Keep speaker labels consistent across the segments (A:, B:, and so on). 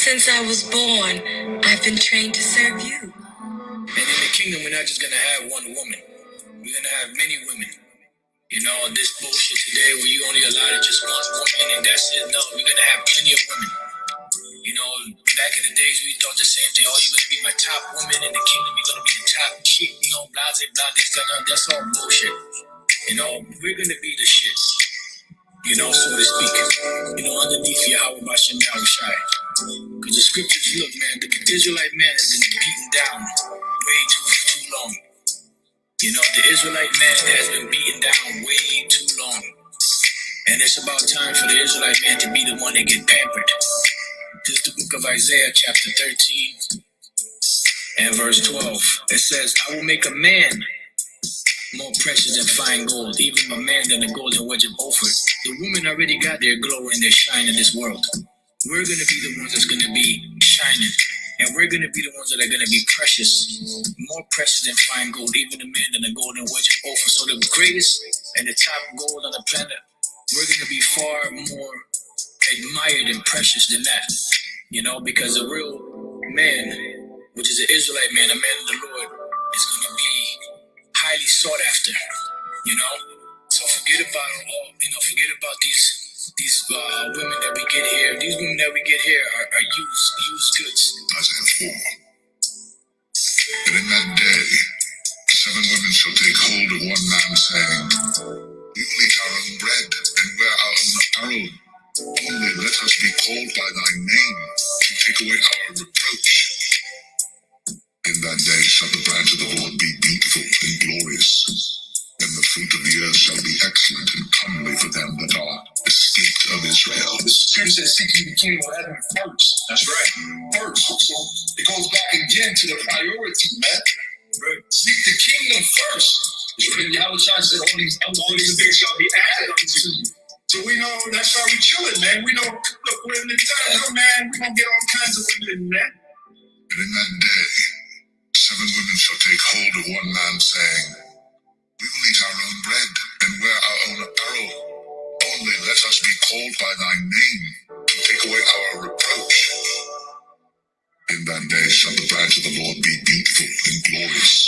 A: since I was born, I've been trained to serve you.
B: And in the kingdom, we're not just going to have one woman. We're going to have many women. You know, this bullshit today where you only allowed just one woman and that's it. No, we're going to have plenty of women. You know, back in the days, we thought the same thing. Oh, you're going to be my top woman in the kingdom. You're going to be the top chick. You know, blah, blah, blah, this, blah, that's all bullshit. You know, we're going to be the shit. You know, so to speak. You know, underneath Yahweh Bashem Yahushai. Because the scriptures, look, man, the Israelite man has been beaten down way too long. You know, the Israelite man has been beaten down way too long. And it's about time for the Israelite man to be the one that get pampered. This is the book of Isaiah, chapter 13, and verse 12. It says, I will make a man more precious than fine gold, even a man than the golden wedge of Ophir. The women already got their glow and their shine in this world. We're going to be the ones that's going to be shining. And we're going to be the ones that are going to be precious, more precious than fine gold, even the man than the golden wedge of Ophir. So the greatest and the top gold on the planet, we're going to be far more admired and precious than that. You know, because a real man, which is an Israelite man, a man of the Lord, is going to be highly sought after. You know, so forget about these women that we get here. These women that we get here are used goods.
C: Isaiah 4. And in that day, 7 women shall take hold of one man, saying, we will eat our own bread and wear our own apparel. Only let us be called by thy name to take away our reproach. In that day shall the branch of the Lord be beautiful and glorious, and the fruit of the earth shall be excellent and comely for them that are escaped of Israel.
D: The scripture says, seek ye the kingdom of heaven first. That's right. First. So it goes back again to the priority, man. Right. Seek the kingdom first. And Yahweh said, all these things shall be added unto you. So we know that's how we chilling, man. We know, look, we're in the time, man. We're going to get all kinds of women, man.
C: And in that day, 7 women shall take hold of one man, saying, we will eat our own bread and wear our own apparel. Only let us be called by thy name to take away our reproach. In that day shall the branch of the Lord be beautiful and glorious,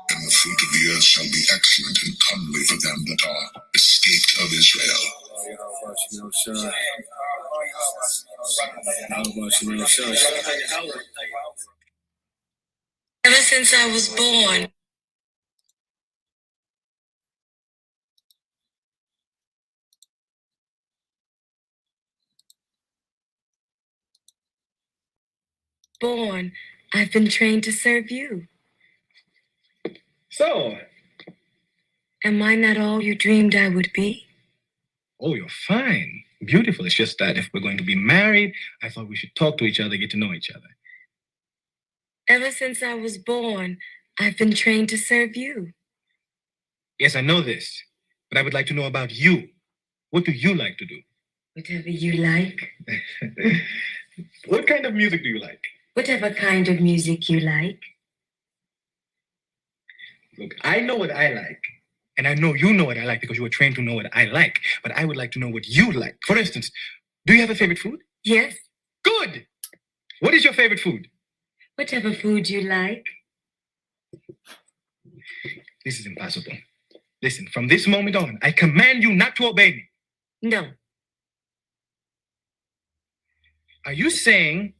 C: and the fruit of the earth shall be excellent and comely for them that are escaped of Israel.
A: Ever since I was born, I've been trained to serve you.
E: So,
A: am I not all you dreamed I would be?
E: Oh, you're fine. Beautiful. It's just that if we're going to be married, I thought we should talk to each other, get to know each other.
A: Ever since I was born, I've been trained to serve you.
E: Yes, I know this, but I would like to know about you. What do you like to do?
A: Whatever you like.
E: What kind of music do you like?
A: Whatever kind of music you like.
E: Look, I know what I like. And I know you know what I like because you were trained to know what I like. But I would like to know what you like. For instance, do you have a favorite food?
A: Yes.
E: Good. What is your favorite food?
A: Whatever food you like.
E: This is impossible. Listen, from this moment on, I command you not to obey me.
A: No.
E: Are you saying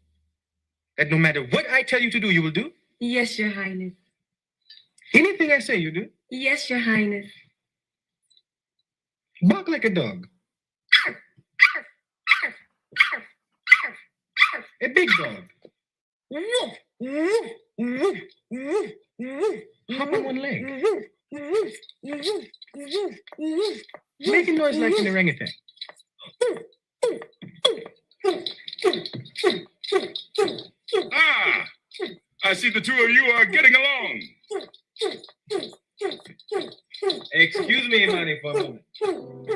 E: that no matter what I tell you to do, you will do?
A: Yes, Your Highness.
E: Anything I say, you do?
A: Yes, Your Highness.
E: Bark like a dog. A big dog. Hop on one leg. Make a noise like an orangutan.
F: Ah! I see the two of you are getting along.
E: Excuse me, Imani, for a moment.
G: All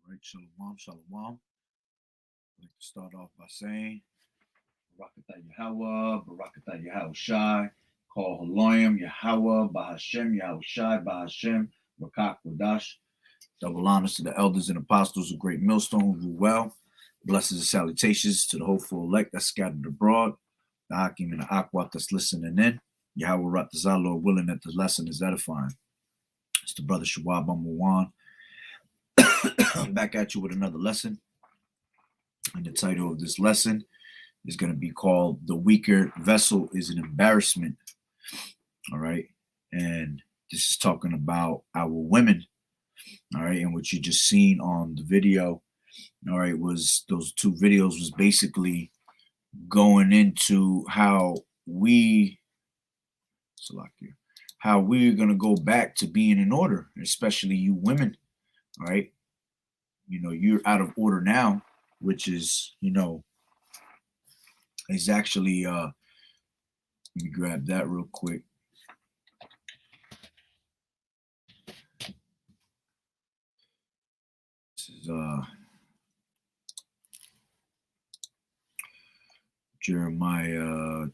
G: right, shalom, shalom. I'd like to start off by saying, Barakatah Yahweh, Barakatah Yahushai, Call Haloyim, Yahweh, Bahashem, Yahushai, Bahashem, Rakak Wadash. Double honors to the elders and apostles of Great Millstone who well. Blessings and salutations to the hopeful elect that's scattered abroad. The Hakim and the Akwat that's listening in. Yahweh Ratazah, Lord willing that the lesson is edifying. It's the brother Shawab Amawan. Back at you with another lesson. And the title of this lesson is going to be called The Weaker Vessel is an Embarrassment. All right. And this is talking about our women. All right. And what you just seen on the video, all right, was those two videos was basically going into how we're going to go back to being in order, especially you women. All right. You know, you're out of order now, which is, you know, is actually, let me grab that real quick. This is, Jeremiah,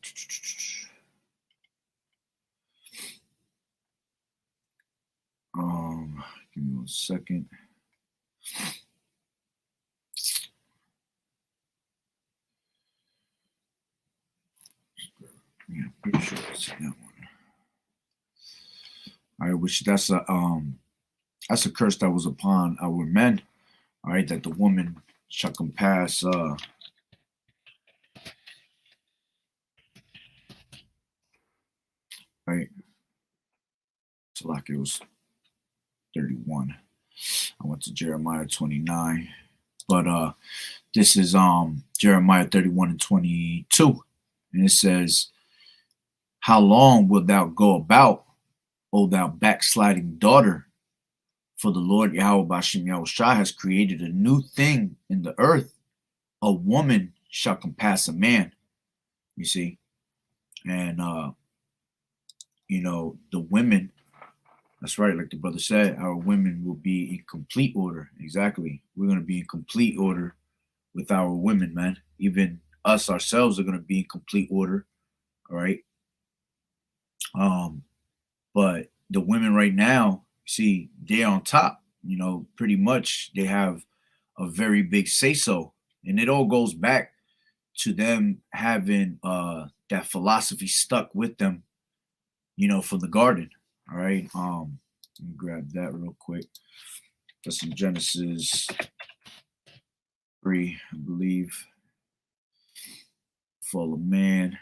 G: give me 1 second. Yeah, pretty sure it's that one. All right, which that's a curse that was upon our men. All right, that the woman shall compass right. So like it was 31. I went to Jeremiah 29. But this is Jeremiah 31 and 22. And it says, how long wilt thou go about, O thou backsliding daughter? For the Lord Yahweh Bashim Yahushua has created a new thing in the earth. A woman shall compass a man. You see? And you know, the women, that's right, like the brother said, our women will be in complete order. Exactly. We're going to be in complete order with our women, man. Even us ourselves are going to be in complete order. All right. But the women right now, see, they're on top. You know, pretty much they have a very big say-so. And it all goes back to them having that philosophy stuck with them, you know, from the garden. All right. Let me grab that real quick. That's in Genesis 3, I believe. Fall of man.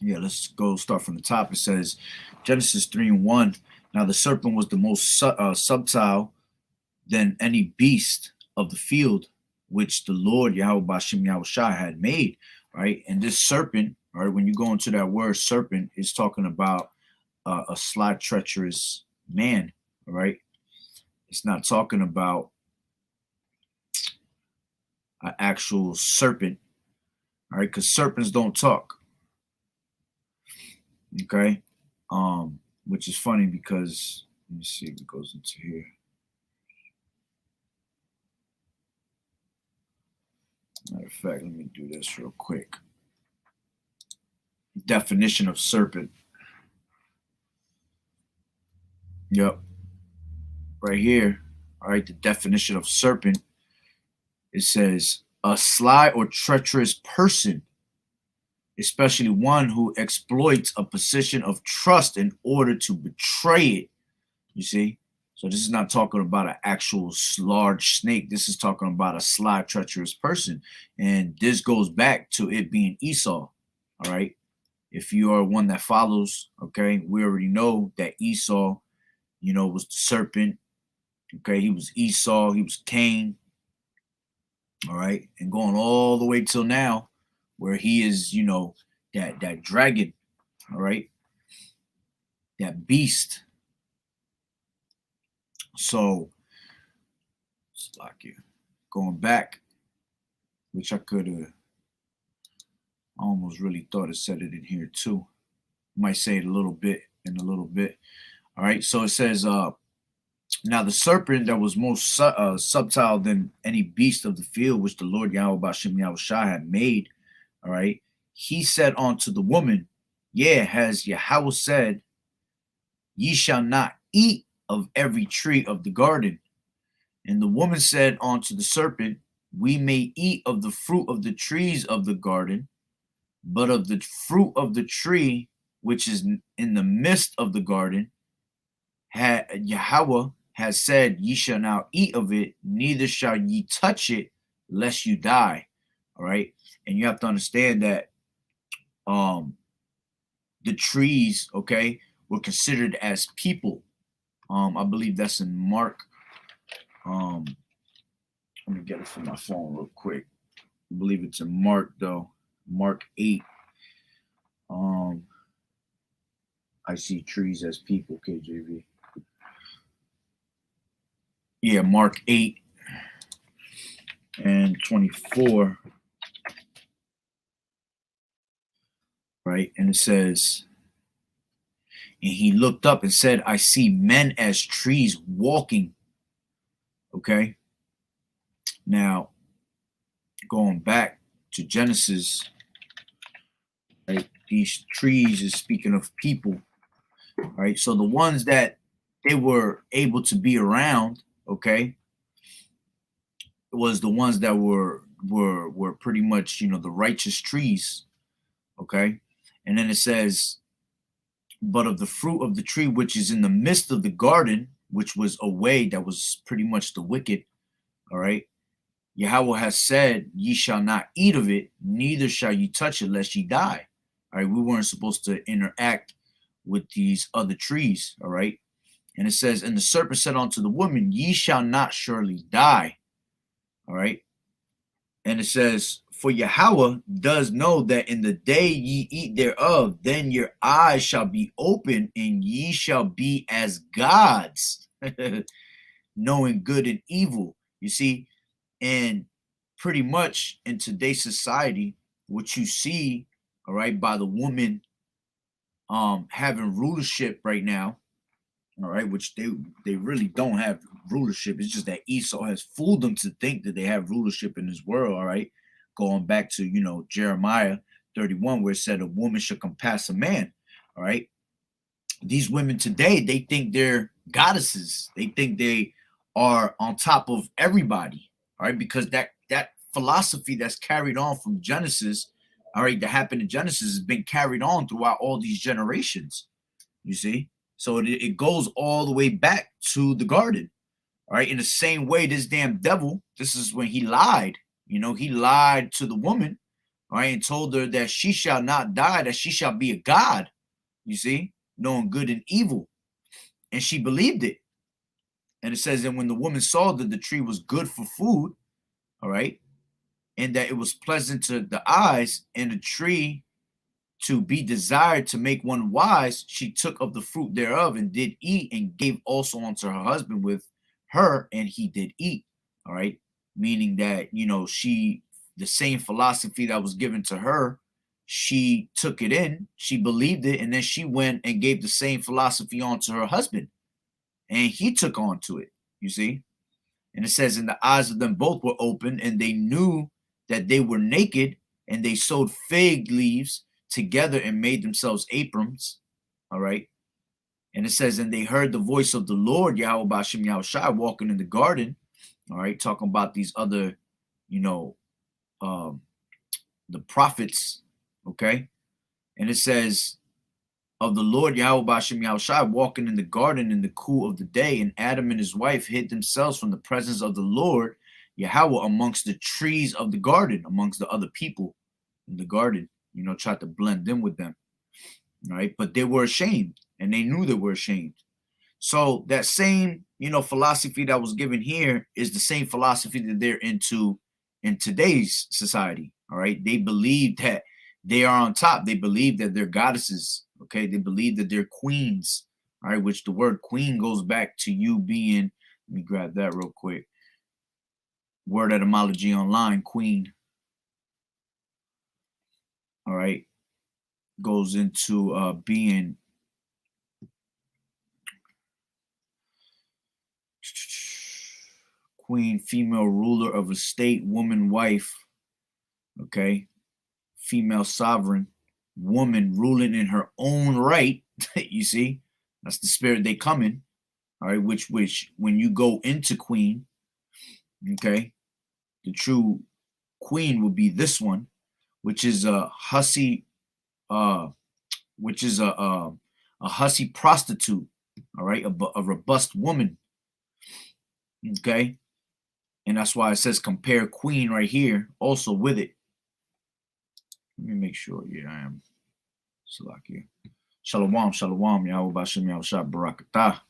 G: Yeah, let's go start from the top. It says, Genesis 3 and 1. Now the serpent was the most subtle than any beast of the field, which the Lord Yahweh Bashim Yahushua had made. Right. And this serpent, right, when you go into that word serpent, it's talking about a sly, treacherous man. All right. It's not talking about an actual serpent. All right. Because serpents don't talk. Okay. Which is funny because let me see if it goes into here. Matter of fact, let me do this real quick. Definition of serpent. Yep. Right here. All right. The definition of serpent. It says a sly or treacherous person, especially one who exploits a position of trust in order to betray it. You see? So this is not talking about an actual large snake. This is talking about a sly, treacherous person. And this goes back to it being Esau. All right. If you are one that follows, okay, we already know that Esau, you know, was the serpent. Okay. He was Esau. He was Cain. All right. And going all the way till now, where he is, you know, that dragon. All right. That beast. So, it's like going back, which I could have almost really thought it said it in here too. Might say it a little bit in a little bit. All right. So it says, now the serpent that was most subtle than any beast of the field, which the Lord Yahweh Bashim Yahushua had made. All right. He said unto the woman, yeah, has Yahweh said, ye shall not eat of every tree of the garden. And the woman said unto the serpent, We may eat of the fruit of the trees of the garden, but of the fruit of the tree which is in the midst of the garden, Yahweh has said, Ye shall not eat of it, neither shall ye touch it, lest you die. All right. And you have to understand that the trees, okay, were considered as people. I believe that's in Mark. Let me get it from my phone real quick. I believe it's in Mark though. Mark 8. I see trees as people, KJV. Yeah, Mark 8 and 24. Right? And it says, and he looked up and said, I see men as trees walking. Okay. Now, going back to Genesis, right? These trees is speaking of people, right? So the ones that they were able to be around, okay, was the ones that were pretty much, you know, the righteous trees, okay. And then it says, but of the fruit of the tree which is in the midst of the garden, which was a way that was pretty much the wicked, all right. Yahweh has said, Ye shall not eat of it, neither shall ye touch it, lest ye die. All right, we weren't supposed to interact with these other trees, all right. And it says, and the serpent said unto the woman, Ye shall not surely die. All right. And it says, for Yahweh does know that in the day ye eat thereof, then your eyes shall be open, and ye shall be as gods, knowing good and evil. You see, and pretty much in today's society, what you see, all right, by the woman having rulership right now, all right, which they really don't have rulership. It's just that Esau has fooled them to think that they have rulership in this world, all right. Going back to, you know, Jeremiah 31, where it said a woman should compass a man, all right. These women today, they think they're goddesses. They think they are on top of everybody, all right, because that philosophy that's carried on from Genesis, all right, that happened in Genesis has been carried on throughout all these generations, you see. So it goes all the way back to the garden, all right. In the same way, this damn devil, this is when he lied, you know, he lied to the woman, all right, and told her that she shall not die, that she shall be a god, you see, knowing good and evil. And she believed it. And it says that when the woman saw that the tree was good for food, all right, and that it was pleasant to the eyes, and the tree to be desired to make one wise, she took of the fruit thereof and did eat, and gave also unto her husband with her, and he did eat. All right. Meaning that, you know, the same philosophy that was given to her, she took it in, she believed it, and then she went and gave the same philosophy on to her husband, and he took on to it, you see. And it says, and the eyes of them both were open, and they knew that they were naked, and they sewed fig leaves together and made themselves aprons. All right. And it says, and they heard the voice of the Lord, Yahweh Bashem Yahushai, walking in the garden. All right. Talking about these other, you know, the prophets. Okay. And it says, of the Lord Yahweh Bashem Yahushai walking in the garden in the cool of the day, and Adam and his wife hid themselves from the presence of the Lord Yahweh amongst the trees of the garden, amongst the other people in the garden, you know, tried to blend them with them, right? But they were ashamed, and they knew they were ashamed. So that same, you know, philosophy that was given here is the same philosophy that they're into in today's society, all right? They believe that they are on top. They believe that they're goddesses, okay? They believe that they're queens, all right? Which the word queen goes back to you being, let me grab that real quick. Word etymology online, queen. All right. Goes into being queen, female ruler of a state, woman, wife. Okay. Female sovereign, woman ruling in her own right. You see, that's the spirit they come in. all right, which when you go into queen, okay, the true queen will be this one, which is a hussy, which is a hussy prostitute, all right, a robust woman, okay, and that's why it says compare queen right here also with it. Let me make sure. Yeah, I am. Salakia. Shalom, shalom, Yahweh Bashem, Yahweh Barakatah.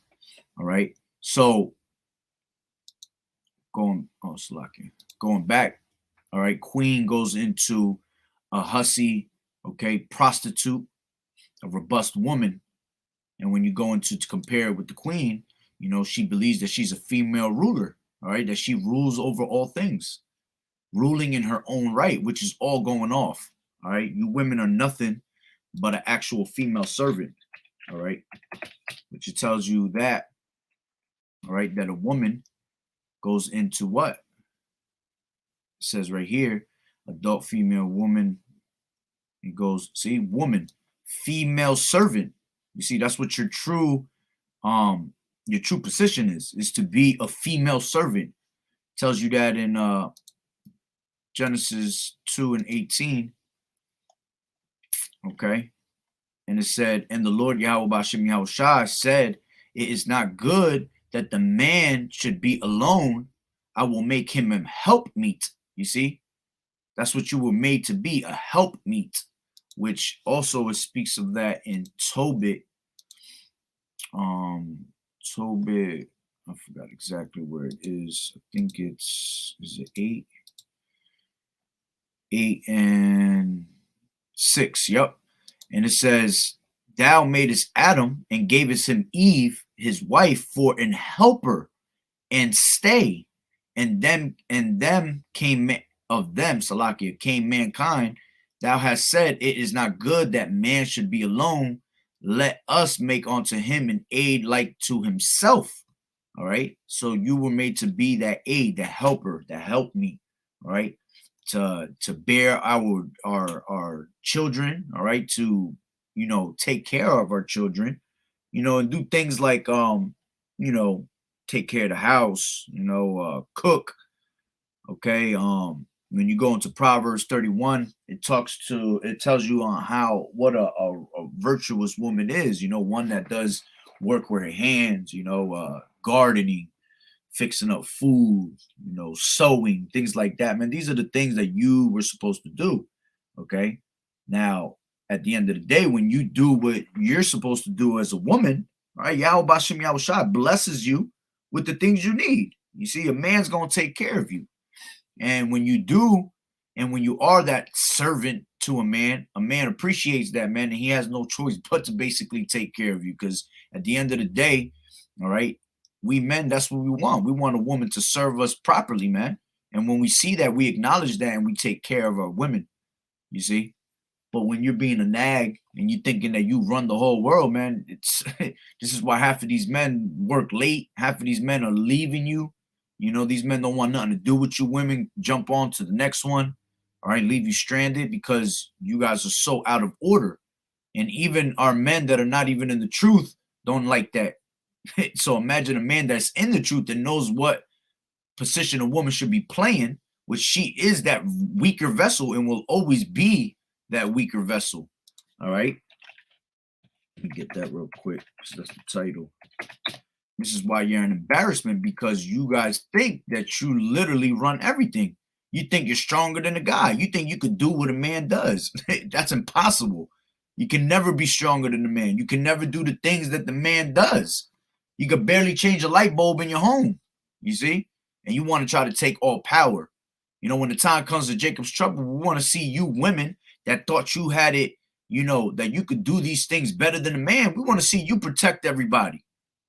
G: All right. So going back. All right. Queen goes into a hussy, okay, prostitute, a robust woman. And when you go into to compare it with the queen, you know, she believes that she's a female ruler, all right, that she rules over all things, ruling in her own right, which is all going off. All right. You women are nothing but an actual female servant. All right. Which it tells you that, all right, that a woman goes into what? It says right here, adult female woman. It goes, see, woman, female servant. You see, that's what your true position is to be a female servant. It tells you that in Genesis 2:18. Okay. And it said, and the Lord Yahweh Bashem Yahweh Shai said, it is not good that the man should be alone. I will make him a helpmeet. You see, that's what you were made to be, a helpmeet, which also it speaks of that in Tobit. Tobit, I forgot exactly where it is. I think is it 8? 8 and 6. Yep. And it says, thou madest Adam and gavest him Eve, his wife, for an helper and stay. And them came of them, Salakia, came mankind. Thou hast said, it is not good that man should be alone. Let us make unto him an aid like to himself. All right. So you were made to be that aid, the helper, that help me. All right. To bear our children. All right. To, you know, take care of our children, you know, and do things like you know, take care of the house, you know, cook. Okay. When you go into Proverbs 31, it tells you on what a virtuous woman is, you know, one that does work with her hands, you know, gardening, fixing up food, you know, sewing, things like that. Man, these are the things that you were supposed to do. Okay. Now, at the end of the day, when you do what you're supposed to do as a woman, right, Yahweh Bashem Yahweh Shai blesses you with the things you need. You see, a man's going to take care of you. And when you do, and when you are that servant to a man appreciates that, man, and he has no choice but to basically take care of you. Because at the end of the day, all right, we men, that's what we want. We want a woman to serve us properly, man. And when we see that, we acknowledge that and we take care of our women, you see. But when you're being a nag and you're thinking that you run the whole world, man, it's this is why half of these men work late. Half of these men are leaving you. You know, these men don't want nothing to do with you. Women jump on to the next one, all right, leave you stranded because you guys are so out of order. And even our men that are not even in the truth don't like that. So imagine a man that's in the truth and knows what position a woman should be playing, which she is that weaker vessel and will always be that weaker vessel. All right. Let me get that real quick. That's the title. This is why you're an embarrassment, because you guys think that you literally run everything. You think you're stronger than a guy. You think you could do what a man does. That's impossible. You can never be stronger than the man. You can never do the things that the man does. You could barely change a light bulb in your home, you see? And you want to try to take all power. You know, when the time comes to Jacob's trouble, we want to see you women that thought you had it, you know, that you could do these things better than a man. We want to see you protect everybody.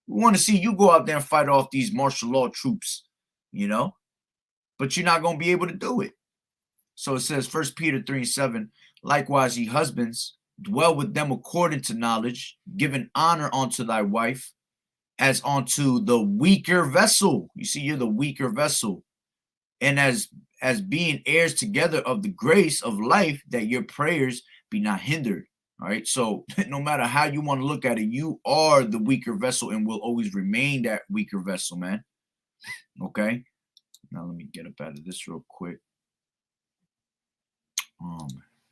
G: We want to see you go out there and fight off these martial law troops, you know, but you're not going to be able to do it. So it says 1 Peter 3:7, likewise, ye husbands, dwell with them according to knowledge, giving honor unto thy wife as unto the weaker vessel. You see, you're the weaker vessel. And as being heirs together of the grace of life, that your prayers be not hindered. All right. So no matter how you want to look at it, you are the weaker vessel and will always remain that weaker vessel, man. Okay. Now let me get up out of this real quick.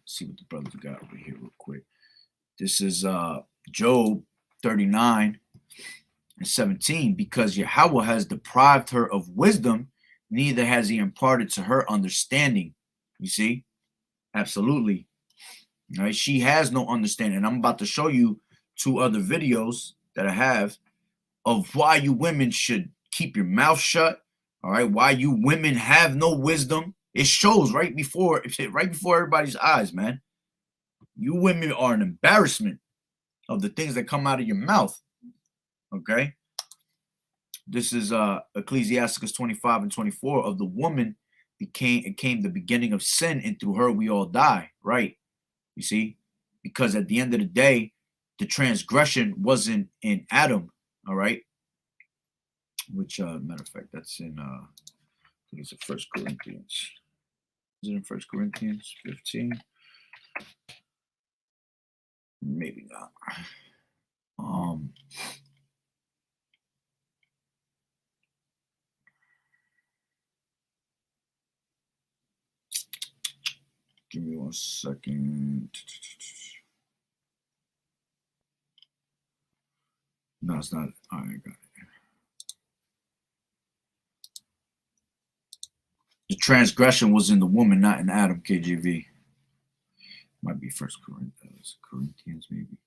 G: See what the brothers got over here real quick. This is Job 39:17. Because Yahweh has deprived her of wisdom, neither has he imparted to her understanding. You see? Absolutely. All right. She has no understanding. I'm about to show you 2 other videos that I have of why you women should keep your mouth shut. All right. Why you women have no wisdom. It shows right before everybody's eyes, man. You women are an embarrassment of the things that come out of your mouth. Okay. This is Ecclesiasticus 25:24. Of the woman came the beginning of sin, and through her we all die. Right. You see? Because at the end of the day, the transgression wasn't in Adam. All right. Which matter of fact, that's in I think it's in 1 Corinthians. Is it in 1 Corinthians 15? Maybe not. Give me 1 second. No, it's not. All right, I got it. The transgression was in the woman, not in Adam, KJV. Might be 1 Corinthians, maybe.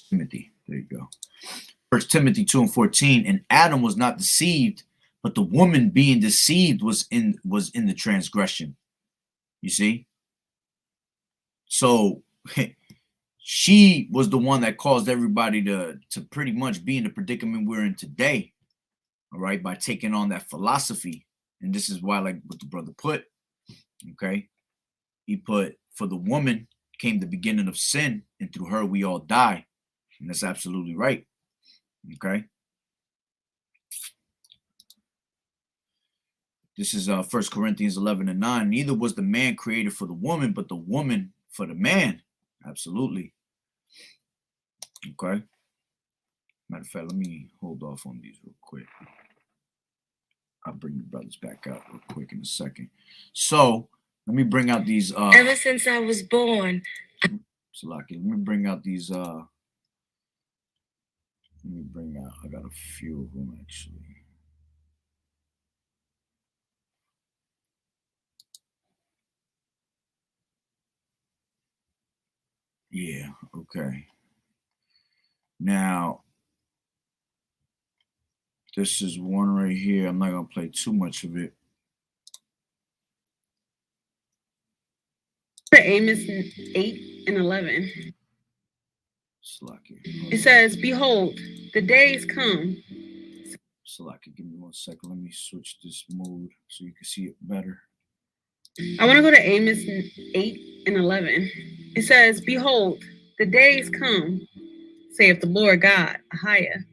G: Timothy, there you go. 1 Timothy 2:14. And Adam was not deceived, but the woman being deceived was in the transgression. You see? So she was the one that caused everybody to pretty much be in the predicament we're in today. All right, by taking on that philosophy. And this is why, like what the brother put, okay, he put, for the woman came the beginning of sin, and through her we all die. And that's absolutely right. Okay. This is 1 Corinthians 11:9. Neither was the man created for the woman, but the woman for the man. Absolutely. Okay. Matter of fact, let me hold off on these real quick. I'll bring the brothers back out real quick in a second. So let me bring out these.
A: Ever since I was born.
G: Salaki, let me bring out these. I got a few of them actually. Yeah, okay. Now, this is one right here. I'm not going to play too much of it.
H: Amos 8:11.
G: Salaki.
H: It says, "Behold, the days come."
G: Salaki, give me 1 second. Let me switch this mode so you can see it better.
H: I want to go to Amos 8:11. It says, "Behold, the days come, saith the Lord God, Ahia,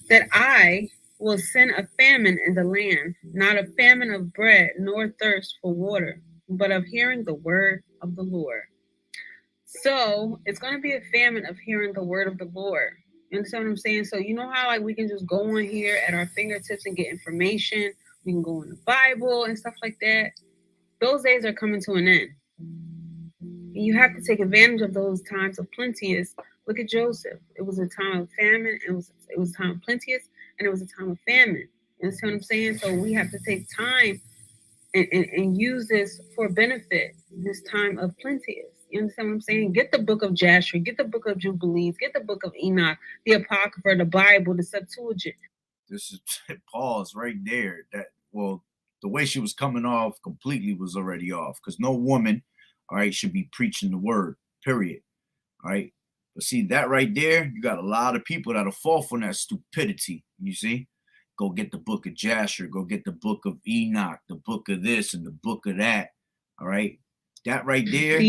H: that I will send a famine in the land, not a famine of bread, nor thirst for water, but of hearing the word of the Lord." So it's going to be a famine of hearing the word of the Lord. You understand what I'm saying? So you know how like we can just go on here at our fingertips and get information. We can go in the Bible and stuff like that. Those days are coming to an end. And you have to take advantage of those times of plenteous. Look at Joseph. It was a time of famine. It was a time of plenteous, and it was a time of famine. You understand what I'm saying? So we have to take time and use this for benefit, this time of plenteous. You understand what I'm saying? Get the book of Jasher, get the book of Jubilees, get the book of Enoch, the Apocrypha, the Bible, the Septuagint.
G: This is pause right there. The way she was coming off completely was already off, because no woman, all right, should be preaching the word, period. All right. But see, that right there, you got a lot of people that'll fall for that stupidity. You see? Go get the book of Jasher, go get the book of Enoch, the book of this and the book of that. All right. That right there.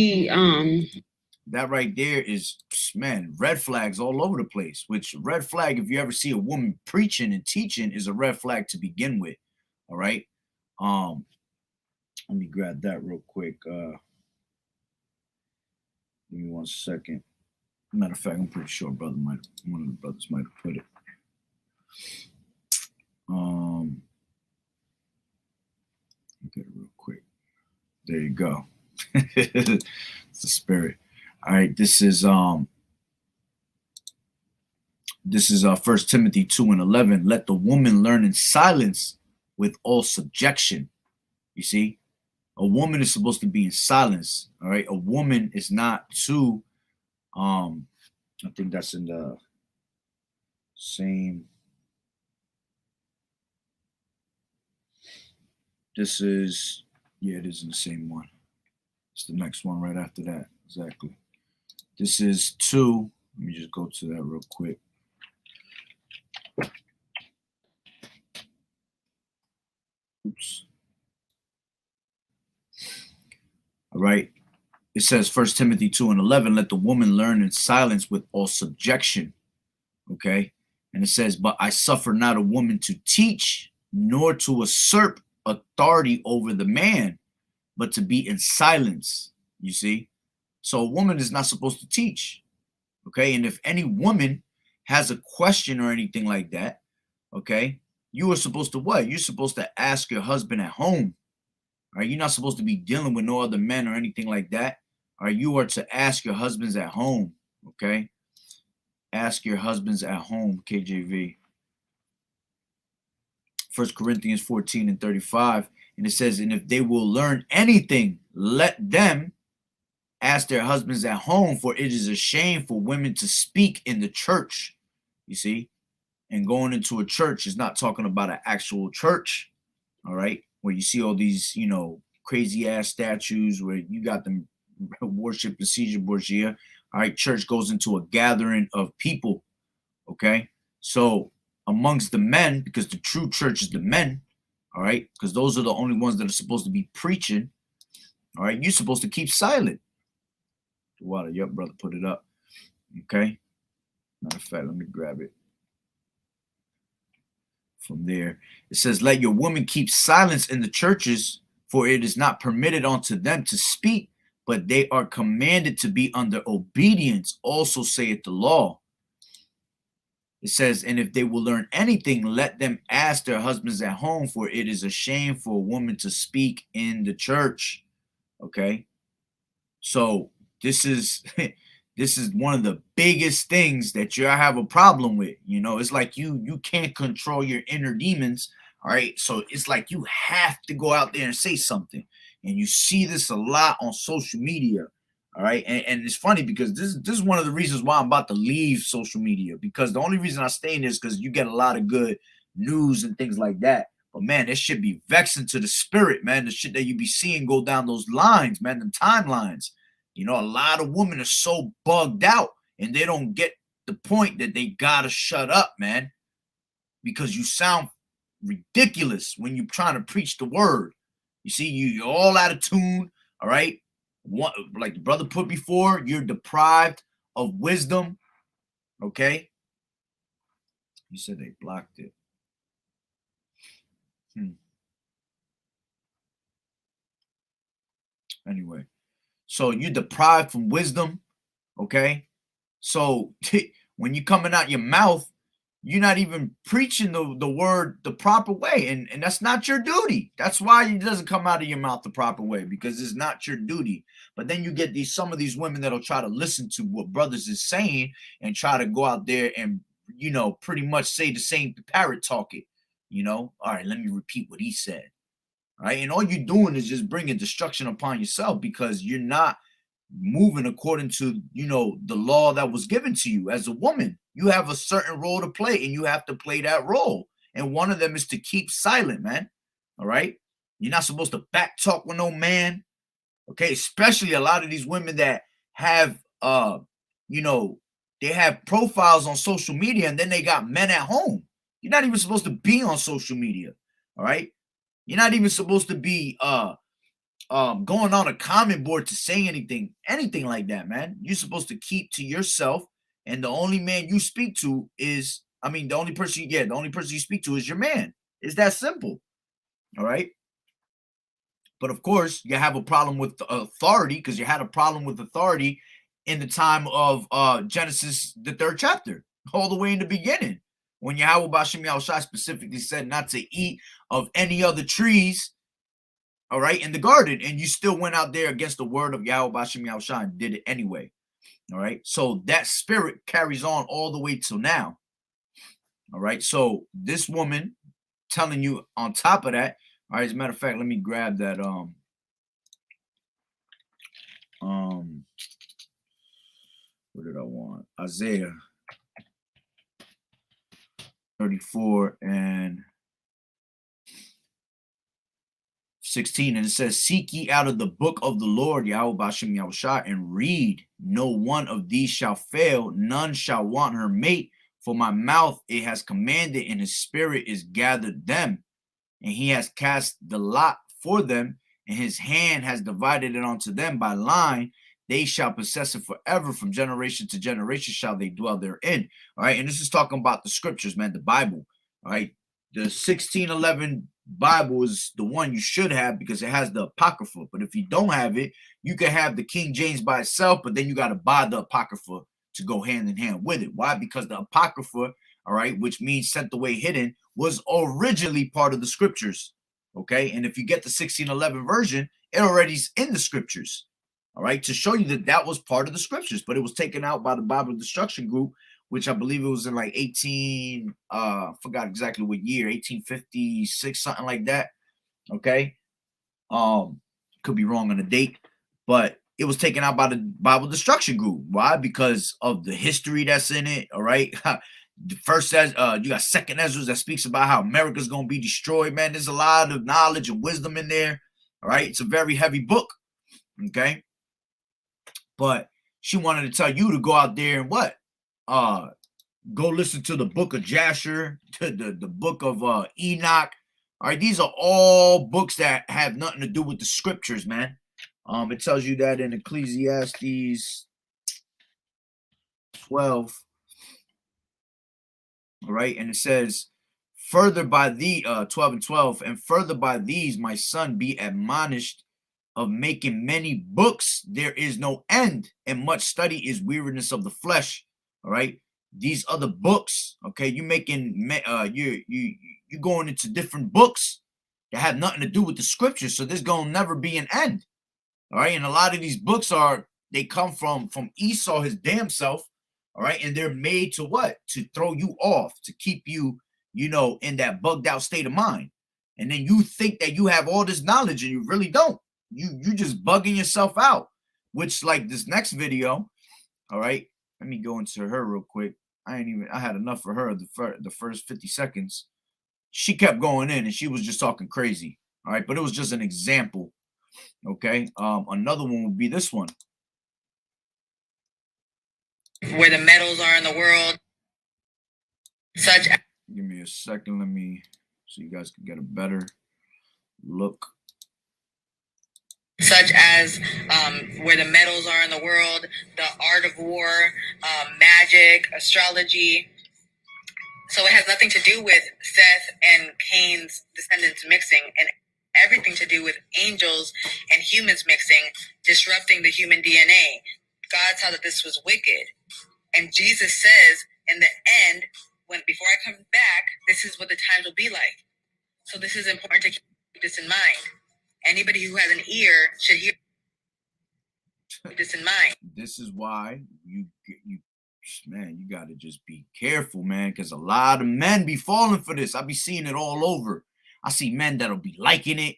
G: That right there is, man, red flags all over the place. Which red flag, if you ever see a woman preaching and teaching, is a red flag to begin with. All right. Let me grab that real quick. Give me 1 second. Matter of fact, I'm pretty sure one of the brothers might have put it. Get it real quick. There you go. It's the spirit. All right, this is 1 Timothy 2:11. Let the woman learn in silence with all subjection. You see, a woman is supposed to be in silence. All right, a woman is not to I think that's in the same. This is, yeah, it is in the same one. It's the next one right after that. Exactly. This is 2. Let me just go to that real quick. Oops. All right. It says 1 Timothy 2:11, let the woman learn in silence with all subjection. Okay. And it says, but I suffer not a woman to teach, nor to usurp authority over the man, but to be in silence. You see? So a woman is not supposed to teach. Okay. And if any woman has a question or anything like that, okay, you are supposed to what? You're supposed to ask your husband at home. All right. You're not supposed to be dealing with no other men or anything like that. All right. You are to ask your husbands at home. Okay. Ask your husbands at home, KJV. 1 Corinthians 14:35. And it says, and if they will learn anything, let them ask their husbands at home, for it is a shame for women to speak in the church. You see? And going into a church is not talking about an actual church. All right. Where you see all these, crazy ass statues where you got them worship the Caesar Borgia. All right. Church goes into a gathering of people. Okay. So amongst the men, because the true church is the men. All right. Because those are the only ones that are supposed to be preaching. All right. You're supposed to keep silent. Water. Yep, brother, put it up. Okay. Matter of fact, let me grab it. From there, it says, let your women keep silence in the churches, for it is not permitted unto them to speak, but they are commanded to be under obedience, also saith the law. It says, and if they will learn anything, let them ask their husbands at home, for it is a shame for a woman to speak in the church. Okay. So this is this is one of the biggest things that you have a problem with. It's like you can't control your inner demons. All right. So it's like you have to go out there and say something. And you see this a lot on social media. All right. And it's funny because this is one of the reasons why I'm about to leave social media, because the only reason I stay in this is because you get a lot of good news and things like that. But man, this should be vexing to the spirit, man. The shit that you be seeing go down those lines, man, them timelines. A lot of women are so bugged out and they don't get the point that they gotta shut up, man, because you sound ridiculous when you're trying to preach the word. You see, you're all out of tune, all right? Like the brother put before, you're deprived of wisdom, okay? You said they blocked it. Anyway, so you're deprived from wisdom, okay? So when you're coming out your mouth, you're not even preaching the word the proper way, and that's not your duty. That's why it doesn't come out of your mouth the proper way, because it's not your duty. But then you get some of these women that'll try to listen to what brothers is saying and try to go out there and pretty much say the same parrot talk it. All right, let me repeat what he said. All right, and all you're doing is just bringing destruction upon yourself, because you're not moving according to the law that was given to you. As a woman, you have a certain role to play, and you have to play that role, and one of them is to keep silent, man. All right, you're not supposed to back talk with no man, okay? Especially a lot of these women that have they have profiles on social media, and then they got men at home. You're not even supposed to be on social media. All right, you're not even supposed to be going on a comment board to say anything like that, man. You're supposed to keep to yourself, and the only man you speak to is, the only person you speak to is your man. It's that simple. All right. But of course, you have a problem with authority because you had a problem with authority in the time of Genesis, the 3rd chapter, all the way in the beginning, when Yahweh Bashim Yahushua specifically said not to eat of any other trees, all right, in the garden, and you still went out there against the word of Yahweh Bashim Yahushua and did it anyway. All right, so that spirit carries on all the way till now. All right, so this woman telling you on top of that. All right, as a matter of fact, let me grab that what did I want? Isaiah 34 and 16, and it says, seek ye out of the book of the Lord, Yahweh Bashim Yahushua, and read. No one of these shall fail, none shall want her mate, for my mouth it has commanded, and his spirit is gathered them, and he has cast the lot for them, and his hand has divided it unto them by line. They shall possess it forever, from generation to generation shall they dwell therein. All right, and this is talking about the scriptures, man, the Bible. All right, the 1611 Bible is the one you should have because it has the Apocrypha. But if you don't have it, you can have the King James by itself, but then you got to buy the Apocrypha to go hand in hand with it. Why? Because the Apocrypha, all right, which means sent away hidden, was originally part of the scriptures. Okay, and if you get the 1611 version, it already's in the scriptures. All right, to show you that that was part of the scriptures, but it was taken out by the Bible Destruction Group, which I believe it was in like forgot exactly what year, 1856, something like that. Okay. Could be wrong on the date, but it was taken out by the Bible Destruction Group. Why? Because of the history that's in it. All right. The first says you got Second Ezra that speaks about how America's gonna be destroyed, man. There's a lot of knowledge and wisdom in there. All right, it's a very heavy book. Okay. But she wanted to tell you to go out there and what? Go listen to the book of Jasher, to the book of Enoch. All right, these are all books that have nothing to do with the scriptures, man. It tells you that in Ecclesiastes 12. All right, and it says, further by the 12 and 12, and further by these, my son, be admonished of making many books, there is no end, and much study is weariness of the flesh. All right, these other books, okay, you making you going into different books that have nothing to do with the scriptures, so there's gonna never be an end. All right, and a lot of these books they come from Esau, his damn self. All right, and they're made to what? To throw you off, to keep you, in that bugged out state of mind, and then you think that you have all this knowledge and you really don't. You just bugging yourself out, which, like this next video. All right, let me go into her real quick. I had enough for her the first 50 seconds. She kept going in and she was just talking crazy. All right, but it was just an example. Okay, another one would be this one,
A: where the metals are in the world, such.
G: Give me a second, let me so you guys can get a better look.
A: Such as where the metals are in the world, the art of war, magic, astrology. So it has nothing to do with Seth and Cain's descendants mixing, and everything to do with angels and humans mixing, disrupting the human DNA. God saw that this was wicked. And Jesus says, in the end, before I come back, this is what the times will be like. So this is important to keep this in mind. Anybody who has an ear should hear this in mind.
G: This is why you got to just be careful, man, because a lot of men be falling for this. I be seeing it all over. I see men that'll be liking it,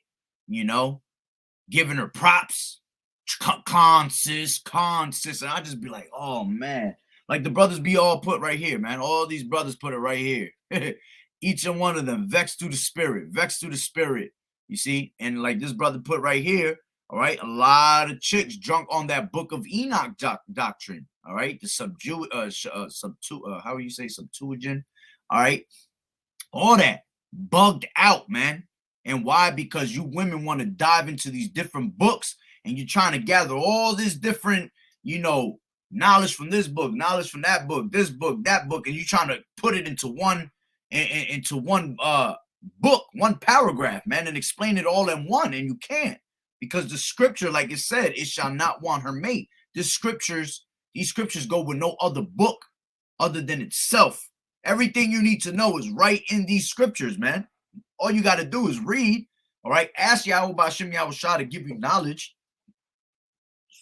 G: giving her props, con sis, and I just be like, oh man, like the brothers be all put right here, man. All these brothers put it right here. Each and one of them vexed through the spirit. You see, and like this brother put right here, all right, a lot of chicks drunk on that book of Enoch doctrine, all right, the how do you say Septuagint, all right, all that bugged out, man. And why? Because you women want to dive into these different books and you're trying to gather all this different, knowledge from this book, knowledge from that book, this book, that book, and you're trying to put it into one book, one paragraph, man, and explain it all in one, and you can't, because the scripture, like it said, it shall not want her mate. These scriptures go with no other book other than itself. Everything you need to know is right in these scriptures, man. All you got to do is read, all right? Ask Yahweh Bashim Yahweh Shah to give you knowledge.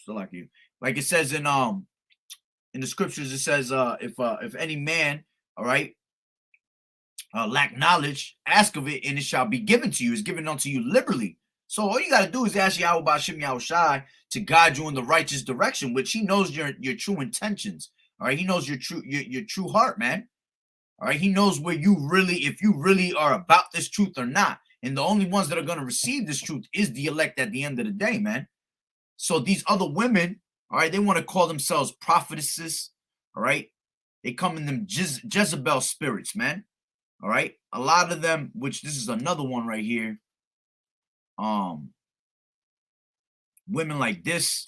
G: So like it says in the scriptures, it says, if any man, all right, lack knowledge, ask of it, and it shall be given to you. It's given unto you liberally. So all you got to do is ask Yahweh Bashim Yahweh Shai to guide you in the righteous direction, which he knows your true intentions. All right, he knows your true heart, man. All right, he knows where if you really are about this truth or not. And the only ones that are going to receive this truth is the elect at the end of the day, man. So these other women, all right, they want to call themselves prophetesses, all right? They come in them Jezebel spirits, man. All right, a lot of them, which this is another one right here. Women like this,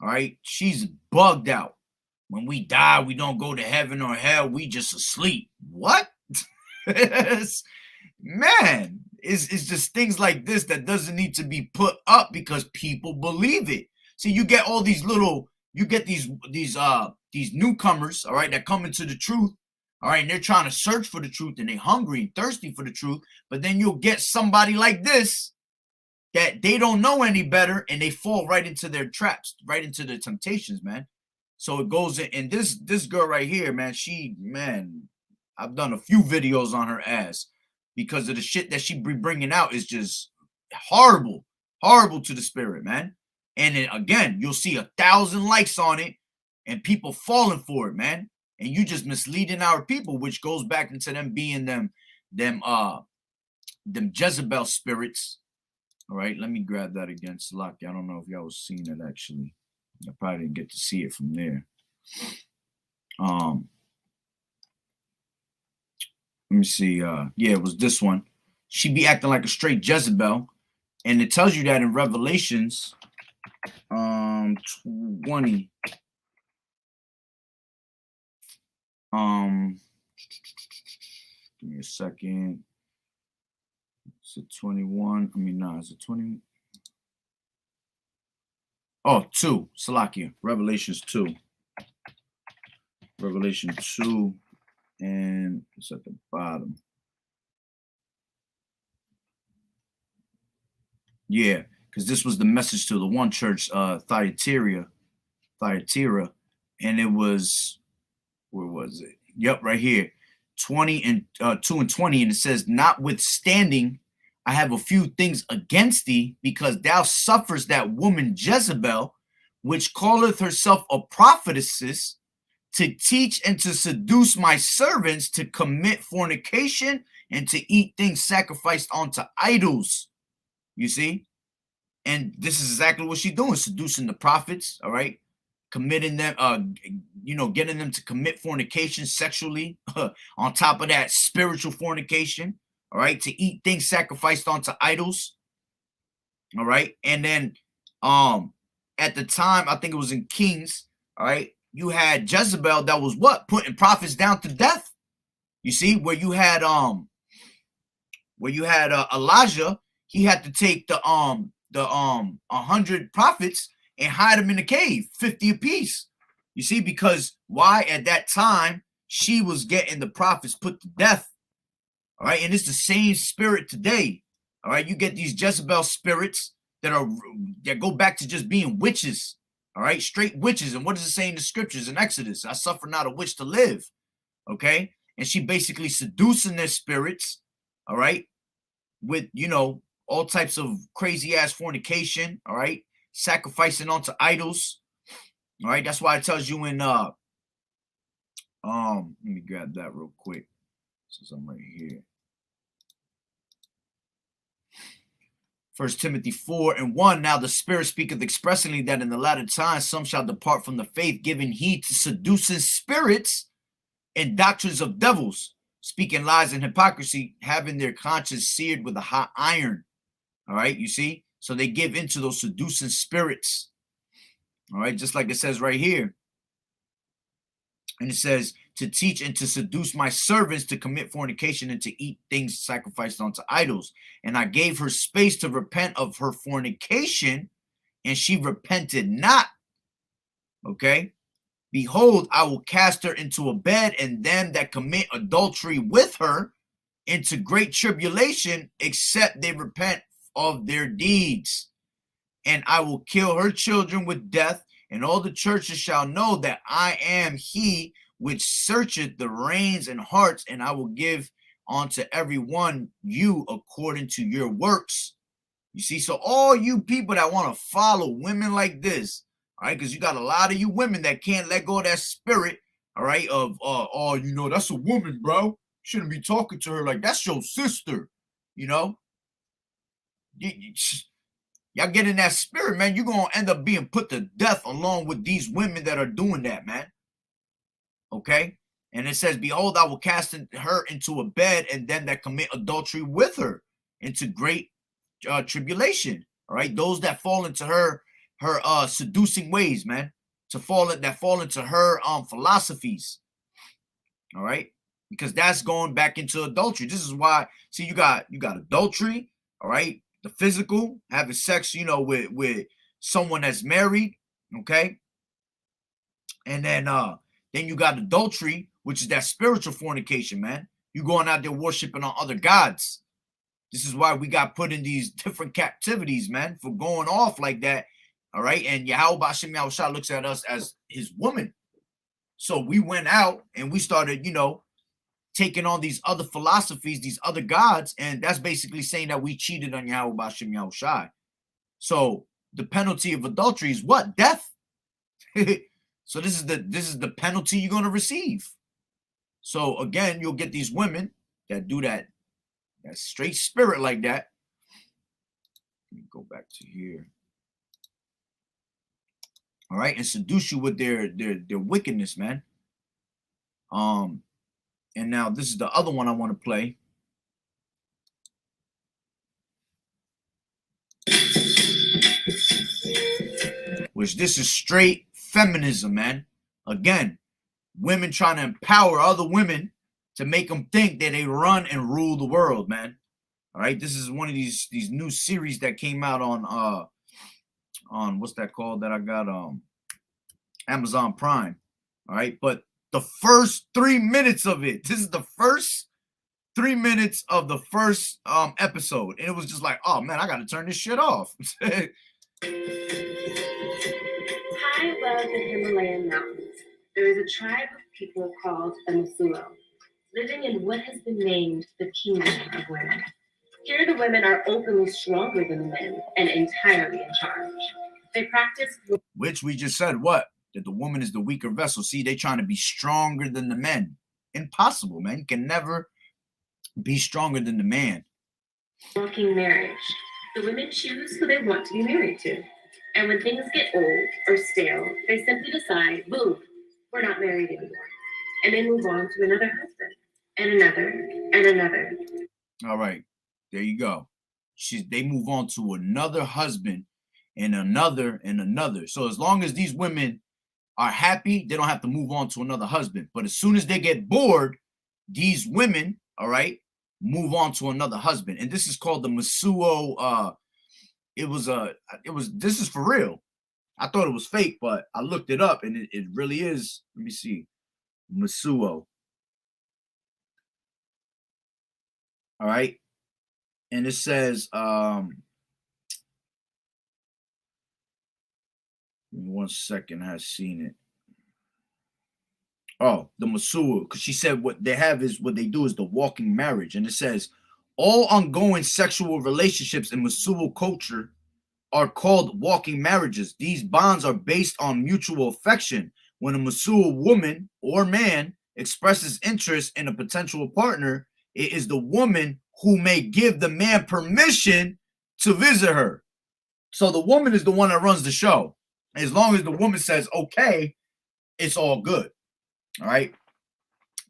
G: all right, she's bugged out. When we die, we don't go to heaven or hell. We just asleep. What? Man, it's just things like this that doesn't need to be put up because people believe it. See, you get all these these newcomers, all right, that come into the truth. All right, and they're trying to search for the truth, and they're hungry and thirsty for the truth. But then you'll get somebody like this that they don't know any better, and they fall right into their traps, right into their temptations, man. So it goes in, and this girl right here, man, I've done a few videos on her ass because of the shit that she be bringing out is just horrible to the spirit, man. And then again, you'll see 1,000 likes on it, and people falling for it, man. And you just misleading our people, which goes back into them being them Jezebel spirits. All right, let me grab that again, Salaki. I don't know if y'all was seeing it actually. I probably didn't get to see it from there. Let me see. Yeah, it was this one. She be acting like a straight Jezebel, and it tells you that in Revelations 20. Give me a second. Is it 21? I mean, no, is it 20? Oh, 2. Salakia. Revelations 2. Revelation 2. And it's at the bottom. Yeah, because this was the message to the one church, Thyatira. And it was, where was it? Yep, right here. 2 and 20, and it says, notwithstanding, I have a few things against thee, because thou sufferest that woman Jezebel, which calleth herself a prophetess, to teach and to seduce my servants to commit fornication and to eat things sacrificed unto idols. You see? And this is exactly what she's doing, seducing the prophets, all right? Committing them, getting them to commit fornication sexually, on top of that, spiritual fornication, all right, to eat things sacrificed unto idols, all right. And then at the time, I think it was in Kings, all right, you had Jezebel that was what? Putting prophets down to death. You see, where you had Elijah, he had to take the 100 prophets and hide them in a cave, 50 apiece. You see, because why? At that time, she was getting the prophets put to death. All right, and it's the same spirit today. All right, you get these Jezebel spirits that go back to just being witches. All right, straight witches. And what does it say in the scriptures in Exodus? I suffer not a witch to live. Okay, and she basically seducing their spirits. All right, with all types of crazy ass fornication. All right, sacrificing unto idols. All right, that's why it tells you in let me grab that real quick since I'm right here. 1 Timothy 4:1. Now the Spirit speaketh expressly that in the latter times some shall depart from the faith, giving heed to seducing spirits and doctrines of devils, speaking lies and hypocrisy, having their conscience seared with a hot iron. All right, you see? So they give into those seducing spirits. All right, just like it says right here. And it says, to teach and to seduce my servants to commit fornication and to eat things sacrificed unto idols. And I gave her space to repent of her fornication, and she repented not. Okay. Behold, I will cast her into a bed, and them that commit adultery with her into great tribulation, except they repent of their deeds. And I will kill her children with death, and all the churches shall know that I am he which searcheth the reins and hearts, and I will give unto every one you according to your works. You see, so all you people that want to follow women like this, all right, because you got a lot of you women that can't let go of that spirit, all right, of, oh, you know, that's a woman, bro. Shouldn't be talking to her like that's your sister, you know? Y'all get in that spirit, man, you're going to end up being put to death along with these women that are doing that, man. Okay? And it says, behold, I will cast her into a bed, and them that commit adultery with her into great tribulation. All right? Those that fall into her seducing ways, man, that fall into her philosophies. All right? Because that's going back into adultery. This is why, see, you got adultery, all right? The physical, having sex, you know, with someone that's married, okay? And then you got adultery, which is that spiritual fornication, man. You going out there worshiping on other gods. This is why we got put in these different captivities, man, for going off like that, all right? And Yahweh Hashem Yahushua looks at us as his woman. So we went out and we started, you know, taking on these other philosophies, these other gods, and that's basically saying that we cheated on Yahweh Hashem Yahushua. So the penalty of adultery is what? Death. So this is the penalty you're going to receive. So again, you'll get these women that do that straight spirit like that. Let me go back to here. All right, and seduce you with their wickedness, man. And now this is the other one I want to play. Which this is straight feminism, man. Again, women trying to empower other women to make them think that they run and rule the world, man. All right, this is one of these new series that came out on what's that called that I got Amazon Prime. All right, but the first 3 minutes of it, this is the first 3 minutes of the first episode, and it was just like, oh man, I gotta turn this shit off.
I: High above the Himalayan mountains, there is a tribe of people called the Masuo, living in what has been named the kingdom of women. Here the women are openly stronger than the men and entirely in charge. They practice,
G: which we just said what? That the woman is the weaker vessel. See, they trying to be stronger than the men. Impossible, man. You can never be stronger than the man.
I: Walking marriage. The women choose who they want to be married to. And when things get old or stale, they simply decide, boom, we're not married anymore. And they move on to another husband, and another, and another.
G: All right, there you go. They move on to another husband, and another, and another. So as long as these women are happy, they don't have to move on to another husband. But as soon as they get bored, these women, all right, move on to another husband. And this is called the Masuo. This is for real. I thought it was fake, but I looked it up and it really is. Let me see. Masuo. All right. And it says, give me 1 second, I have seen it. Oh, the Masuo, because she said what they do is the walking marriage. And it says, all ongoing sexual relationships in Masuo culture are called walking marriages. These bonds are based on mutual affection. When a Masuo woman or man expresses interest in a potential partner, it is the woman who may give the man permission to visit her. So the woman is the one that runs the show. As long as the woman says, okay, it's all good. All right.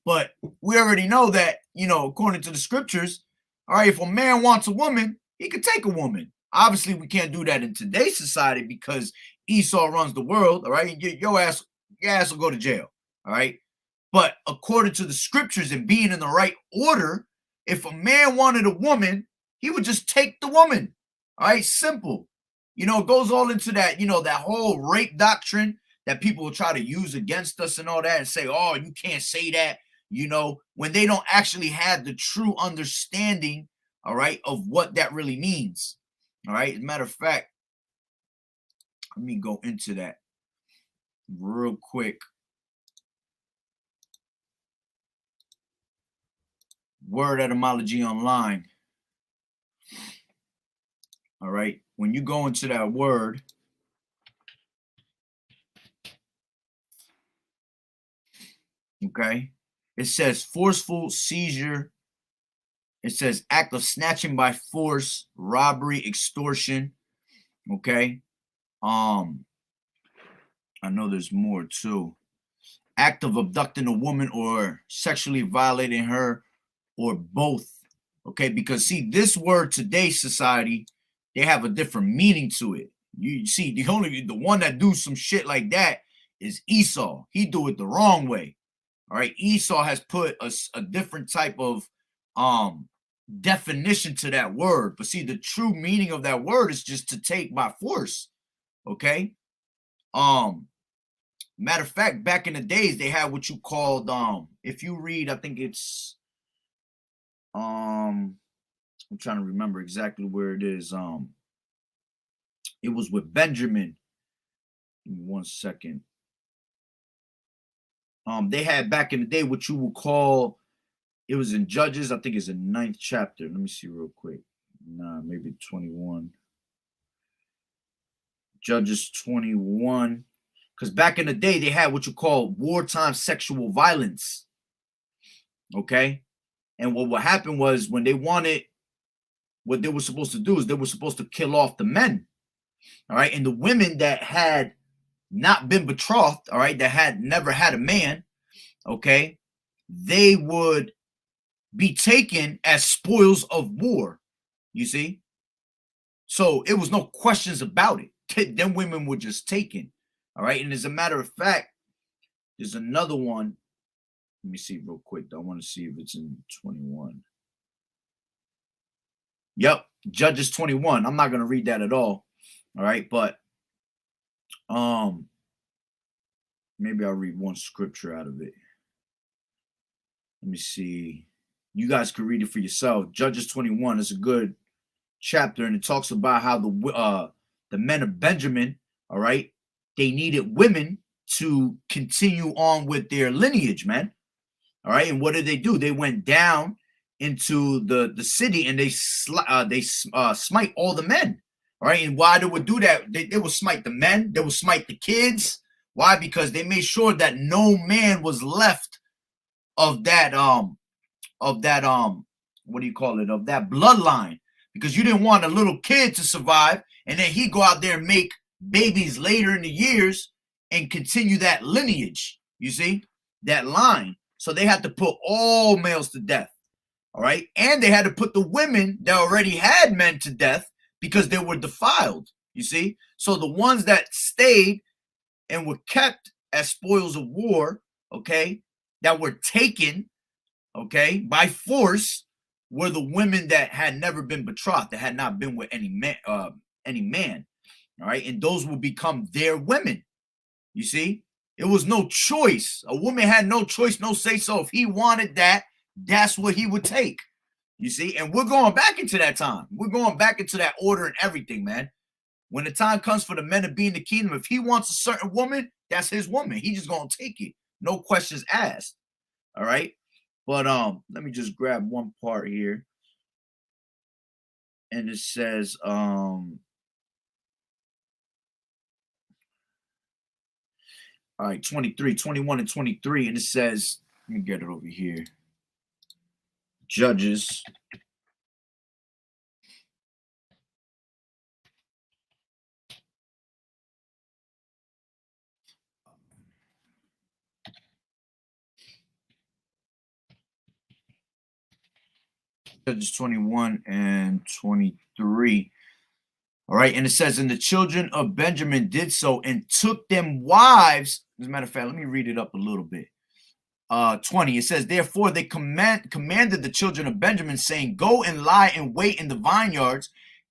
G: But we already know that, according to the scriptures, all right, if a man wants a woman, he could take a woman. Obviously, we can't do that in today's society because Esau runs the world. All right. Your ass will go to jail. All right. But according to the scriptures and being in the right order, if a man wanted a woman, he would just take the woman. All right, simple. You know, it goes all into that, you know, that whole rape doctrine that people will try to use against us and all that and say, oh, you can't say that, you know, when they don't actually have the true understanding, all right, of what that really means. All right. As a matter of fact, let me go into that real quick. Word etymology online. All right. When you go into that word, okay, it says forceful seizure. It says act of snatching by force, robbery, extortion. Okay. I know there's more too. Act of abducting a woman or sexually violating her, or both. Okay, because see, this word today's society, they have a different meaning to it. You see, the one that do some shit like that is Esau. He do it the wrong way. All right, Esau has put a different type of definition to that word. But see, the true meaning of that word is just to take by force. Okay. Matter of fact, back in the days, they had what you called if you read, I think it's I'm trying to remember exactly where it is. It was with Benjamin. Give me 1 second. They had back in the day what you would call, it was in Judges, I think it's in 9th chapter. Let me see real quick. Nah, maybe 21. Judges 21. Because back in the day, they had what you call wartime sexual violence. Okay. And what happened was when they wanted, what they were supposed to do is they were supposed to kill off the men. All right. And the women that had not been betrothed, all right, that had never had a man, okay, they would be taken as spoils of war, you see. So it was no questions about it. Them women were just taken. All right. And as a matter of fact, there's another one. Let me see real quick. I want to see if it's in 21. Yep. Judges 21. I'm not going to read that at all. All right. But maybe I'll read one scripture out of it. Let me see. You guys can read it for yourself. Judges 21 is a good chapter, and it talks about how the men of Benjamin, all right, they needed women to continue on with their lineage, man. All right, and what did they do? They went down into the city and they smite all the men. All right, and why they would do that? They would smite the men. They would smite the kids. Why? Because they made sure that no man was left of that what do you call it, of that bloodline, because you didn't want a little kid to survive and then he go out there and make babies later in the years and continue that lineage, you see, that line. So they had to put all males to death. All right, and they had to put the women that already had men to death because they were defiled, you see. So the ones that stayed and were kept as spoils of war, okay, that were taken, okay, by force, were the women that had never been betrothed, that had not been with any man, all right, and those will become their women. You see, it was no choice. A woman had no choice, no say so. If he wanted that, that's what he would take. You see, and we're going back into that time. We're going back into that order and everything, man. When the time comes for the men to be in the kingdom, if he wants a certain woman, that's his woman. He just gonna take it, no questions asked. All right. But let me just grab one part here. And it says all right, 23, 21 and 23, and it says, let me get it over here. Judges. Judges 21 and 23. All right, and it says, and the children of Benjamin did so and took them wives. As a matter of fact, let me read it up a little bit. 20. It says, therefore they commanded the children of Benjamin, saying, go and lie and wait in the vineyards,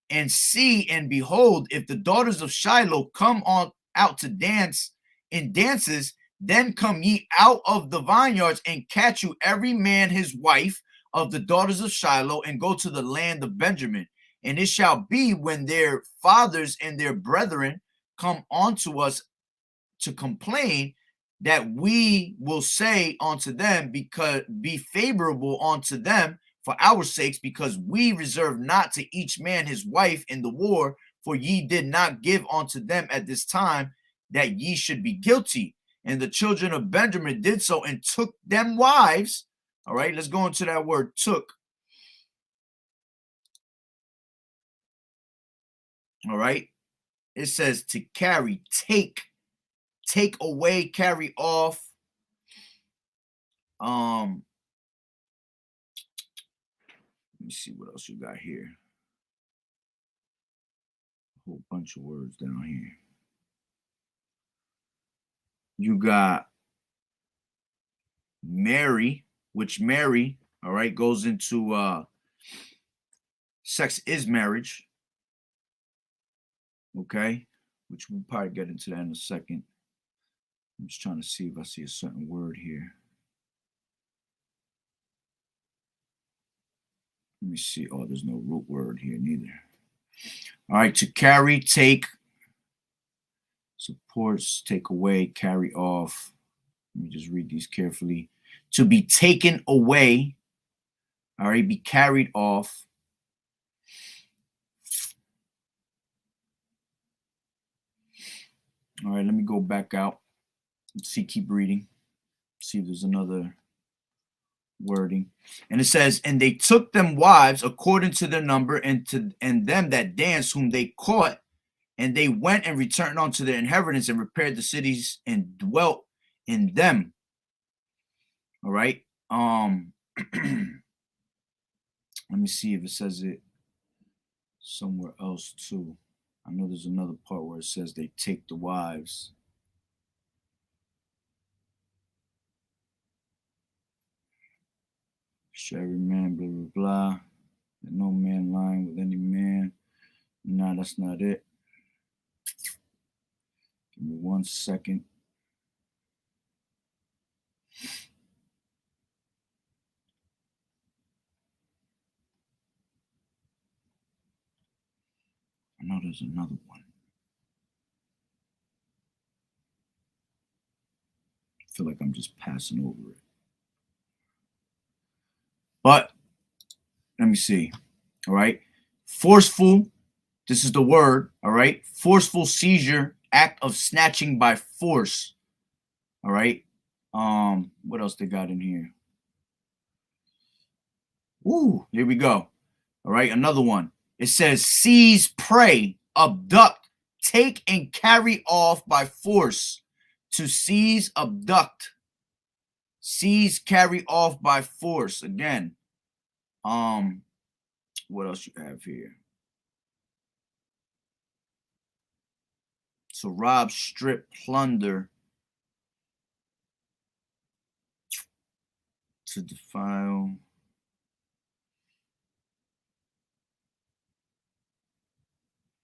G: and see and behold, if the daughters of Shiloh come on out to dance in dances, then come ye out of the vineyards and catch you every man his wife of the daughters of Shiloh, and go to the land of Benjamin. And it shall be, when their fathers and their brethren come unto us to complain, that we will say unto them, because be favorable unto them for our sakes, because we reserve not to each man his wife in the war, for ye did not give unto them at this time, that ye should be guilty. And the children of Benjamin did so, and took them wives. All right, let's go into that word took. All right, it says to carry, take away, carry off. Let me see what else you got here. A whole bunch of words down here. You got marry, which marry, all right, goes into sex is marriage. Okay, which we'll probably get into that in a second. I'm just trying to see if I see a certain word here. Let me see. Oh, there's no root word here neither. All right, to carry, take, supports, take away, carry off. Let me just read these carefully. To be taken away, all right, be carried off. All right, let me go back out. Let's see, keep reading. See if there's another wording. And it says, and they took them wives according to their number, and them that danced whom they caught, and they went and returned unto their inheritance, and repaired the cities and dwelt in them. All right. Let me see if it says it somewhere else too. I know there's another part where it says they take the wives. Shall every man, blah, blah, blah. That no man lying with any man. No, that's not it. Give me 1 second. I know there's another one. I feel like I'm just passing over it. But let me see. All right. Forceful. This is the word. All right. Forceful seizure, act of snatching by force. All right. What else they got in here? Ooh, here we go. All right. Another one. It says seize, prey, abduct, take and carry off by force. To seize, abduct. Seize, carry off by force. Again. What else you have here? So rob, strip, plunder. To defile.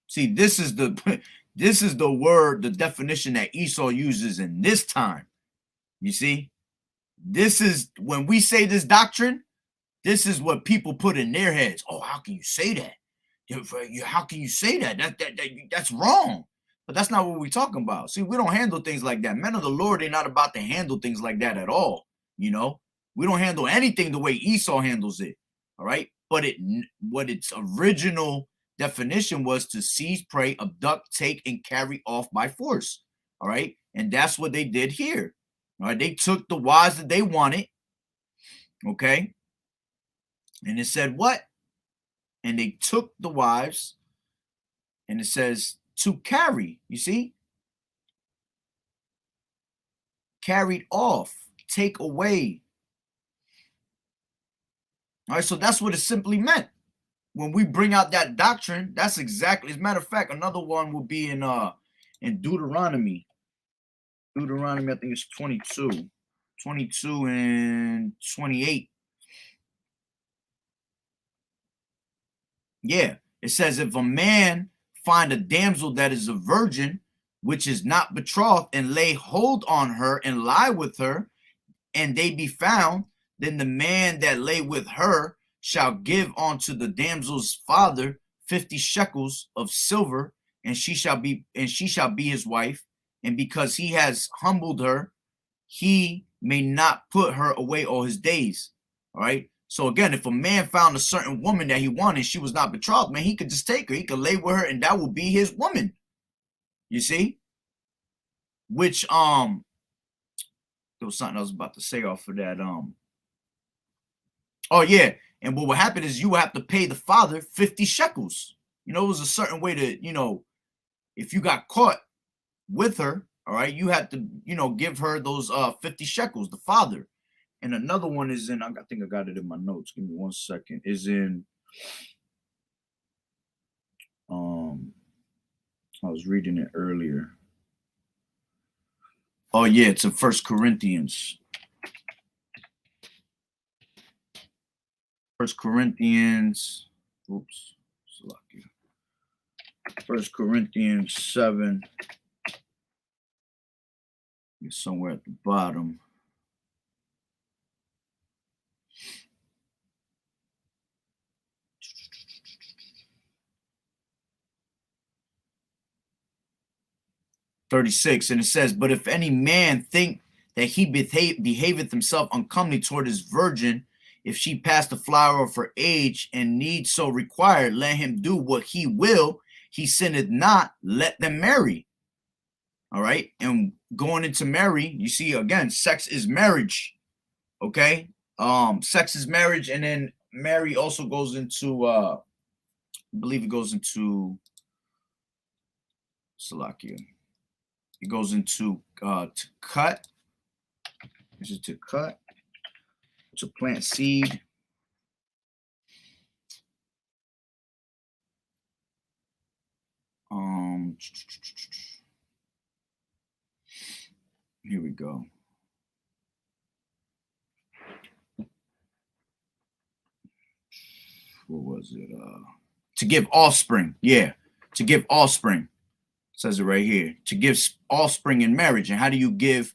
G: See, this is the word, the definition that Esau uses in this time. You see? This is when we say this doctrine, this is what people put in their heads. Oh, how can you say that? How can you say that? That's wrong. But that's not what we're talking about. See, we don't handle things like that. Men of the Lord, they're not about to handle things like that at all. You know, we don't handle anything the way Esau handles it. All right. But what its original definition was to seize, prey, abduct, take, and carry off by force. All right. And that's what they did here. All right. They took the wives that they wanted. Okay. And it said what? And they took the wives, and it says to carry, you see? Carried off, take away. All right, so that's what it simply meant. When we bring out that doctrine, that's exactly, as a matter of fact, another one will be in Deuteronomy. Deuteronomy, I think it's 22. 22 and 28. Yeah, it says, if a man find a damsel that is a virgin, which is not betrothed, and lay hold on her and lie with her, and they be found, then the man that lay with her shall give unto the damsel's father 50 shekels of silver, and she shall be his wife. And because he has humbled her, he may not put her away all his days. All right. So again, if a man found a certain woman that he wanted, she was not betrothed, man, he could just take her. He could lay with her, and that would be his woman. You see? Which there was something I was about to say off of that. Oh yeah, and what would happen is you would have to pay the father 50 shekels. You know, it was a certain way to, you know, if you got caught with her, all right, you had to, you know, give her those 50 shekels, the father. And another one is in, I think I got it in my notes. Give me 1 second. Is in I was reading it earlier. Oh yeah, it's in 1 Corinthians. 1 Corinthians, oops, 1 Corinthians 7. It's somewhere at the bottom. (36), and it says, but if any man think that he behaveth himself uncomely toward his virgin, if she pass the flower of her age and need so required, let him do what he will, he sinneth not, let them marry. All right, and going into marry, you see again, sex is marriage. Okay, sex is marriage, and then marry also goes into I believe it goes into Salakia. It goes into to cut. This is to cut, to plant seed. Here we go. What was it? To give offspring. Yeah, to give offspring. It says it right here. To give offspring in marriage. And how do you give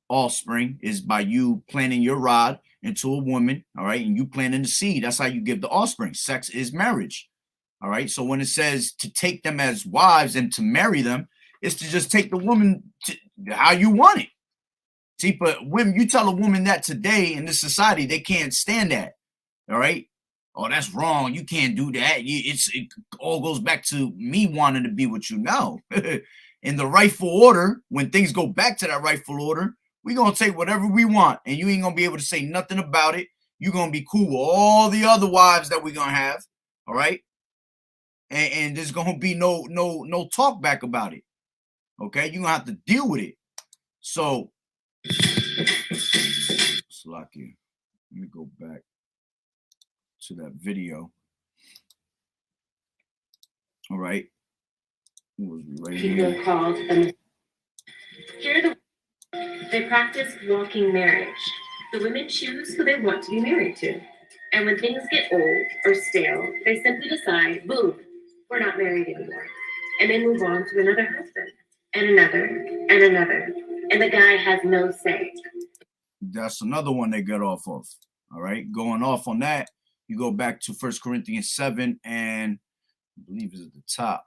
G: offspring? Is by you planting your rod into a woman, all right, and you planting the seed. That's how you give the offspring. Sex is marriage. All right. So when it says to take them as wives and to marry them, it's to just take the woman to how you want it. See, but when you tell a woman that today in this society, they can't stand that. All right. Oh, that's wrong. You can't do that. It all goes back to me wanting to be what you know. In the rightful order, when things go back to that rightful order, we're going to take whatever we want, and you ain't going to be able to say nothing about it. You're going to be cool with all the other wives that we're going to have. All right. And there's going to be no talk back about it. Okay. You're going to have to deal with it. So, Slacky, let me go back to that video. All right. What was we right
I: People
G: here?
I: called they practice walking marriage. The women choose who they want to be married to. And when things get old or stale, they simply decide, boom, we're not married anymore. And they move on to another husband, and another, and another. And the guy has no say.
G: That's another one they got off of. All right. Going off on that, you go back to 1 Corinthians 7, and I believe it's at the top.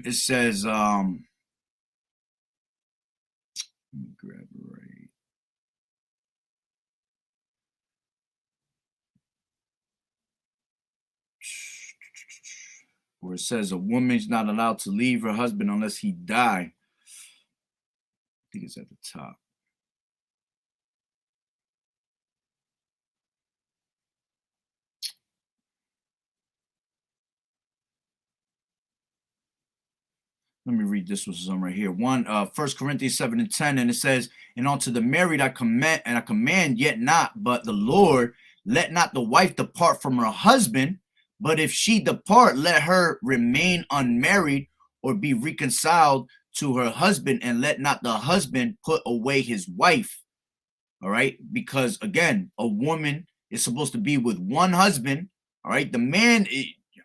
G: It says, let me grab it right. Where it says a woman's not allowed to leave her husband unless he die. I think it's at the top. Let me read this one right here. 1 Corinthians 7 and 10, and it says, and unto the married I command, yet not, but the Lord, let not the wife depart from her husband, but if she depart, let her remain unmarried or be reconciled to her husband, and let not the husband put away his wife. All right, because again, a woman is supposed to be with one husband. All right, the man,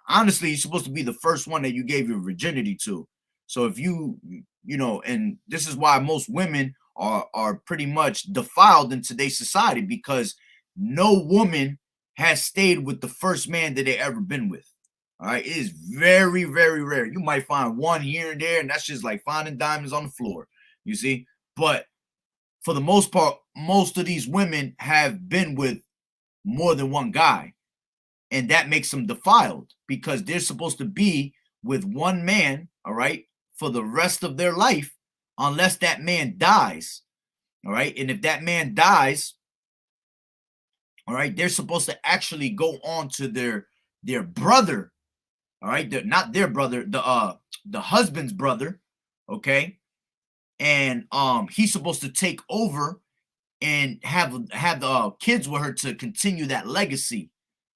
G: honestly, he's supposed to be the first one that you gave your virginity to. So if you know, and this is why most women are pretty much defiled in today's society, because no woman has stayed with the first man that they ever been with. All right, it is very, very rare. You might find one here and there, and that's just like finding diamonds on the floor, you see. But for the most part, most of these women have been with more than one guy, and that makes them defiled, because they're supposed to be with one man, all right, for the rest of their life, unless that man dies, all right. And if that man dies, all right, they're supposed to actually go on to their brother, all right, not their brother, the husband's brother, okay, and he's supposed to take over and have the kids with her to continue that legacy.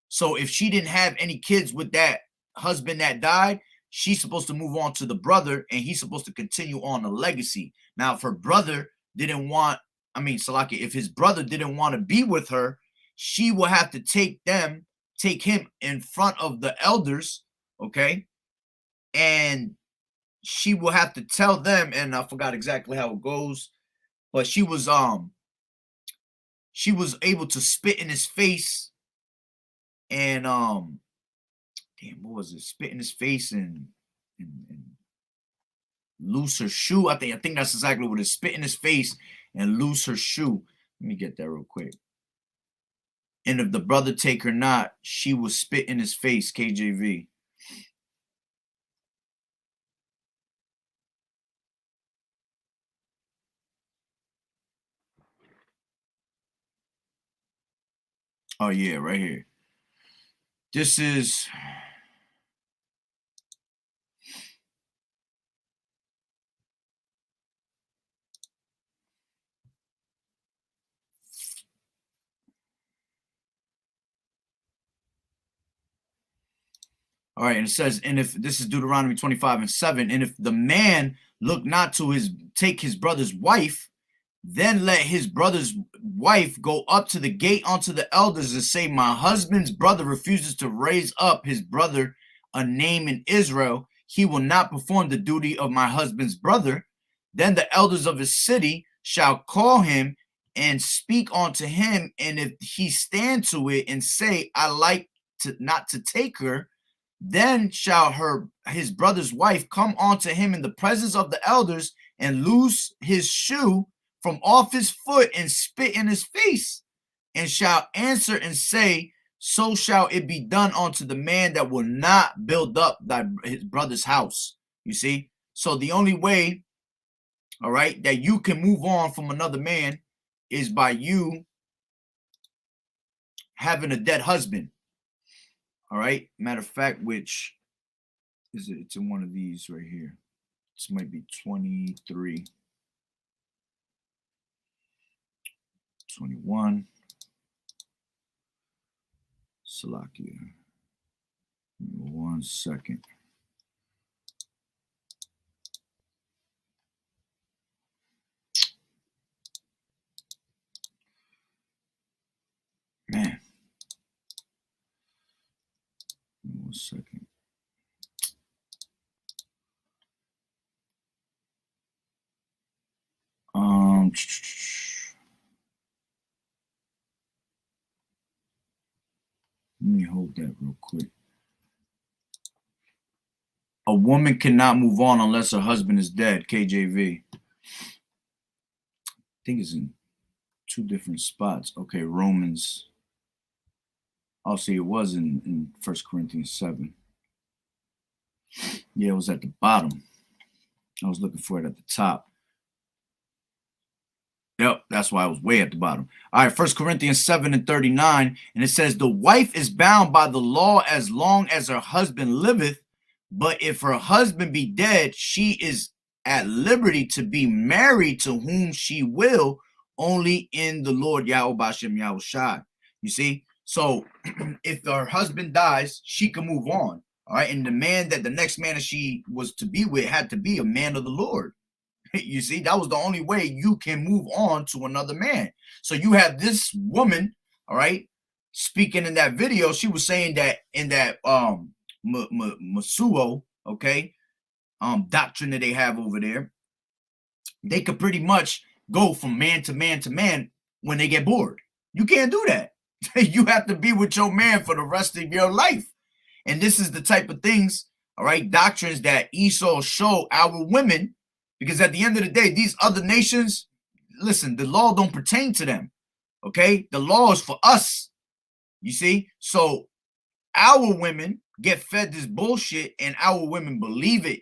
G: So if she didn't have any kids with that husband that died, she's supposed to move on to the brother, and he's supposed to continue on the legacy. Now, if her brother didn't want, Salaki, if his brother didn't want to be with her, she will have to take him in front of the elders, okay? And she will have to tell them, and I forgot exactly how it goes, but she was able to spit in his face and damn, what was it? Spit in his face and loose her shoe. I think that's exactly what it is. Spit in his face and loose her shoe. Let me get that real quick. And if the brother take her not, she will spit in his face, KJV. Oh yeah, right here. This is all right, and it says, and if this is Deuteronomy 25:7, and if the man look not to take his brother's wife, then let his brother's wife go up to the gate unto the elders and say, my husband's brother refuses to raise up his brother a name in Israel. He will not perform the duty of my husband's brother. Then the elders of his city shall call him and speak unto him. And if he stand to it and say, I like not to take her, then shall his brother's wife come unto him in the presence of the elders and loose his shoe from off his foot and spit in his face, and shall answer and say, so shall it be done unto the man that will not build up his brother's house. You see? So the only way, all right, that you can move on from another man is by you having a dead husband. All right. Matter of fact, which is it? It's in one of these right here. This might be 23. 21. Salakia. 1 second. Man. 1 second. Let me hold that real quick. A woman cannot move on unless her husband is dead, KJV. I think it's in 2 different spots. Okay, Romans. I'll see, it was in 1 Corinthians 7. Yeah, it was at the bottom. I was looking for it at the top. Yep, that's why I was way at the bottom. All right, 1 Corinthians 7:39, and it says, the wife is bound by the law as long as her husband liveth, but if her husband be dead, she is at liberty to be married to whom she will, only in the Lord Yahweh Bashem Yahushai. You see? So if her husband dies, she can move on. All right, and the next man that she was to be with had to be a man of the Lord. You see, that was the only way you can move on to another man. So you have this woman, all right, speaking in that video. She was saying that in that Masuo, okay, doctrine that they have over there, they could pretty much go from man to man to man when they get bored. You can't do that. You have to be with your man for the rest of your life. And this is the type of things, all right, doctrines that Esau show our women, because at the end of the day, these other nations, listen, the law don't pertain to them, okay? The law is for us, you see? So our women get fed this bullshit and our women believe it,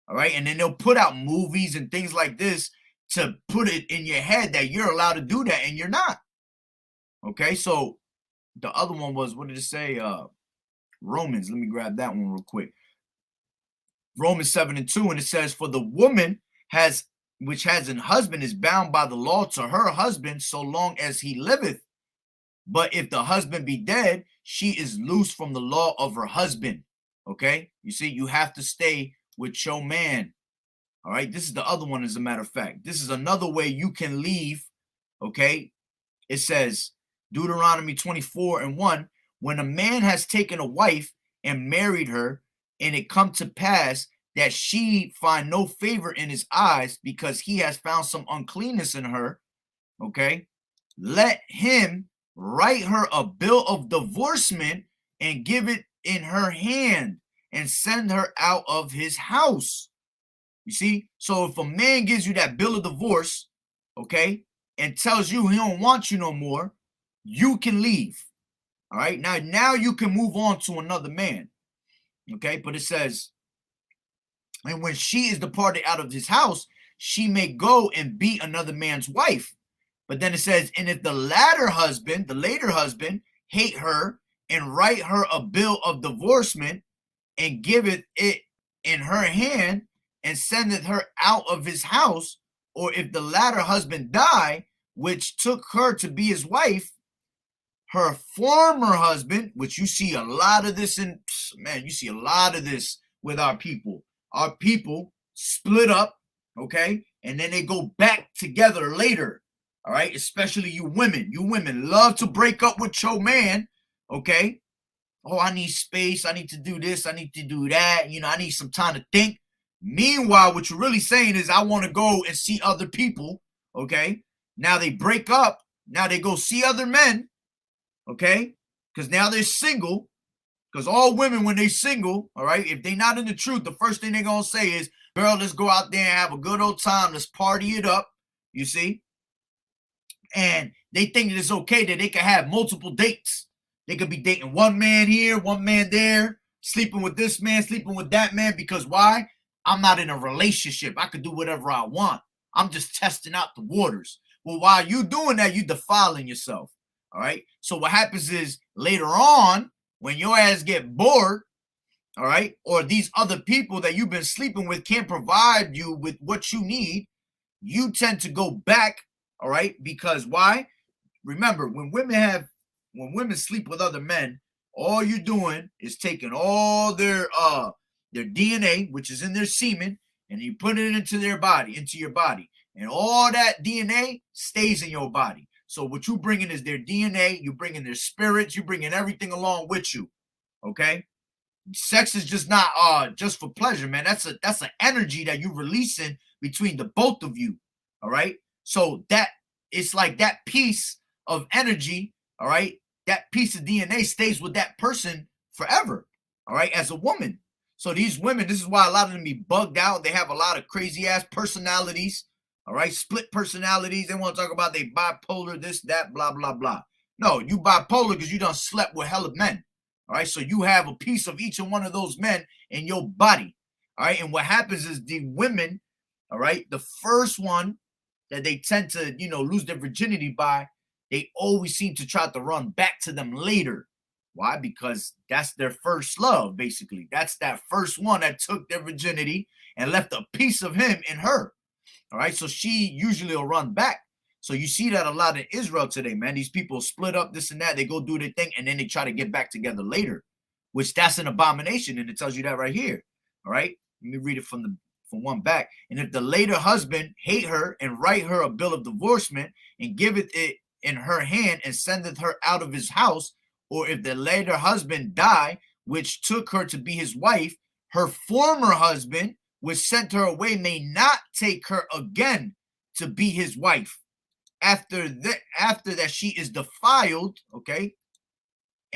G: all right? And then they'll put out movies and things like this to put it in your head that you're allowed to do that, and you're not, okay? So the other one was, what did it say? Romans, let me grab that one real quick. Romans 7:2, and it says, for the woman which has an husband is bound by the law to her husband so long as he liveth. But if the husband be dead, she is loose from the law of her husband. Okay, you see, you have to stay with your man. All right, this is the other one, as a matter of fact. This is another way you can leave. Okay, it says Deuteronomy 24:1, when a man has taken a wife and married her, and it come to pass that she find no favor in his eyes because he has found some uncleanness in her, okay, let him write her a bill of divorcement and give it in her hand and send her out of his house. You see, so if a man gives you that bill of divorce, okay, and tells you he don't want you no more, you can leave. All right, now you can move on to another man. Okay, but it says, and when she is departed out of his house, she may go and be another man's wife. But then it says, and if the later husband, hate her and write her a bill of divorcement and giveth it in her hand and sendeth her out of his house, or if the latter husband die, which took her to be his wife, her former husband, which you see a lot of this in, man, you see a lot of this with our people. Our people split up, okay, and then they go back together later, all right, especially you women. You women love to break up with your man, okay? Oh, I need space. I need to do this. I need to do that. You know, I need some time to think. Meanwhile, what you're really saying is I want to go and see other people, okay? Now they break up. Now they go see other men, okay? Because now they're single. Because all women, when they single, all right, if they're not in the truth, the first thing they're going to say is, girl, let's go out there and have a good old time. Let's party it up, you see? And they think that it's okay that they can have multiple dates. They could be dating one man here, one man there, sleeping with this man, sleeping with that man. Because why? I'm not in a relationship. I could do whatever I want. I'm just testing out the waters. Well, while you doing that, you defiling yourself, all right? So what happens is later on, when your ass get bored, all right, or these other people that you've been sleeping with can't provide you with what you need, you tend to go back, all right? Because why? Remember, when women sleep with other men, all you're doing is taking all their DNA, which is in their semen, and you put it into your body, and all that DNA stays in your body. So what you bringing is their DNA, you bringing their spirits, you bringing everything along with you, okay? Sex is just not just for pleasure, man. That's an energy that you're releasing between the both of you, all right? So that it's like that piece of energy, all right? That piece of DNA stays with that person forever, all right, as a woman. So these women, this is why a lot of them be bugged out. They have a lot of crazy ass personalities, all right, split personalities. They want to talk about they bipolar, this, that, blah, blah, blah. No, you bipolar because you done slept with hella men, all right? So you have a piece of each and one of those men in your body, all right? And what happens is the women, all right, the first one that they tend to, you know, lose their virginity by, they always seem to try to run back to them later. Why? Because that's their first love, basically. That's that first one that took their virginity and left a piece of him in her. All right, so she usually will run back. So you see that a lot in Israel today, man. These people split up, this and that. They go do their thing, and then they try to get back together later, which that's an abomination, and it tells you that right here. All right, let me read it from for one back. And if the later husband hate her and write her a bill of divorcement and giveth it in her hand and sendeth her out of his house, or if the later husband die, which took her to be his wife, her former husband, which sent her away, may not take her again to be his wife. After that she is defiled, okay,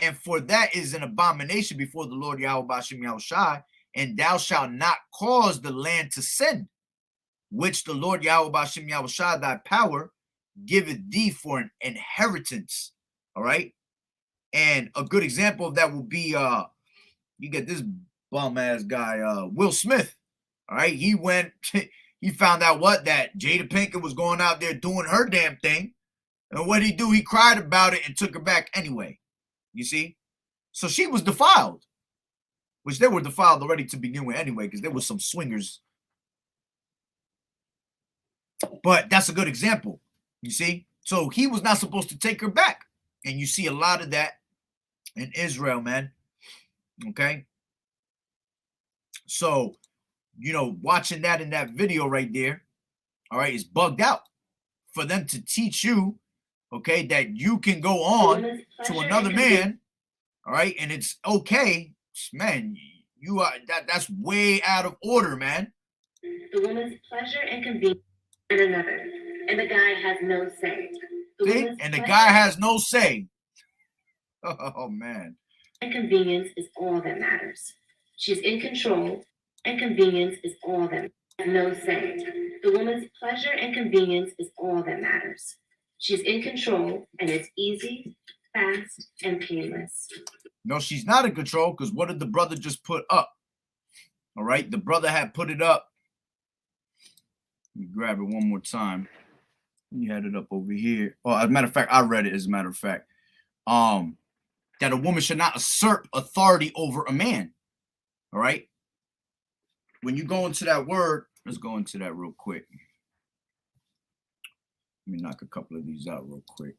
G: and for that is an abomination before the Lord Yahweh Bashim Yahushai, and thou shalt not cause the land to sin, which the Lord Yahweh Bashim Yahushai, thy power, giveth thee for an inheritance. All right. And a good example of that will be you get this bum ass guy, Will Smith. All right, he went, he found out that Jada Pinkett was going out there doing her damn thing. And what he do? He cried about it and took her back anyway. You see? So she was defiled, which they were defiled already to begin with anyway, because there was some swingers. But that's a good example, you see? So he was not supposed to take her back. And you see a lot of that in Israel, man. Okay? So, you know, watching that in that video right there, all right, is bugged out for them to teach you, okay, that you can go on to another man, all right, and it's okay. Man, you are that's way out of order, man.
I: The woman's pleasure and convenience and another, and the guy has no say.
G: See? And the guy has no say. Oh man.
I: And convenience is all that matters. She's in control, and convenience is all that has no say. The woman's pleasure and convenience is all that matters. She's in control, and it's easy, fast, and painless.
G: No, she's not in control, because what did the brother just put up? All right, the brother had put it up. Let me grab it one more time. He had it up over here. Oh, as a matter of fact, I read it, as a matter of fact. That a woman should not usurp authority over a man. All right. When you go into that word, let's go into that real quick. Let me knock a couple of these out real quick.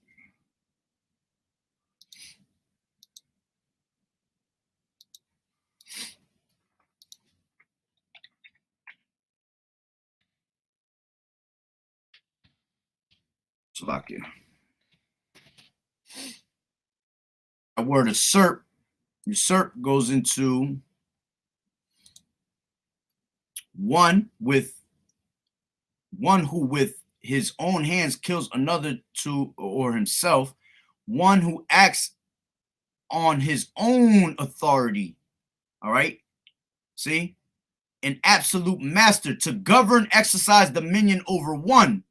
G: Slovakia. That word usurp. Usurp goes into one who with his own hands kills another to or himself, one who acts on his own authority. All right. See, an absolute master to govern, exercise dominion over one.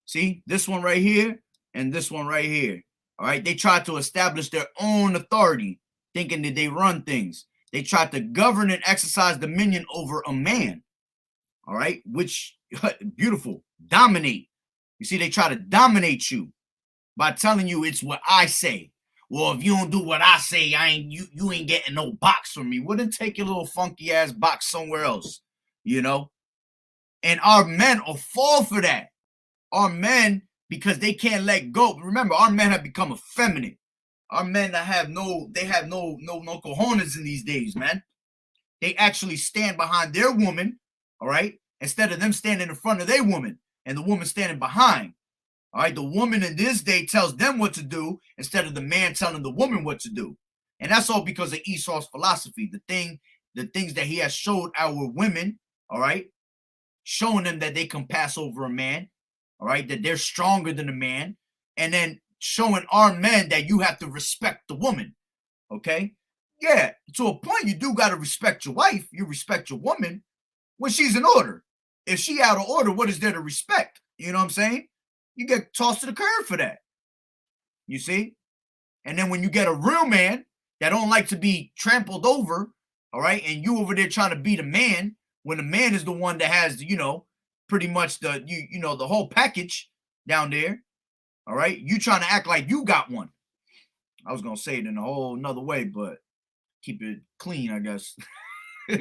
G: See, this one right here and this one right here. All right. They try to establish their own authority, thinking that they run things. They try to govern and exercise dominion over a man. All right, which beautiful, dominate. You see, they try to dominate you by telling you it's what I say. Well, if you don't do what I say, you ain't getting no box from me. Well, then take your little funky ass box somewhere else, you know. And our men will fall for that. Our men, because they can't let go. Remember, our men have become effeminate. Our men that have no cojones in these days, man. They actually stand behind their woman. All right, instead of them standing in front of their woman and the woman standing behind. All right, the woman in this day tells them what to do instead of the man telling the woman what to do. And that's all because of Esau's philosophy, the things that he has showed our women, all right, showing them that they can pass over a man, all right, that they're stronger than a man, and then showing our men that you have to respect the woman, okay? Yeah, to a point, you do got to respect your wife, you respect your woman, when she's in order. If she out of order, what is there to respect? You know what I'm saying? You get tossed to the curb for that. You see? And then when you get a real man that don't like to be trampled over, all right, and you over there trying to be the man, when the man is the one that has, you know, pretty much the, you know, the whole package down there, all right, you trying to act like you got one. I was going to say it in a whole nother way, but keep it clean, I guess. All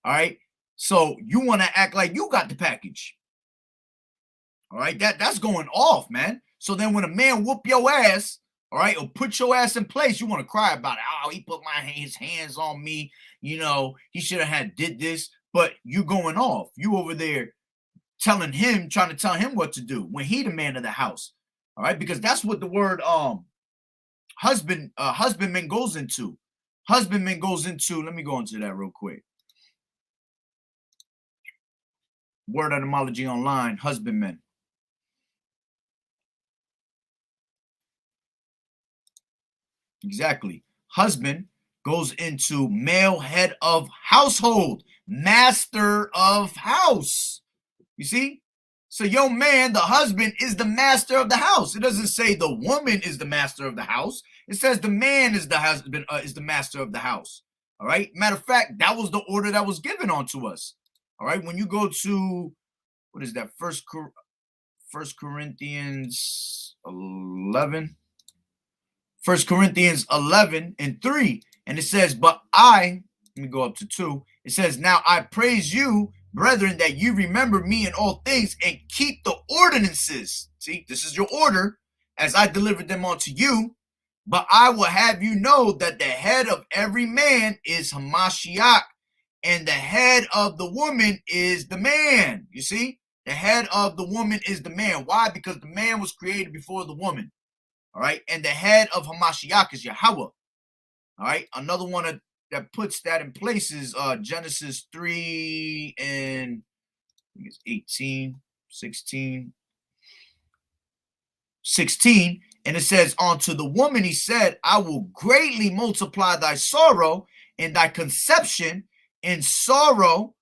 G: right. So you want to act like you got the package. All right, that's going off, man. So then when a man whoop your ass, all right, or put your ass in place, you want to cry about it. Oh, he put his hands on me. You know, he should have did this. but you going off. You over there trying to tell him what to do when he the man of the house. All right, because that's what the word husbandman goes into. Husbandman goes into, let me go into that real quick. Word etymology online, husbandman. Exactly. Husband goes into male head of household, master of house. You see? So your man, the husband, is the master of the house. It doesn't say the woman is the master of the house. It says the man is the husband, is the master of the house. All right. Matter of fact, that was the order that was given onto us. All right. When you go to, what is that? First Corinthians 11. 1 Corinthians 11:3. And it says, but let me go up to 2. It says, now I praise you, brethren, that you remember me in all things and keep the ordinances. See, this is your order as I delivered them unto you. But I will have you know that the head of every man is Hamashiach, and the head of the woman is the man. You see, the head of the woman is the man. Why? Because the man was created before the woman. All right. And the head of Hamashiach is Yahweh. All right. Another one that puts that in place is Genesis 3 and I think it's 18, 16. And it says, unto the woman he said, I will greatly multiply thy sorrow and thy conception. In sorrow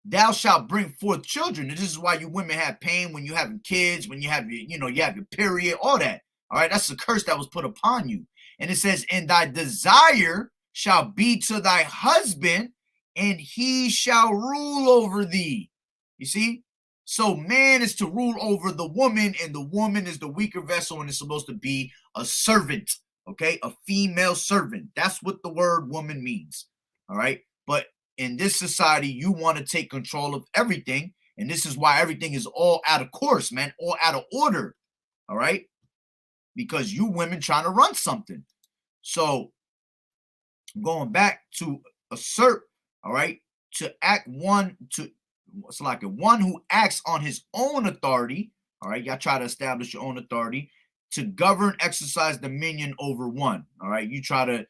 G: thou shalt bring forth children. And this is why you women have pain when you having kids, when you have your, you have your period, all that. All right, that's the curse that was put upon you. And it says, and thy desire shall be to thy husband, and he shall rule over thee. You see? So man is to rule over the woman, and the woman is the weaker vessel, and it's supposed to be a servant, okay? A female servant. That's what the word woman means, all right? But in this society, you want to take control of everything, and this is why everything is all out of course, man, all out of order, all right? Because you women trying to run something. So going back to assert, all right, to act one who acts on his own authority, all right, y'all try to establish your own authority, to govern, exercise dominion over one, all right, you try to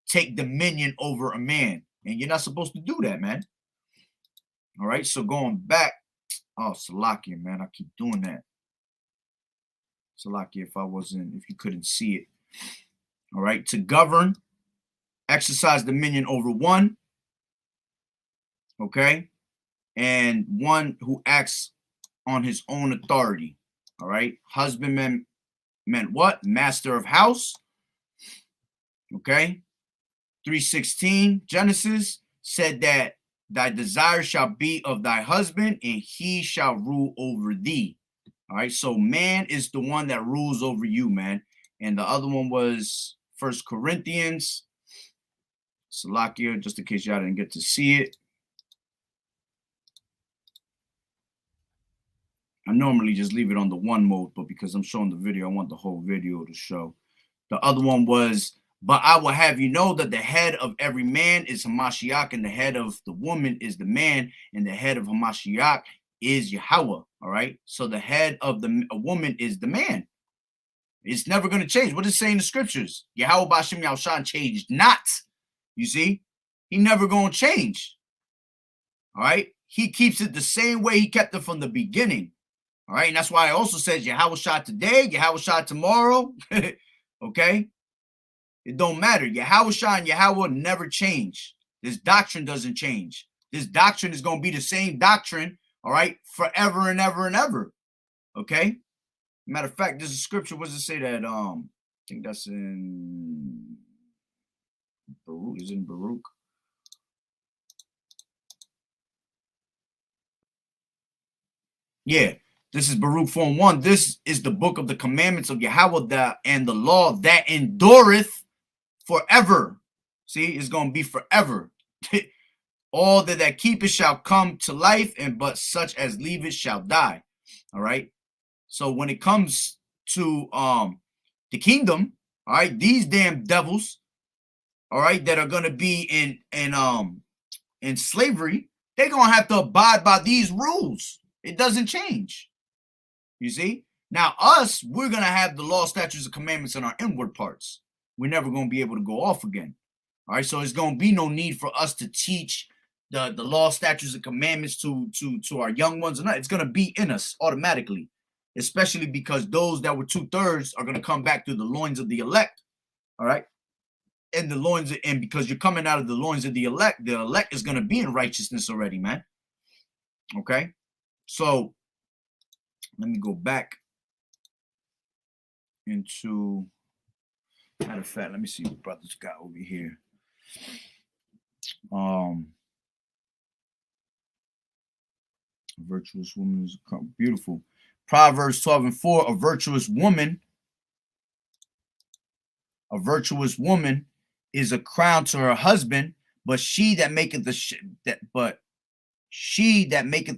G: take dominion over a man, and you're not supposed to do that, man. All right, so going back, Salakia, man, I keep doing that. Salakia, if you couldn't see it. All right, to govern, exercise dominion over one, okay, and one who acts on his own authority. All right, husbandman meant what? Master of house. Okay, 3:16 Genesis said that thy desire shall be of thy husband, and he shall rule over thee. All right, so man is the one that rules over you, man. And the other one was 1 Corinthians. Salakia, just in case y'all didn't get to see it. I normally just leave it on the one mode, but because I'm showing the video, I want the whole video to show. The other one was, but I will have you know that the head of every man is Hamashiach, and the head of the woman is the man, and the head of Hamashiach is Yahweh. All right. So the head of a woman is the man. It's never going to change. What does it say in the scriptures? Yahweh Bashim Yahushua changed not. You see, he never going to change. All right. He keeps it the same way he kept it from the beginning. All right. And that's why I also says Yahweh shot today, Yahweh shot tomorrow. Okay. It don't matter. Yahweh shot and Yahweh never change. This doctrine doesn't change. This doctrine is going to be the same doctrine. All right, forever and ever and ever. Okay. Matter of fact, there's a scripture. What does it say that? I think that's in Baruch. Is in Baruch. Yeah, this is Baruch 4:1. This is the book of the commandments of Yahweh and the law that endureth forever. See, it's going to be forever. All that keep it shall come to life, and but such as leave it shall die. All right. So when it comes to the kingdom, all right, these damn devils, all right, that are gonna be in slavery, they're going to have to abide by these rules. It doesn't change. You see? Now, us, we're going to have the law, statutes, and commandments in our inward parts. We're never going to be able to go off again. All right? So there's going to be no need for us to teach the law, statutes, and commandments to our young ones. And it's going to be in us automatically, especially because those that were 2/3 are going to come back through the loins of the elect. All right? And the loins, and because you're coming out of the loins of the elect is going to be in righteousness already, man. Okay? So let me go back into, matter of fact, let me see what brothers got over here. A virtuous woman is beautiful. Proverbs 12:4, a virtuous woman is a crown to her husband, but she that maketh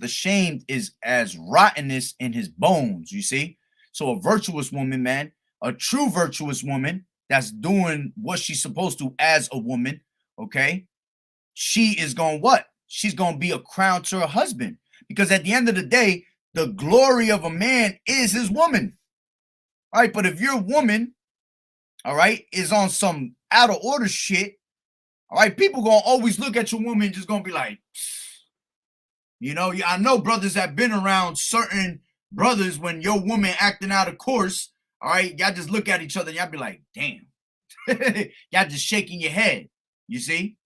G: ashamed is as rottenness in his bones. You see? So a virtuous woman, man, a true virtuous woman that's doing what she's supposed to as a woman, okay? She is going what? She's going to be a crown to her husband, because at the end of the day, the glory of a man is his woman. All right, but if your woman, all right, is on some out of order shit, all right, people going to always look at your woman and just going to be like, you know, I know brothers have been around certain brothers when your woman acting out of course, all right, y'all just look at each other and y'all be like, damn. Y'all just shaking your head, you see?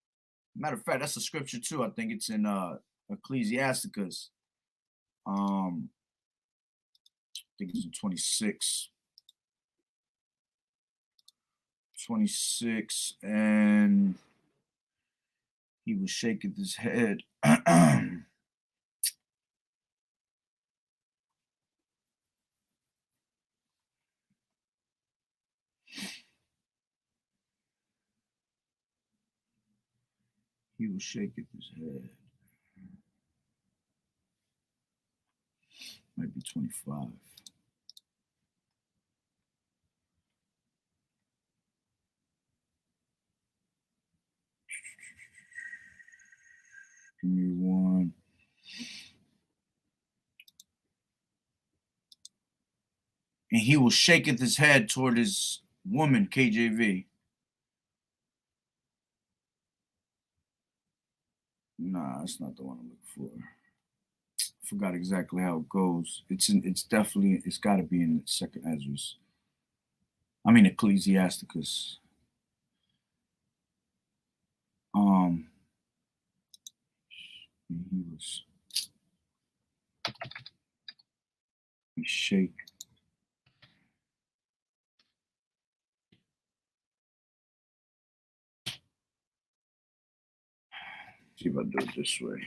G: Matter of fact, that's a scripture too. I think it's in Ecclesiasticus. I think it's in 26. 26, and he was shaking his head. He was shaking his head. Might be 25. Give me one. And he was shaking his head toward his woman, KJV. Nah, that's not the one I'm looking for. I forgot exactly how it goes. It's got to be in Second Ezra's. I mean Ecclesiasticus. He shake. See if I do it this way.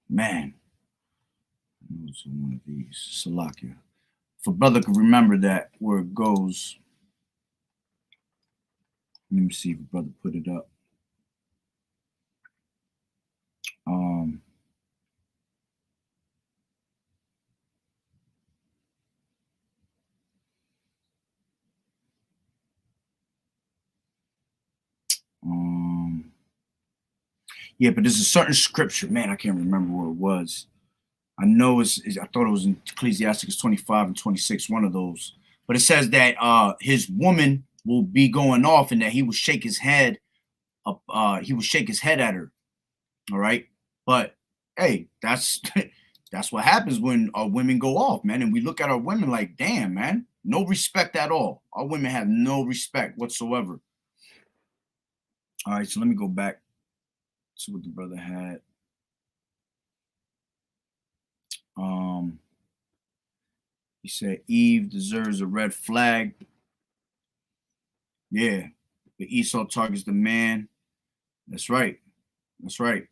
G: Man, it's one of these. Salakia. If a brother could remember that where it goes. Let me see if a brother put it up. Yeah, but there's a certain scripture, man. I can't remember where it was. I know I thought it was in Ecclesiasticus 25 and 26, one of those. But it says that his woman will be going off and that he will shake his head up. He will shake his head at her. All right. But hey, that's what happens when our women go off, man. And we look at our women like, damn, man, no respect at all. Our women have no respect whatsoever. All right, so let me go back to what the brother had. He said Eve deserves a red flag. Yeah, the Esau targets the man. That's right. That's right.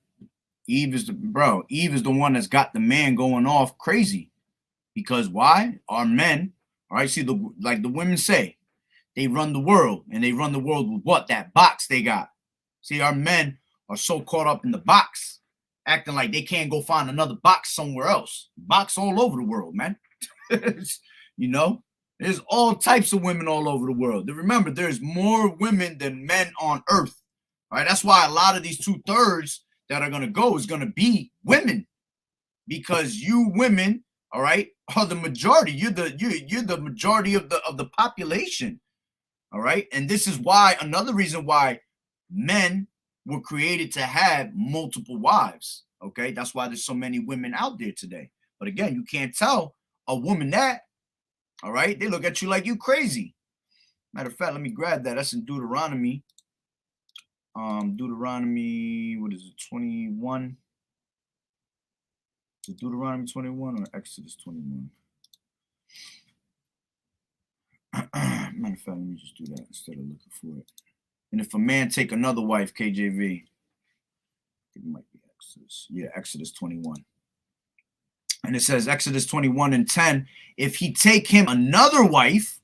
G: Eve is the one that's got the man going off crazy. Because why? Our men, all right, see, like the women say, they run the world, and they run the world with what? That box they got. See, our men are so caught up in the box, acting like they can't go find another box somewhere else. Box all over the world, man. You know, there's all types of women all over the world. And remember, there's more women than men on earth. All right, that's why a lot of these 2/3 that are gonna go is gonna be women, because you women, all right, are the majority. You're the majority of the population. All right, and this is why, another reason why men were created to have multiple wives. Okay, that's why there's so many women out there today. But again, you can't tell a woman that. All right, they look at you like you crazy. Matter of fact, let me grab that. That's in Deuteronomy. Deuteronomy, what is it, 21? Is it Deuteronomy 21 or Exodus 21? Matter of fact, let me just do that instead of looking for it. And if a man take another wife, KJV, it might be Exodus. Yeah, Exodus 21. And it says, Exodus 21:10, if he take him another wife,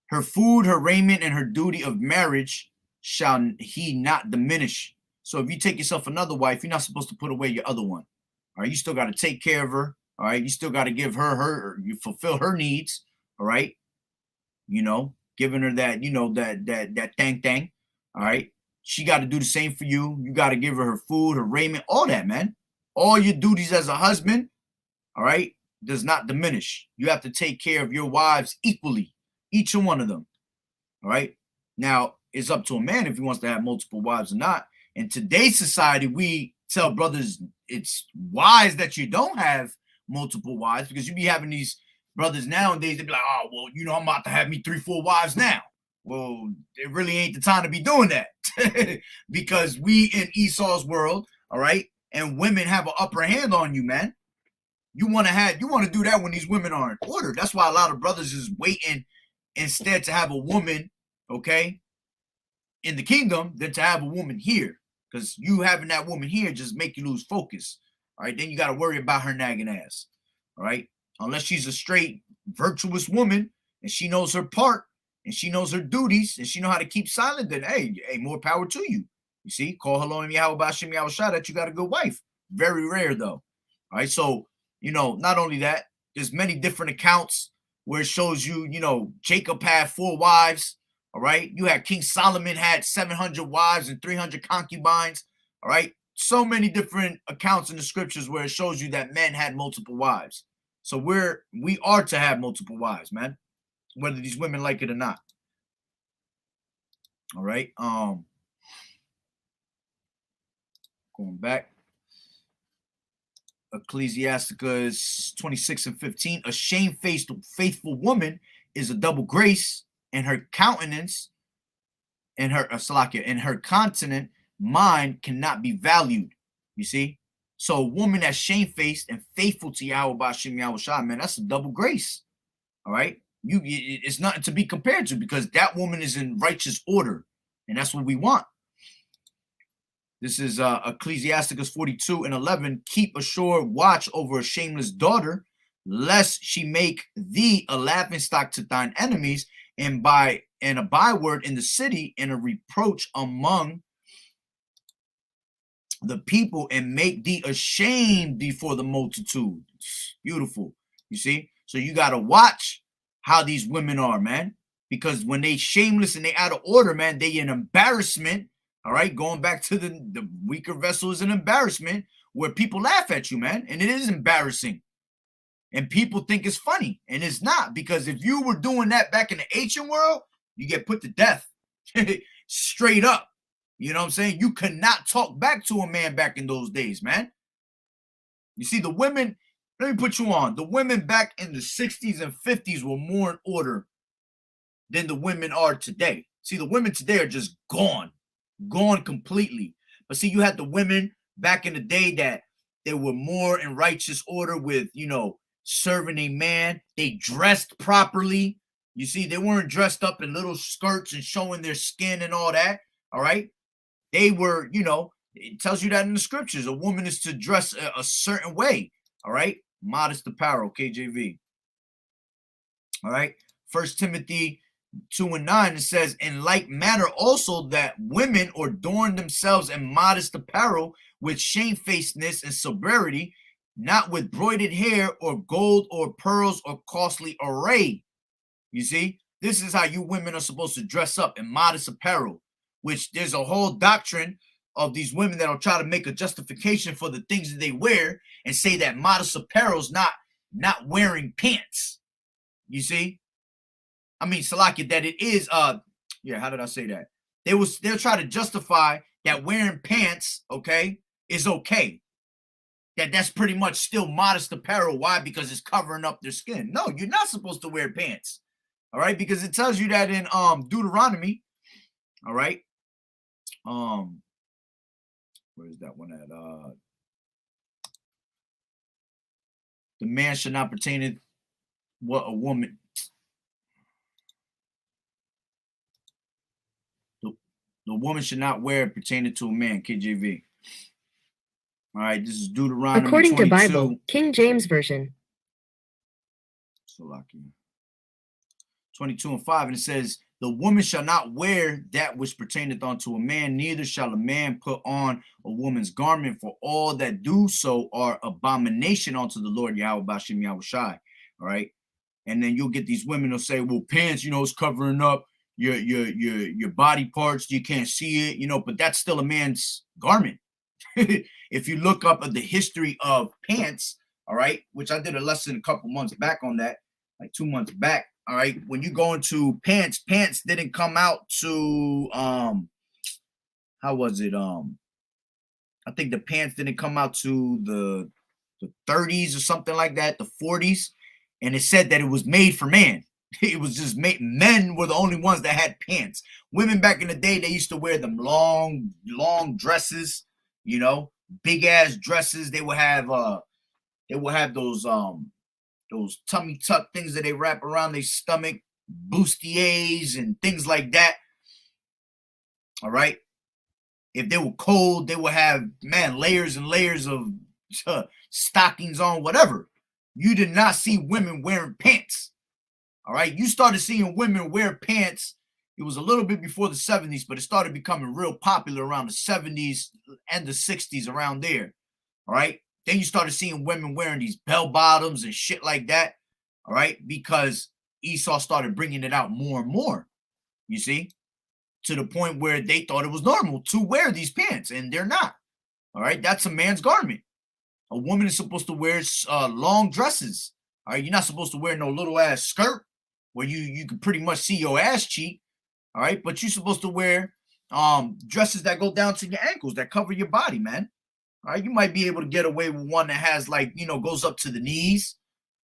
G: her food, her raiment, and her duty of marriage shall he not diminish. So if you take yourself another wife, you're not supposed to put away your other one. All right, you still got to take care of her. All right, you still got to give her, you fulfill her needs. All right, you know, giving her that, you know, that thing. All right, she got to do the same for you. You got to give her her food, her raiment, all that, man. All your duties as a husband, all right, does not diminish. You have to take care of your wives equally, each and one of them. All right. Now, it's up to a man if he wants to have multiple wives or not. In today's society, we tell brothers it's wise that you don't have multiple wives, because you be having these brothers nowadays, they be like, oh, well, you know, I'm about to have me 3-4 wives now. Well, it really ain't the time to be doing that because we in Esau's world, all right, and women have an upper hand on you, man. You want to do that when these women are in order. That's why a lot of brothers is waiting instead to have a woman, okay, in the kingdom than to have a woman here, because you having that woman here just make you lose focus. All right, then you got to worry about her nagging ass. All right, unless she's a straight virtuous woman and she knows her part and she knows her duties and she know how to keep silent, then hey, more power to you. You see, call hello and Yahweh Bashim Yahweh Shah that you got a good wife. Very rare though. All right, so you know, not only that, there's many different accounts where it shows you, you know, Jacob had 4 wives. All right, you had King Solomon had 700 wives and 300 concubines. All right, so many different accounts in the scriptures where it shows you that men had multiple wives. So we are to have multiple wives, man, whether these women like it or not. All right, going back, Ecclesiasticus 26:15, a shamefaced faithful woman is a double grace, and her countenance and her and her continent mind cannot be valued. You see, so a woman that's shamefaced and faithful to Yahweh Bashim Yahweh Shah, man, that's a double grace. All right, it's nothing to be compared to, because that woman is in righteous order, and that's what we want. This is Ecclesiasticus 42:11. Keep a sure watch over a shameless daughter, lest she make thee a laughingstock to thine enemies, and a byword in the city, and a reproach among the people, and make thee ashamed before the multitude. Beautiful. You see? So you got to watch how these women are, man, because when they shameless and they out of order, man, they an embarrassment. All right, going back to the weaker vessel is an embarrassment where people laugh at you, man, and it is embarrassing. And people think it's funny, and it's not, because if you were doing that back in the ancient world, you get put to death straight up. You know what I'm saying? You could not talk back to a man back in those days, man. You see, the women, let me put you on. The women back in the 60s and 50s were more in order than the women are today. See, the women today are just gone completely. But see, you had the women back in the day that they were more in righteous order with, you know, serving a man. They dressed properly. You see, they weren't dressed up in little skirts and showing their skin and all that. All right. They were, you know, it tells you that in the scriptures. A woman is to dress a certain way. All right. Modest apparel, KJV. All right. 1 Timothy 2 and 9, it says, in like manner also that women adorn themselves in modest apparel with shamefacedness and sobriety, not with broidered hair or gold or pearls or costly array. You see, this is how you women are supposed to dress up, in modest apparel, which there's a whole doctrine of these women that'll try to make a justification for the things that they wear and say that modest apparel is not wearing pants. You see? I mean, Salakia, that it is, how did I say that? They'll try to justify that wearing pants, okay, is okay. That's pretty much still modest apparel. Why? Because it's covering up their skin. No, you're not supposed to wear pants. All right, because it tells you that in Deuteronomy. All right. Where is that one at? The man should not pertain to what a woman. The woman should not wear pertaining to a man, KJV. All right, this is Deuteronomy
J: According
G: 22.
J: to Bible, King James Version.
G: So lucky. 22 and 5, and it says, the woman shall not wear that which pertaineth unto a man, neither shall a man put on a woman's garment, for all that do so are abomination unto the Lord Yahweh Bashem Yahweh Shai. All right. And then you'll get these women who'll say, well, pants, it's covering up your body parts, you can't see it, but that's still a man's garment. If you look up at the history of pants, all right, which I did a lesson a couple months back on that, like 2 months back. All right, when you go into pants didn't come out to how was it? I think the pants didn't come out to the 30s or something like that, the 40s, and it said that it was made for man. It was just made. Men were the only ones that had pants. Women back in the day, they used to wear them long dresses, big ass dresses. They would have those tummy tuck things that they wrap around their stomach, bustiers and things like that. All right. If they were cold, they would have, layers and layers of stockings on, whatever. You did not see women wearing pants. All right. You started seeing women wear pants. It was a little bit before the 70s, but it started becoming real popular around the 70s and the 60s, around there. All right. Then you started seeing women wearing these bell bottoms and shit like that. All right. Because Esau started bringing it out more and more, you see, to the point where they thought it was normal to wear these pants, and they're not. All right. That's a man's garment. A woman is supposed to wear long dresses. All right. You're not supposed to wear no little ass skirt where you can pretty much see your ass cheek. All right. But you're supposed to wear dresses that go down to your ankles, that cover your body, man. All right. You might be able to get away with one that has, like, goes up to the knees.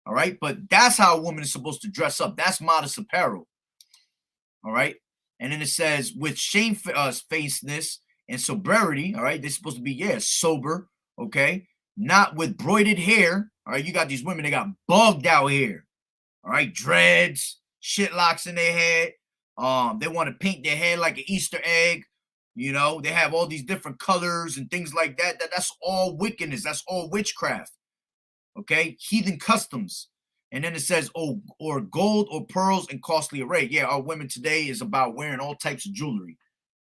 G: All right. But that's how a woman is supposed to dress up. That's modest apparel. All right. And then it says with shamefacedness and sobriety. All right. They're supposed to be, sober. Okay. Not with broided hair. All right. You got these women, they got bugged out hair. All right. Dreads, shit locks in their head. They want to paint their head like an Easter egg. They have all these different colors and things like that. That's all wickedness. That's all witchcraft. Okay. Heathen customs. And then it says, or gold or pearls and costly array. Yeah, our women today is about wearing all types of jewelry.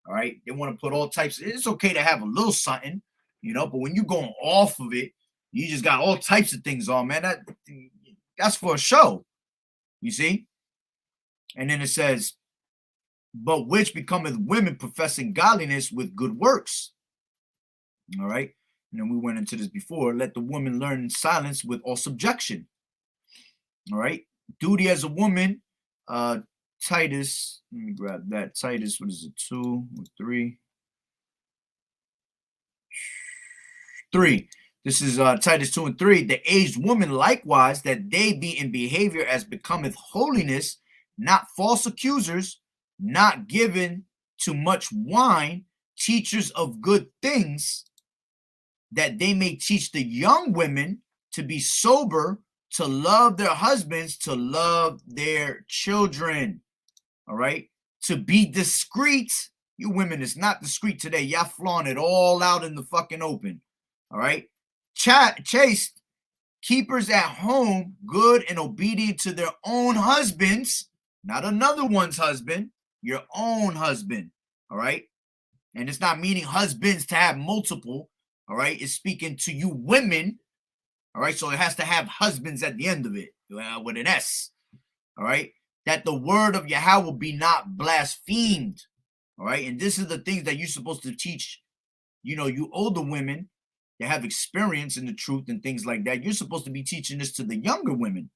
G: All right. They want to put all types. It's okay to have a little something, but when you're going off of it, you just got all types of things on, man. That's for a show. You see? And then it says, but which becometh women professing godliness with good works. All right. And then we went into this before. Let the woman learn in silence with all subjection. All right. Duty as a woman. Titus. Let me grab that. Titus, what is it? 2 or 3? 3. This is Titus 2 and 3. The aged woman likewise, that they be in behavior as becometh holiness, not false accusers, not given to much wine, teachers of good things, that they may teach the young women to be sober, to love their husbands, to love their children. All right. To be discreet. You women is not discreet today. Y'all flaunt it all out in the fucking open. All right. Chaste, keepers at home, good and obedient to their own husbands. not another one's husband, your own husband. All right. And it's not meaning husbands to have multiple. All right. It's speaking to you women. All right. So it has to have husbands at the end of it with an S. All right. That the word of Yahweh be not blasphemed. All right. And this is the things that you're supposed to teach, you older women that have experience in the truth and things like that. You're supposed to be teaching this to the younger women.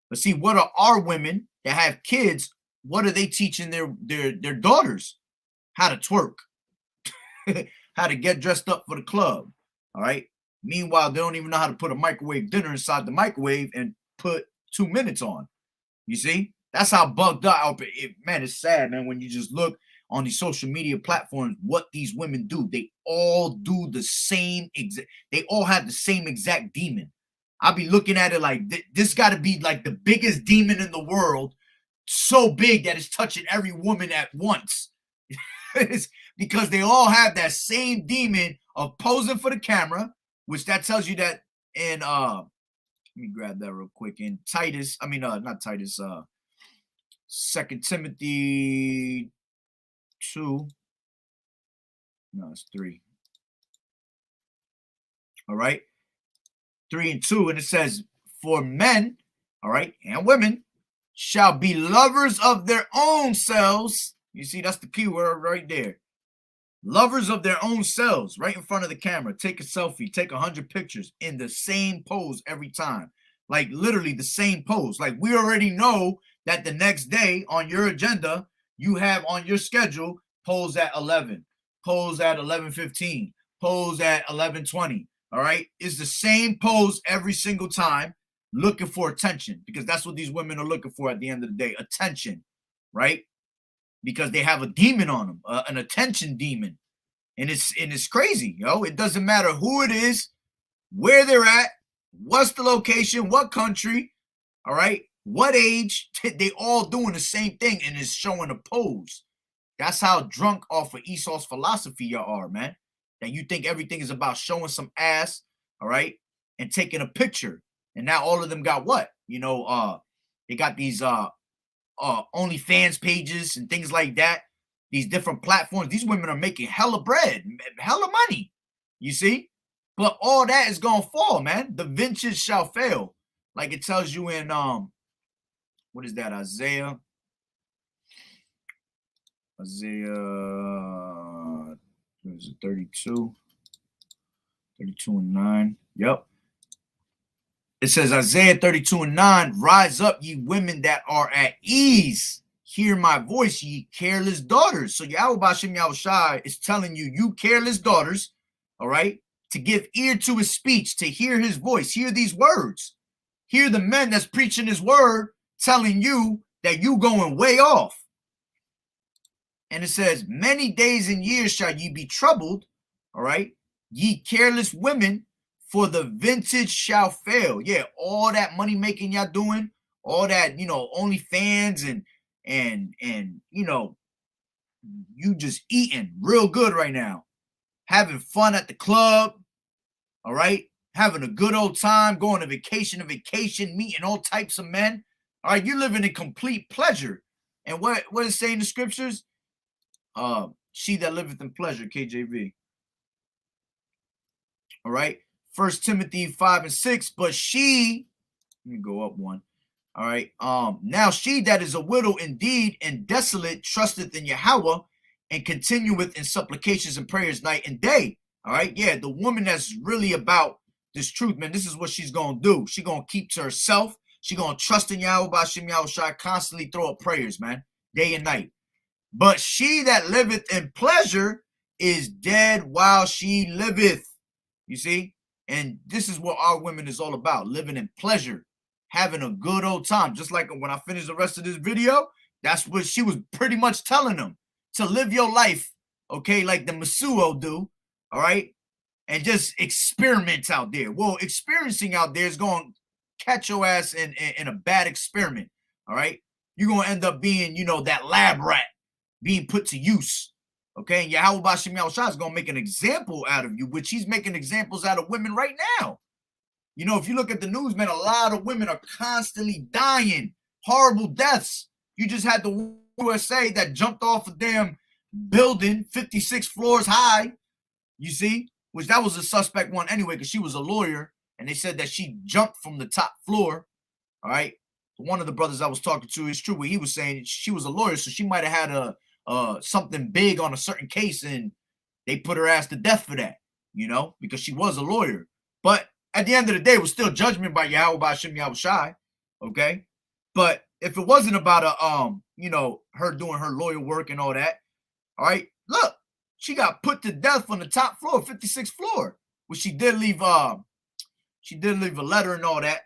G: But see, what are our women that have kids? What are they teaching their daughters? How to twerk, how to get dressed up for the club. All right. Meanwhile, they don't even know how to put a microwave dinner inside the microwave and put 2 minutes on. You see, that's how bugged up. Man, it's sad, man, when you just look on these social media platforms, what these women do. They all do the same they all have the same exact demon. I'll be looking at it like this got to be like the biggest demon in the world, so big that it's touching every woman at once. It's because they all have that same demon of posing for the camera, which that tells you that in let me grab that real quick. In Titus, not Titus, 2 Timothy 2. No, it's 3. All right. 3 and 2. And it says, for men, all right, and women shall be lovers of their own selves. You see, that's the key word right there. Lovers of their own selves, right in front of the camera. Take a selfie, take 100 pictures in the same pose every time. Like literally the same pose. Like we already know that the next day on your agenda, you have on your schedule, pose at 11, pose at 11:15, pose at 11:20. All right. It's the same pose every single time, looking for attention, because that's what these women are looking for at the end of the day. Attention, right? Because they have a demon on them, an attention demon. And it's crazy, It doesn't matter who it is, where they're at, what's the location, what country, all right, what age. They all doing the same thing, and it's showing a pose. That's how drunk off of Esau's philosophy you are, man. That you think everything is about showing some ass, all right, and taking a picture. And now all of them got what? They got these OnlyFans pages and things like that. These different platforms. These women are making hella bread, hella money. You see? But all that is gonna fall, man. The vintage shall fail. Like it tells you in what is that? Isaiah 32 and 9. Yep. It says Isaiah 32 and 9, rise up, ye women that are at ease. Hear my voice, ye careless daughters. So Yahweh B'Shem Yahushai is telling you, you careless daughters, all right, to give ear to his speech, to hear his voice, hear these words. Hear the men that's preaching his word, telling you that you going way off. And it says, many days and years shall ye be troubled, all right, ye careless women, for the vintage shall fail. Yeah, all that money making y'all doing, all that, OnlyFans and you just eating real good right now. Having fun at the club, all right? Having a good old time, going to vacation, meeting all types of men. All right, you're living in complete pleasure. And what is saying in the scriptures? She that liveth in pleasure, KJV. All right. 1 Timothy 5 and 6, but she, let me go up one. All right. Now she that is a widow indeed and desolate trusteth in Yahweh and continueth in supplications and prayers night and day. All right. Yeah, the woman that's really about this truth, man, this is what she's going to do. She's going to keep to herself. She's going to trust in Yahweh B'Shem Yahushai, constantly throw up prayers, man, day and night. But she that liveth in pleasure is dead while she liveth. You see? And this is what our women is all about, living in pleasure, having a good old time. Just like when I finish the rest of this video, that's what she was pretty much telling them, to live your life, okay, like the Masuo do, all right, and just experiment out there. Well, experiencing out there is going to catch your ass in a bad experiment, all right? You're going to end up being, that lab rat being put to use. Okay, and Yahweh B'Shem Yahushai is going to make an example out of you, which he's making examples out of women right now. If you look at the news, man, a lot of women are constantly dying, horrible deaths. You just had the USA that jumped off a damn building 56 floors high, you see, which that was a suspect one anyway, because she was a lawyer, and they said that she jumped from the top floor. All right. One of the brothers I was talking to, is true what he was saying. She was a lawyer, so she might have had something big on a certain case, and they put her ass to death for that, you know, because she was a lawyer. But at the end of the day, it was still judgment by Yahweh Ba'Shem Yahweh Shai, okay? But if it wasn't about you know, her doing her lawyer work and all that, all right, look, she got put to death on the top floor, 56th floor, which she did leave a letter and all that,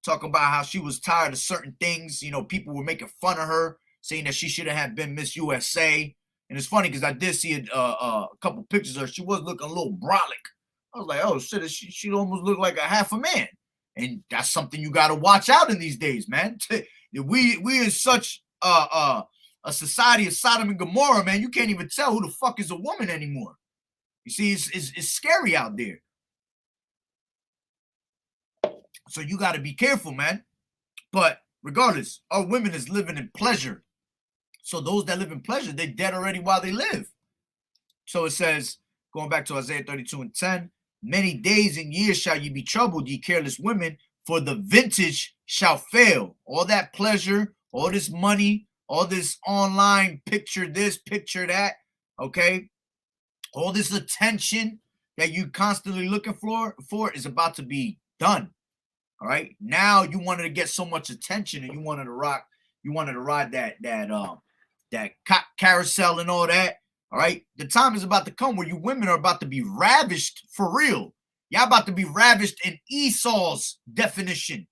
G: talking about how she was tired of certain things. You know, people were making fun of her, saying that she should have been Miss USA. And it's funny because I did see a couple pictures of her. She was looking a little brolic. I was like, oh shit, she almost looked like a half a man. And that's something you got to watch out in these days, man. We in such a society of Sodom and Gomorrah, man. You can't even tell who the fuck is a woman anymore. You see, it's scary out there. So you got to be careful, man. But regardless, our women is living in pleasure. So those that live in pleasure, they're dead already while they live. So it says, going back to Isaiah 32:10, many days and years shall ye be troubled, ye careless women, for the vintage shall fail. All that pleasure, all this money, all this online picture this, picture that, okay? All this attention that you constantly looking for is about to be done. All right. Now you wanted to get so much attention, and you wanted to ride that carousel and all that. All right. The time is about to come where you women are about to be ravished for real. Y'all about to be ravished in Esau's definition.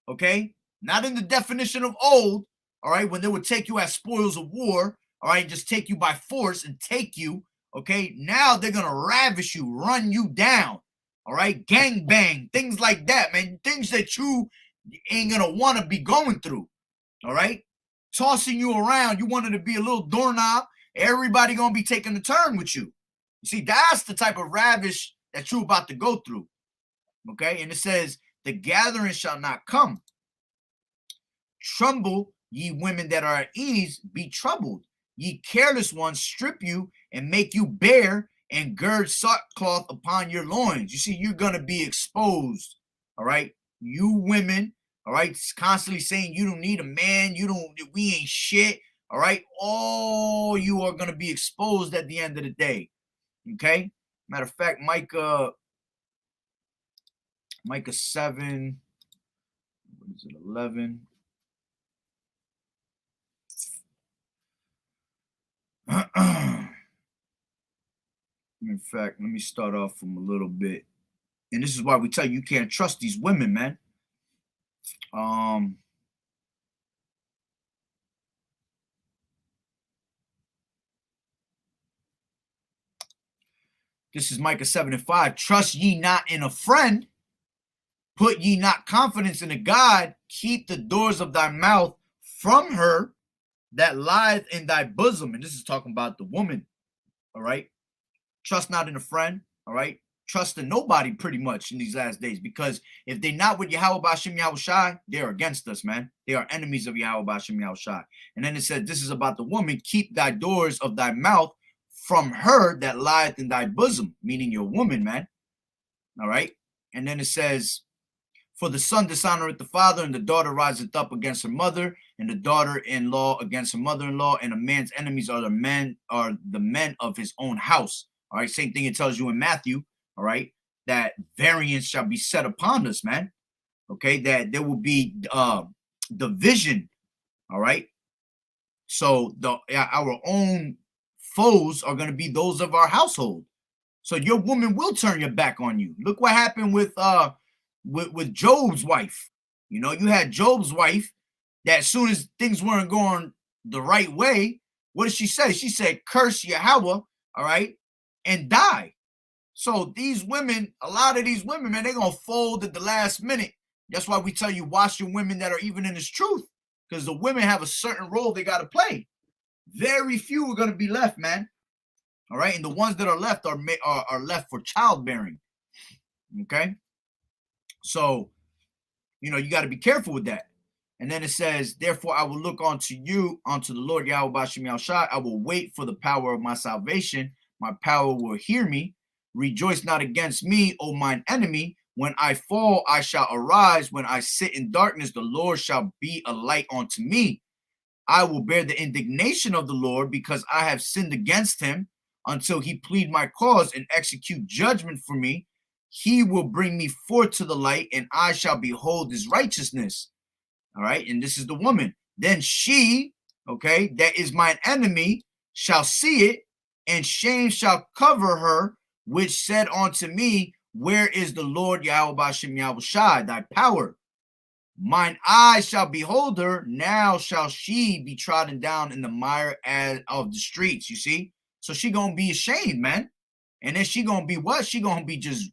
G: Okay. Not in the definition of old. All right. When they would take you as spoils of war. All right. Just take you by force and take you. Okay. Now they're going to ravish you, run you down. All right, gang bang, things like that, man. Things that you ain't gonna want to be going through. All right, tossing you around. You wanted to be a little doorknob. Everybody gonna be taking a turn with you. You see, that's the type of ravish that you're about to go through. Okay, and it says, the gathering shall not come. Tremble, ye women that are at ease, be troubled. Ye careless ones, strip you and make you bare, and gird sackcloth upon your loins. You see, you're going to be exposed. All right. You women, all right, constantly saying you don't need a man. We ain't shit. All right. All you are going to be exposed at the end of the day. Okay. Matter of fact, Micah 7, what is it, 11? In fact, let me start off from a little bit. And this is why we tell you can't trust these women, man. This is Micah 7:5. Trust ye not in a friend. Put ye not confidence in a God. Keep the doors of thy mouth from her that lieth in thy bosom. And this is talking about the woman. All right. Trust not in a friend, all right? Trust in nobody pretty much in these last days, because if they're not with Yahweh Ba'Shem Yahweh Shai, they're against us, man. They are enemies of Yahweh Ba'Shem Yahweh Shai. And then it says, this is about the woman, keep thy doors of thy mouth from her that lieth in thy bosom, meaning your woman, man. All right? And then it says, for the son dishonoreth the father, and the daughter riseth up against her mother, and the daughter-in-law against her mother-in-law, and a man's enemies are the men of his own house. All right, same thing it tells you in Matthew, all right, that variance shall be set upon us, man. Okay, that there will be division, all right? So our own foes are going to be those of our household. So your woman will turn your back on you. Look what happened with Job's wife. You know, you had Job's wife that as soon as things weren't going the right way, what did she say? She said, curse Yahweh, all right, and die. So these women, a lot of these women, man, they're going to fold at the last minute. That's why we tell you, watch your women that are even in this truth, because the women have a certain role they got to play. Very few are going to be left, man. All right. And the ones that are left are left for childbearing. Okay. So, you know, you got to be careful with that. And then it says, therefore I will look unto you, unto the Lord Yahweh Bashem Yahushua. I will wait for the power of my salvation. My power will hear me. Rejoice not against me, O mine enemy. When I fall, I shall arise. When I sit in darkness, the Lord shall be a light unto me. I will bear the indignation of the Lord because I have sinned against him until he plead my cause and execute judgment for me. He will bring me forth to the light, and I shall behold his righteousness. All right, and this is the woman. Then she, okay, that is mine enemy, shall see it, and shame shall cover her, which said unto me, where is the Lord Yahweh Bashem Yahushai, thy power? Mine eyes shall behold her, now shall she be trodden down in the mire of the streets, you see? So she gonna be ashamed, man. And then she gonna be what? She gonna be just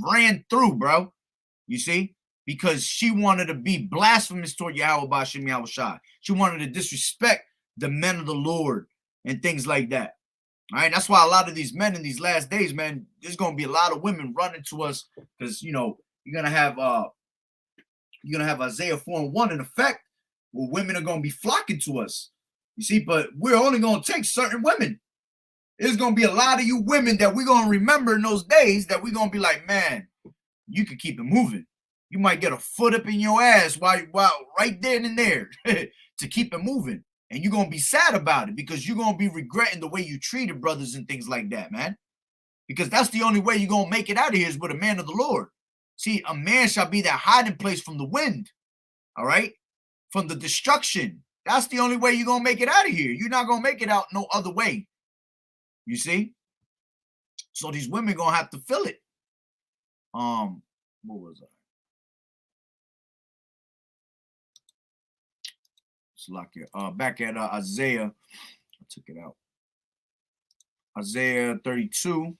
G: ran through, bro. You see? Because she wanted to be blasphemous toward Yahweh Bashem Yahushai. She wanted to disrespect the men of the Lord and things like that. All right, that's why a lot of these men in these last days, man, there's gonna be a lot of women running to us because you know you're gonna have Isaiah 4:1 in effect, where women are gonna be flocking to us. You see, but we're only gonna take certain women. There's gonna be a lot of you women that we're gonna remember in those days that we're gonna be like, man, you can keep it moving. You might get a foot up in your ass while right then and there to keep it moving. And you're going to be sad about it because you're going to be regretting the way you treated brothers and things like that, man. Because that's the only way you're going to make it out of here is with a man of the Lord. See, a man shall be that hiding place from the wind, all right? From the destruction. That's the only way you're going to make it out of here. You're not going to make it out no other way. You see? So these women going to have to feel it. What was I? Back at Isaiah, I took it out. Isaiah 32.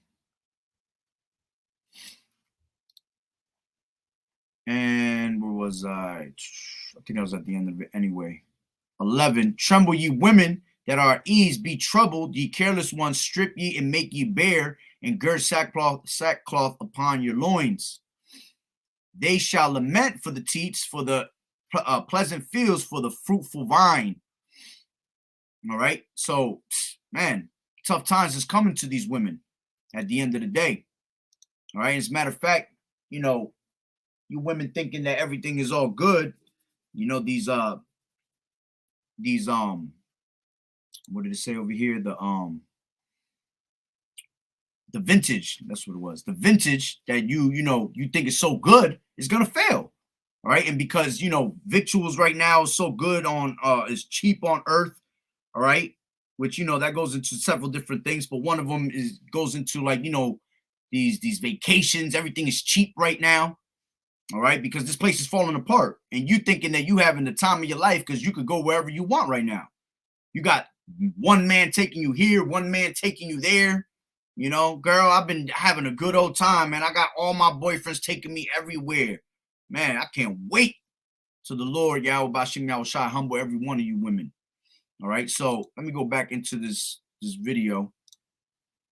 G: And where was I? I think I was at the end of it anyway. 11. Tremble ye women that are at ease, be troubled, ye careless ones, strip ye and make ye bare, and gird sackcloth upon your loins. They shall lament for the teats, for the pleasant fields, for the fruitful vine. All right, so man, tough times is coming to these women at the end of the day. All right, as a matter of fact, you know, you women thinking that everything is all good, you know, these what did it say over here? The vintage, that's what it was. The vintage that you think is so good is gonna fail. All right, and because victuals right now is so good on is cheap on earth, all right, which that goes into several different things, but one of them goes into like these vacations. Everything is cheap right now, all right, because this place is falling apart, and you thinking that you having the time of your life because you could go wherever you want right now. You got one man taking you here, one man taking you there. Girl, I've been having a good old time, man. I got all my boyfriends taking me everywhere. Man, I can't wait till the Lord Yahweh Bashem Yahushai humble every one of you women. All right, so let me go back into this video.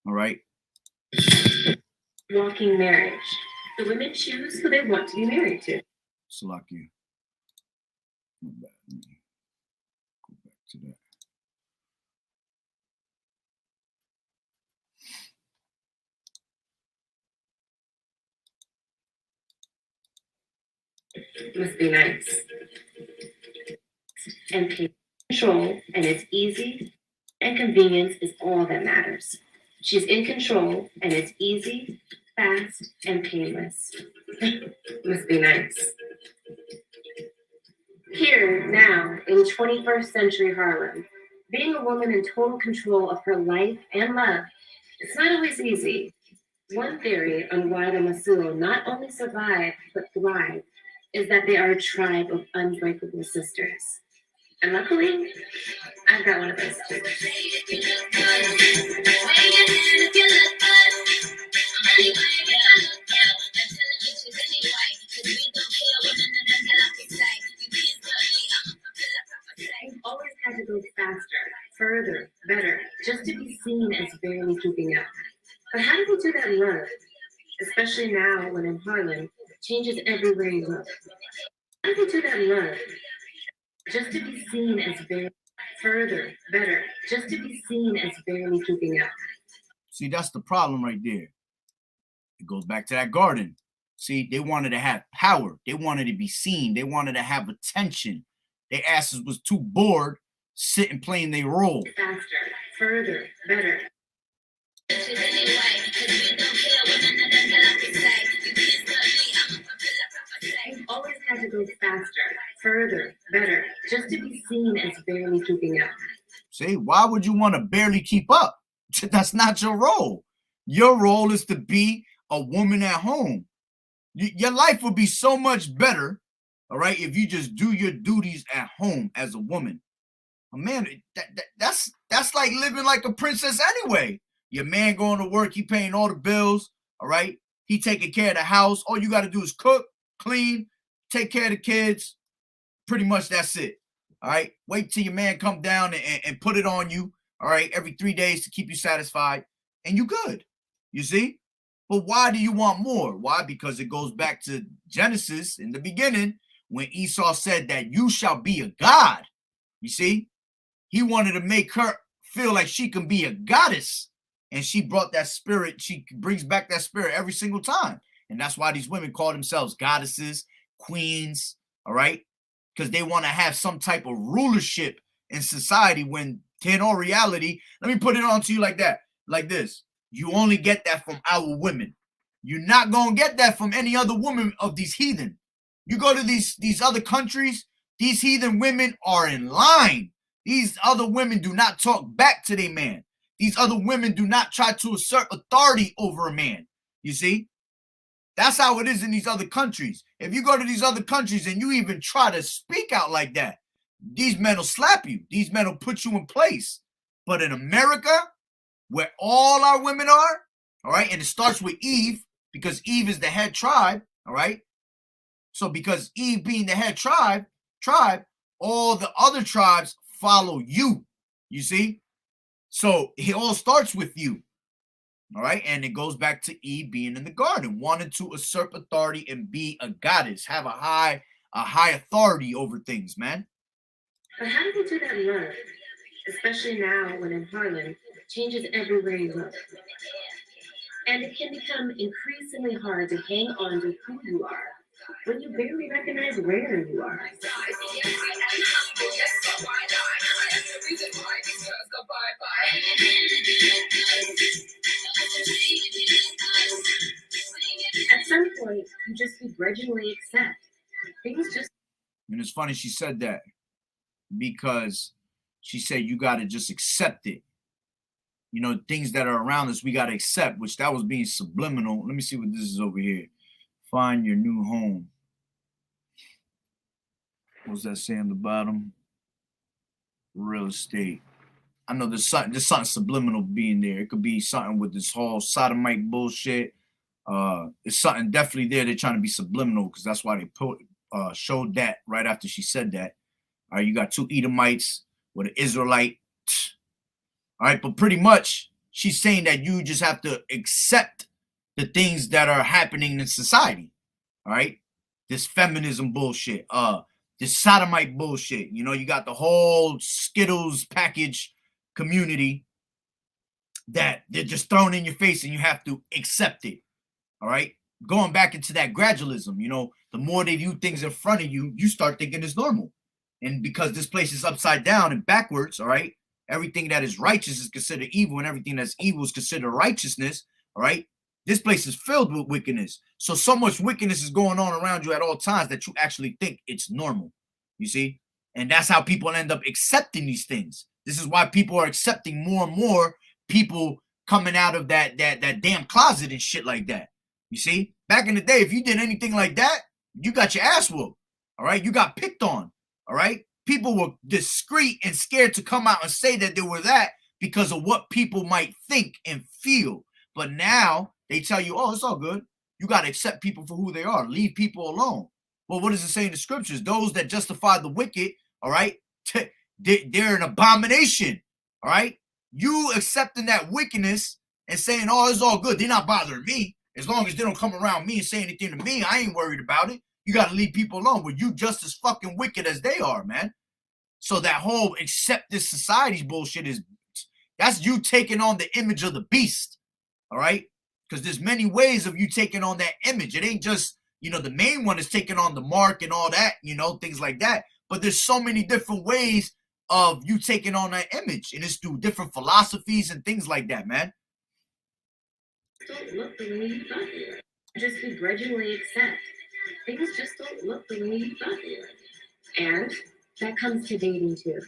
G: All right.
I: Walking marriage. The women choose who they want to be married to.
G: Salakia. Go back to that.
I: Must be nice. And control, and it's easy, and convenience is all that matters. She's in control, and it's easy, fast, and painless. Must be nice. Here, now, in 21st century Harlem, being a woman in total control of her life and love, it's not always easy. One theory on why the Masuo not only survive, but thrive, is that they are a tribe of unbreakable sisters. And luckily, I've got one of those too. I've always had to go faster, further, better, just to be seen as barely keeping up. But how do we do that in love? Especially now when in Harlem, change is everywhere you look. People do that love just to be seen as further, better, just to be seen as barely keeping up.
G: See, that's the problem right there. It goes back to that garden. See, they wanted to have power. They wanted to be seen. They wanted to have attention. Their asses was too bored sitting playing their role.
I: Faster, further, better. I've always had to go faster, further, better, just to be seen as barely keeping up.
G: See, why would you want to barely keep up? That's not your role. Your role is to be a woman at home. Your life would be so much better, all right, if you just do your duties at home as a woman. Man, that's like living like a princess anyway. Your man going to work, he paying all the bills, all right? He taking care of the house. All you got to do is cook, clean, take care of the kids. Pretty much that's it, all right? Wait till your man come down and put it on you, all right, every 3 days to keep you satisfied, and you good, you see? But why do you want more? Why? Because it goes back to Genesis in the beginning when Esau said that you shall be a god, you see? He wanted to make her feel like she can be a goddess. And she brought that spirit. She brings back that spirit every single time. And that's why these women call themselves goddesses, queens, all right? Because they want to have some type of rulership in society when in all reality, let me put it on to you like that, like this. You only get that from our women. You're not going to get that from any other woman of these heathen. You go to these other countries, these heathen women are in line. These other women do not talk back to their man. These other women do not try to assert authority over a man. You see? That's how it is in these other countries. If you go to these other countries and you even try to speak out like that, these men will slap you. These men will put you in place. But in America, where all our women are, all right, and it starts with Eve, because Eve is the head tribe, all right? So because Eve being the head tribe, all the other tribes follow you, you see? So it all starts with you, all right? And it goes back to Eve being in the garden, wanting to usurp authority and be a goddess, have a high authority over things, man.
I: But how do they do that love? Especially now when in Harlem, changes everywhere you look. And it can become increasingly hard to hang on to who you are when you barely recognize where you are. At some point, you just begrudgingly accept. Things just...
G: And it's funny she said that because she said you got to just accept it. You know, things that are around us, we got to accept, which that was being subliminal. Let me see what this is over here. Find your new home. What's that say on the bottom? Real estate. I know there's something subliminal being there. It could be something with this whole sodomite bullshit. It's something definitely there. They're trying to be subliminal because that's why they showed that right after she said that. All right, you got two Edomites with an Israelite. All right, but pretty much she's saying that you just have to accept the things that are happening in society. All right, this feminism bullshit, this sodomite bullshit. You know, you got the whole Skittles package community that they're just throwing in your face and you have to accept it. All right, going back into that gradualism, you know, the more they do things in front of you, you start thinking it's normal. And because this place is upside down and backwards, all right, everything that is righteous is considered evil and everything that's evil is considered righteousness, all right? This place is filled with wickedness. So much wickedness is going on around you at all times that you actually think it's normal, you see? And that's how people end up accepting these things. This is why people are accepting more and more people coming out of that damn closet and shit like that, you see? Back in the day, if you did anything like that, you got your ass whooped, all right? You got picked on, all right? People were discreet and scared to come out and say that they were that because of what people might think and feel. But now they tell you, oh, it's all good. You got to accept people for who they are. Leave people alone. Well, what does it say in the scriptures? Those that justify the wicked, all right, they're an abomination, all right? You accepting that wickedness and saying, oh, it's all good. They're not bothering me. As long as they don't come around me and say anything to me, I ain't worried about it. you got to leave people alone. Where you just as fucking wicked as they are, man. So that whole accept this society's bullshit that's you taking on the image of the beast. All right, because there's many ways of you taking on that image. It ain't just, the main one is taking on the mark and all that, things like that. But there's so many different ways of you taking on that image, and it's through different philosophies and things like that, man.
I: Don't look the way you thought they were. Just begrudgingly accept. Things just don't look the way you thought they were. And that comes to dating too.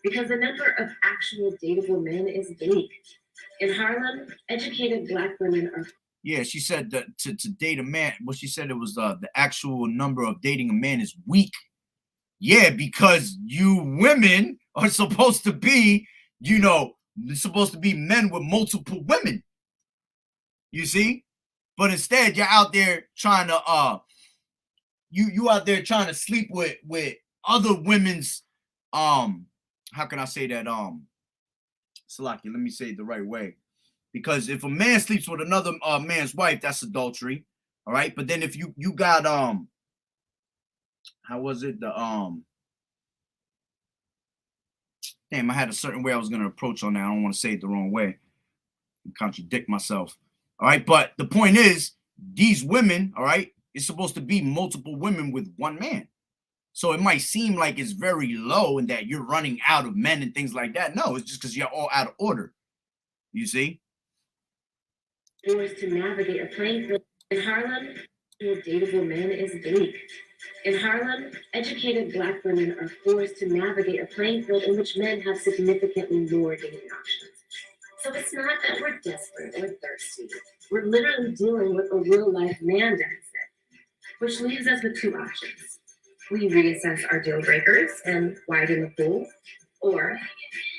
I: Because the number of actual dateable men is big. In Harlem, educated Black women are.
G: Yeah, she said that to date a man, well, she said it was the actual number of dating a man is weak. Yeah, because you women are supposed to be, supposed to be men with multiple women. You see? But instead, you're out there trying to you out there trying to sleep with other women's how can I say that? Salaki, let me say it the right way. Because if a man sleeps with another man's wife, that's adultery. All right. But then if you got how was it? Damn, I had a certain way I was gonna approach on that. I don't want to say it the wrong way and contradict myself. All right, but the point is, these women, all right, it's supposed to be multiple women with one man. So it might seem like it's very low and that you're running out of men and things like that. No, it's just because you're all out of order. You see?
I: Doors to navigate a playing field. In Harlem, dateable men is big. In Harlem, educated Black women are forced to navigate a playing field in which men have significantly more dating options. So it's not that we're desperate or thirsty. We're literally dealing with a real-life man deficit, which leaves us with two options. We reassess our deal breakers and widen the pool, or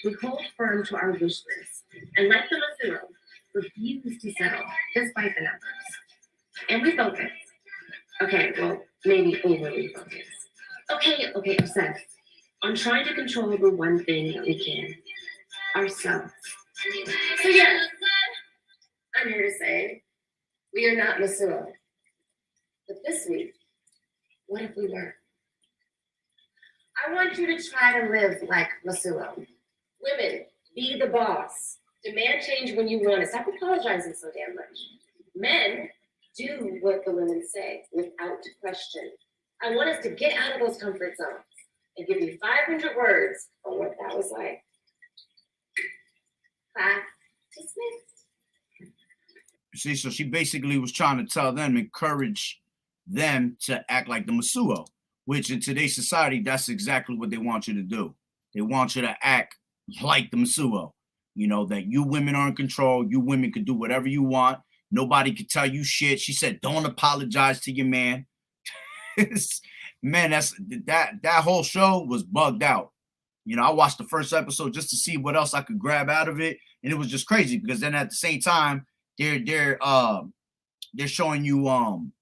I: we hold firm to our wish list and like the Mathuro, refuse to settle despite the numbers. And we focus. Okay, well, maybe overly focus. Okay, obsessed on trying to control the one thing that we can, ourselves. So yeah, I'm here to say we are not Mathuro. But this week, what if we were? I want you to try to live like Mathuro. Women, be the boss. Demand change when you want it. Stop apologizing so damn much. Men, do what the women say without question. I want us to get out of those comfort zones and give you 500 words on what that was like. Class dismissed.
G: See, so she basically was trying to tell them, encourage them to act like the Masuo, which in today's society, that's exactly what they want you to do. They want you to act like the Masuo. That you women are in control. You women can do whatever you want. Nobody can tell you shit. She said, don't apologize to your man. Man, that whole show was bugged out. I watched the first episode just to see what else I could grab out of it. And it was just crazy because then at the same time, they're showing you,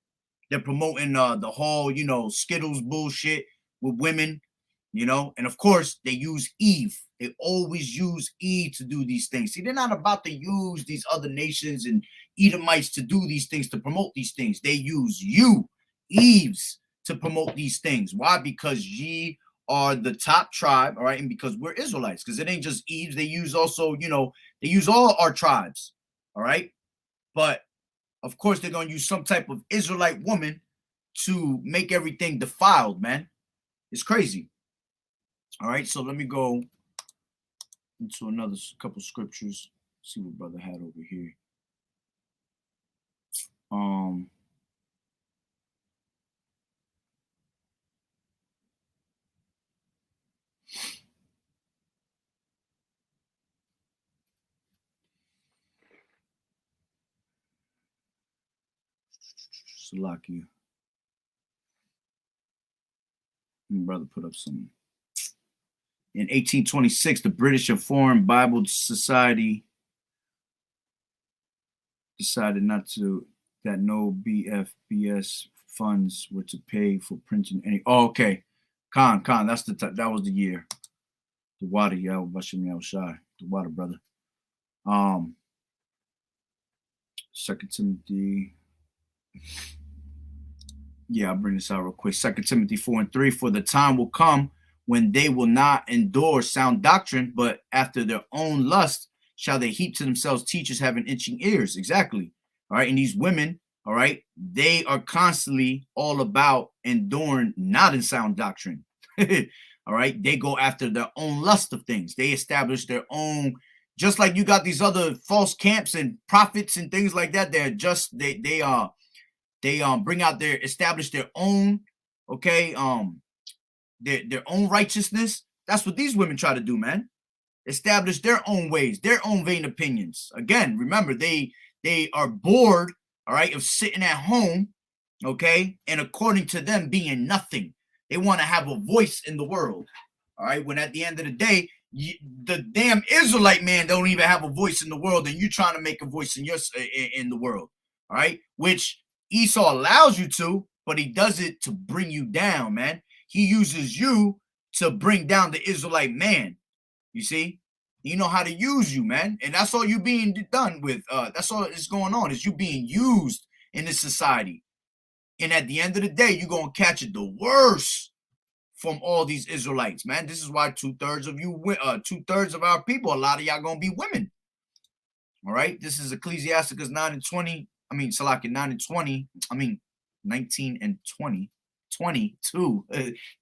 G: they're promoting the whole, Skittles bullshit with women, and of course they use Eve. They always use Eve to do these things. See, they're not about to use these other nations and Edomites to do these things, to promote these things. They use you, Eves, to promote these things. Why? Because ye are the top tribe, all right, and because we're Israelites. Because it ain't just Eves. They use also, they use all our tribes, all right? But of course, they're going to use some type of Israelite woman to make everything defiled, man. It's crazy. All right, so let me go into another couple scriptures. See what brother had over here. Salakia. Brother put up some. In 1826, the British and Foreign Bible Society decided that no BFBS funds were to pay for printing any. Oh, okay. Khan, that was the year. The water, Bashim Shai, the water, brother. 2 Timothy. I'll bring this out real quick. 2 Timothy 4:3, for the time will come when they will not endure sound doctrine, but after their own lust shall they heap to themselves teachers having itching ears. Exactly. All right. And these women, all right, they are constantly all about enduring not in sound doctrine. All right. They go after their own lust of things. They establish their own, just like you got these other false camps and prophets and things like that. They're just, they bring out their, establish their own, okay, their own righteousness. That's what these women try to do, man. Establish their own ways, their own vain opinions. Again, remember, they are bored, all right, of sitting at home, okay, and according to them being nothing. They want to have a voice in the world, all right, when at the end of the day, the damn Israelite man don't even have a voice in the world, and you're trying to make a voice in the world, all right, which Esau allows you to, but he does it to bring you down, man. He uses you to bring down the Israelite man. You see, you know how to use you, man. And that's all you being done with. That's all that's going on, is you being used in this society. And at the end of the day, you're going to catch it the worst from all these Israelites, man. This is why 2/3 of you, 2/3 of our people, a lot of y'all going to be women. All right. This is Ecclesiasticus 9:20. I mean, Salaki 9:20. I mean, 19 and 20. 22.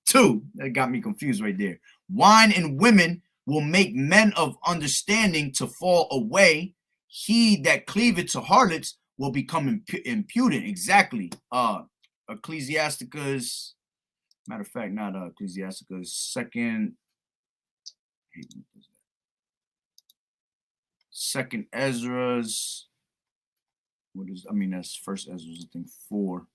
G: 2. That got me confused right there. Wine and women will make men of understanding to fall away. He that cleaveth to harlots will become impudent. Exactly. Ecclesiasticus, matter of fact, not Ecclesiasticus, second Ezra's, what is, I mean, that's first Ezra's, I think 4.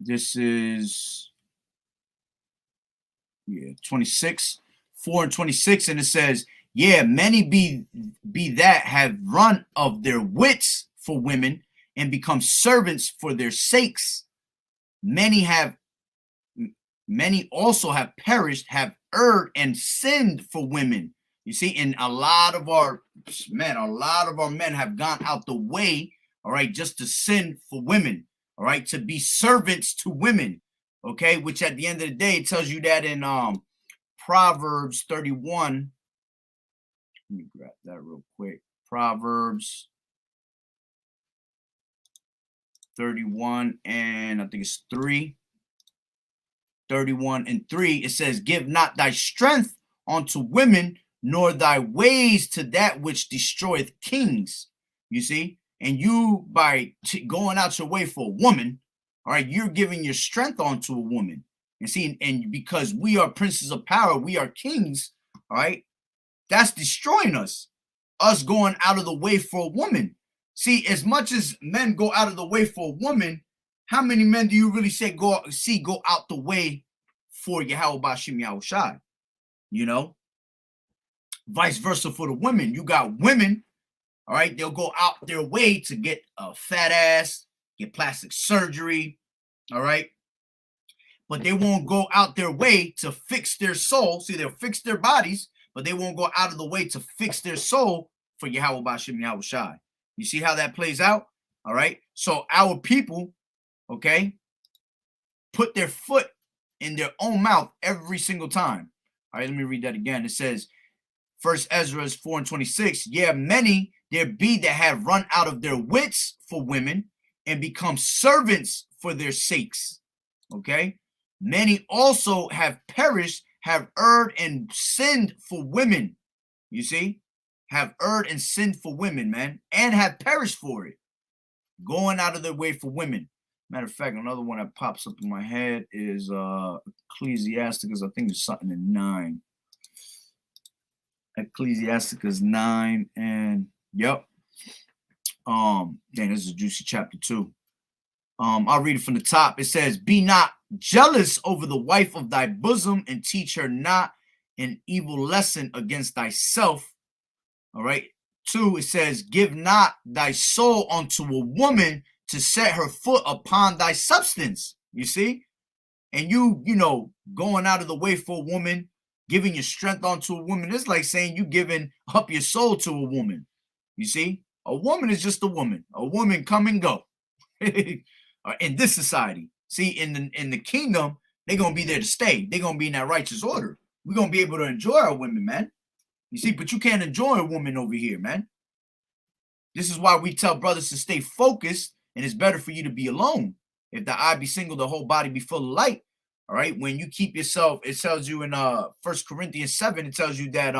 G: This is 26, 4 and 26, and it says, many be that have run of their wits for women and become servants for their sakes. Many also have perished, have erred and sinned for women. You see, and a lot of our men have gone out the way, all right, just to sin for women, all right, to be servants to women, okay, which at the end of the day, it tells you that in Proverbs 31. Let me grab that real quick. Proverbs 31, and I think it's 3. 31 and 3, it says, give not thy strength unto women, nor thy ways to that which destroyeth kings. You see, and you, by going out your way for a woman, all right, you're giving your strength onto a woman. And see, and because we are princes of power, we are kings, all right, that's destroying us going out of the way for a woman. See, as much as men go out of the way for a woman, how many men do you really say go out the way for Yahweh Bashim Yahushai? You know, vice versa for the women. You got women, all right, they'll go out their way to get a fat ass, get plastic surgery, all right, but they won't go out their way to fix their soul. See, they'll fix their bodies, but they won't go out of the way to fix their soul for Yahweh Bashim Yahushai. You see how that plays out? All right, so our people, okay, put their foot in their own mouth every single time. All right, let me read that again. It says, First Ezra 4 and 26, many there be that have run out of their wits for women and become servants for their sakes. Okay, many also have perished, have erred and sinned for women. You see, have erred and sinned for women, man, and have perished for it, going out of their way for women. Matter of fact, another one that pops up in my head is Ecclesiasticus. I think there's something in 9. Ecclesiasticus 9, and yep. Dang, this is a juicy chapter 2. I'll read it from the top. It says, be not jealous over the wife of thy bosom, and teach her not an evil lesson against thyself. All right. 2, it says, give not thy soul unto a woman to set her foot upon thy substance. You see? And you know, going out of the way for a woman, Giving your strength onto a woman is like saying you giving up your soul to a woman. You see, a woman is just a woman. A woman come and go. In this society, see, in the kingdom, they're gonna be there to stay. They're gonna be in that righteous order. We're gonna be able to enjoy our women, man. You see, but you can't enjoy a woman over here, man. This is why we tell brothers to stay focused, and it's better for you to be alone. If the eye be single, the whole body be full of light. All right. When you keep yourself, it tells you in 1 Corinthians 7, it tells you that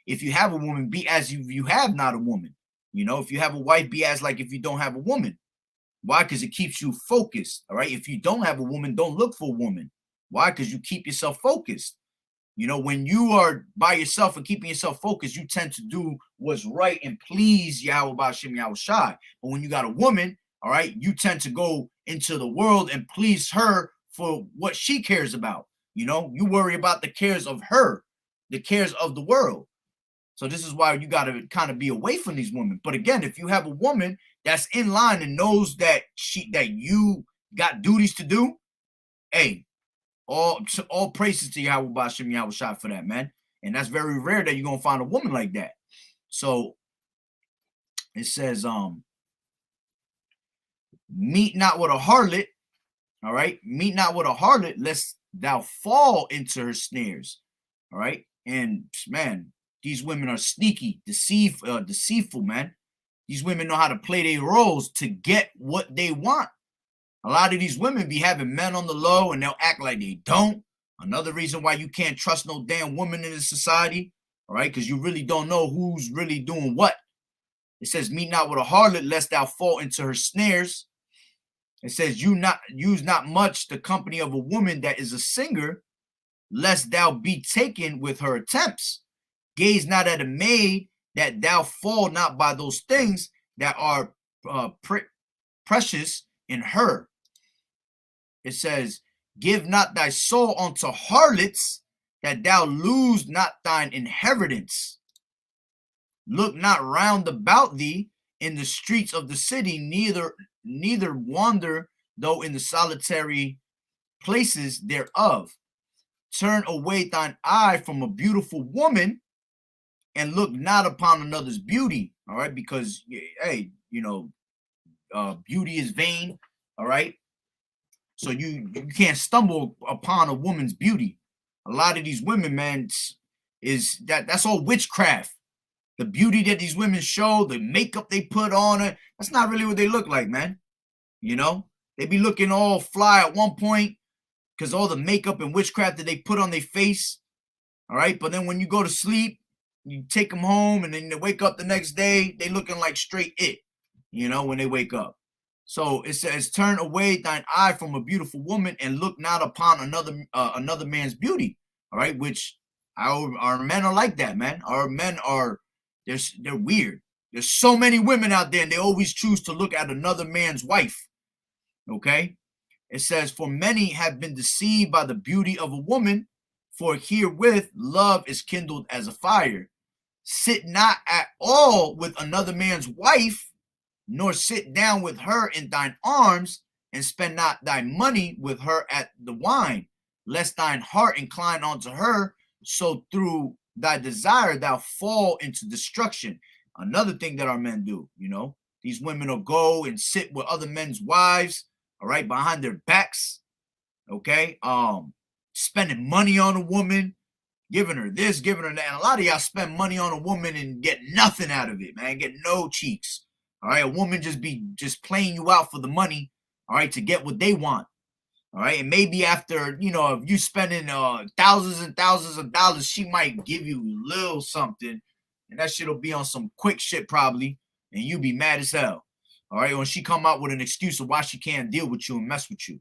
G: if you have a woman, be as if you have not a woman. You know, if you have a wife, be as like if you don't have a woman. Why? Because it keeps you focused. All right. If you don't have a woman, don't look for a woman. Why? Because you keep yourself focused. You know, when you are by yourself and keeping yourself focused, you tend to do what's right and please Yahweh Ba'Shem Yahweh Shai. But when you got a woman, all right, you tend to go into the world and please her for what she cares about. You know, you worry about the cares of her, the cares of the world. So this is why you got to kind of be away from these women. But again, if you have a woman that's in line and knows that you got duties to do, hey, all praises to Yahweh Ba'Shem Yahweh Shai for that, man. And that's very rare that you're gonna find a woman like that. So it says, meet not with a harlot, all right. Meet not with a harlot, lest thou fall into her snares. All right. And man, these women are sneaky, deceitful, man. These women know how to play their roles to get what they want. A lot of these women be having men on the low and they'll act like they don't. Another reason why you can't trust no damn woman in this society, all right? Because you really don't know who's really doing what. It says, meet not with a harlot, lest thou fall into her snares. It says, use not much the company of a woman that is a singer, lest thou be taken with her attempts. Gaze not at a maid, that thou fall not by those things that are precious in her. It says, give not thy soul unto harlots, that thou lose not thine inheritance. Look not round about thee in the streets of the city, neither wander though in the solitary places thereof. Turn away thine eye from a beautiful woman, and look not upon another's beauty. All right, because hey, you know, beauty is vain. All right. So you can't stumble upon a woman's beauty. A lot of these women, man, that's all witchcraft. The beauty that these women show, the makeup they put on it, that's not really what they look like, man. You know, they be looking all fly at one point because all the makeup and witchcraft that they put on their face. All right. But then when you go to sleep, you take them home and then they wake up the next day, they looking like straight it, you know, when they wake up. So it says, turn away thine eye from a beautiful woman and look not upon another man's beauty. All right, which our men are like that, man. Our men are they're weird. There's so many women out there and they always choose to look at another man's wife. Okay. It says, for many have been deceived by the beauty of a woman, for herewith love is kindled as a fire. Sit not at all with another man's wife, nor sit down with her in thine arms, and spend not thy money with her at the wine, lest thine heart incline unto her, so through thy desire thou fall into destruction. Another thing that our men do, you know, these women will go and sit with other men's wives, all right, behind their backs, okay, spending money on a woman, giving her this, giving her that. And a lot of y'all spend money on a woman and get nothing out of it, man, get no cheeks. All right, a woman just playing you out for the money, all right, to get what they want. All right, and maybe after, you know, if you spending thousands and thousands of dollars, she might give you a little something, and that shit'll be on some quick shit probably, and you be mad as hell. All right, when she come out with an excuse of why she can't deal with you and mess with you,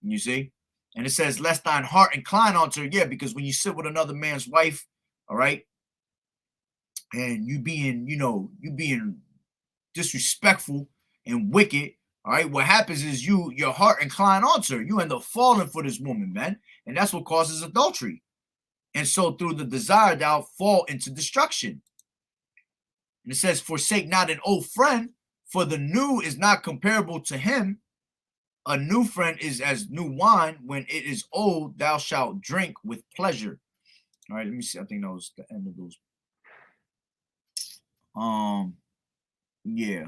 G: you see. And it says, lest thine heart incline unto her. Yeah, because when you sit with another man's wife, all right, and you being disrespectful and wicked, all right, what happens is your heart incline onto her. You end up falling for this woman, man. And that's what causes adultery. And so through the desire, thou fall into destruction. And it says, forsake not an old friend, for the new is not comparable to him. A new friend is as new wine. When it is old, thou shalt drink with pleasure. All right, let me see. I think that was the end of those. Yeah.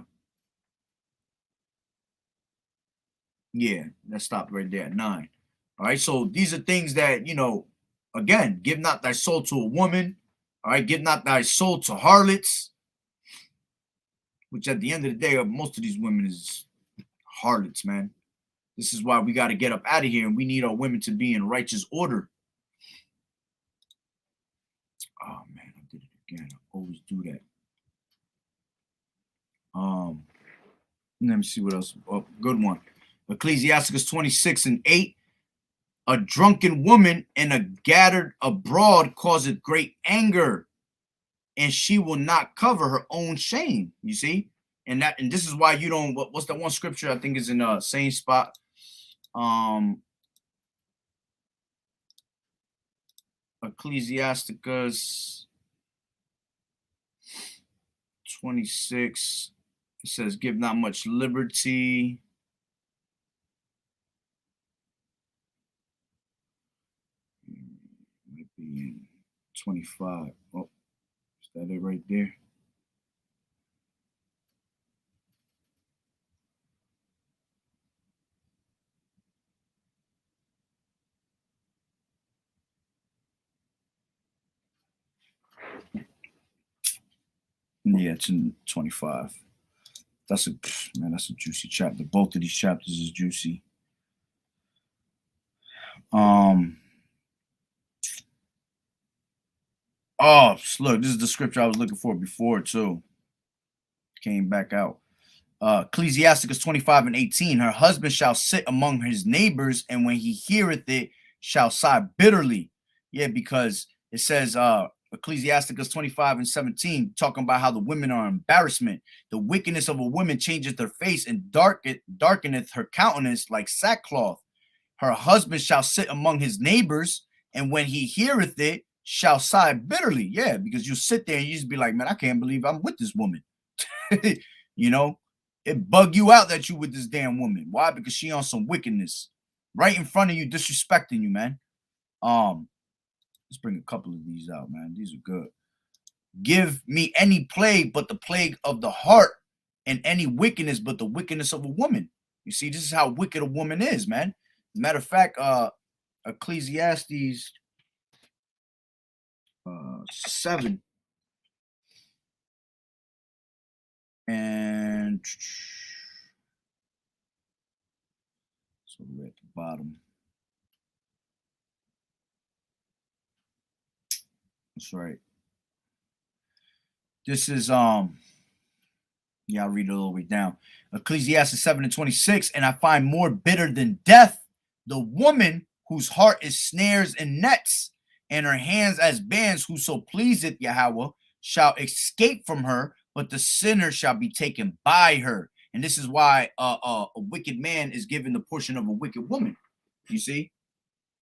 G: Yeah, let's stop right there at 9. All right, so these are things that, again, give not thy soul to a woman. All right, give not thy soul to harlots, which at the end of the day, most of these women is harlots, man. This is why we got to get up out of here, and we need our women to be in righteous order. Oh, man, I did it again. I always do that. Let me see what else. Oh, good one. Ecclesiasticus 26:8. A drunken woman and a gathered abroad causeth great anger, and she will not cover her own shame. You see, and this is why you don't. What's that one scripture? I think is in the same spot. Ecclesiasticus 26. It says, "Give not much liberty." Might be in 25. Oh, is that it right there? Yeah, it's in 25. That's a juicy chapter. Both of these chapters is juicy. Oh, look, this is the scripture I was looking for before too. Came back out. Ecclesiasticus 25:18. Her husband shall sit among his neighbors, and when he heareth it, shall sigh bitterly. Yeah, because it says Ecclesiasticus 25:17, talking about how the women are embarrassment. The wickedness of a woman changeth her face, and darkeneth her countenance like sackcloth. Her husband shall sit among his neighbors, and when he heareth it, shall sigh bitterly. Yeah, because you sit there and you just be like, man, I can't believe I'm with this woman. It bug you out that you with this damn woman. Why? Because she on some wickedness right in front of you, disrespecting you, man. Let's bring a couple of these out, man. These are good. Give me any plague but the plague of the heart, and any wickedness but the wickedness of a woman. You see, this is how wicked a woman is, man. Matter of fact, Ecclesiastes 7 and so we're at the bottom. That's right. This is I'll read it all the way down. Ecclesiastes 7:26, and I find more bitter than death the woman whose heart is snares and nets, and her hands as bands, whoso pleaseth Yahweh shall escape from her, but the sinner shall be taken by her. And this is why a wicked man is given the portion of a wicked woman. You see,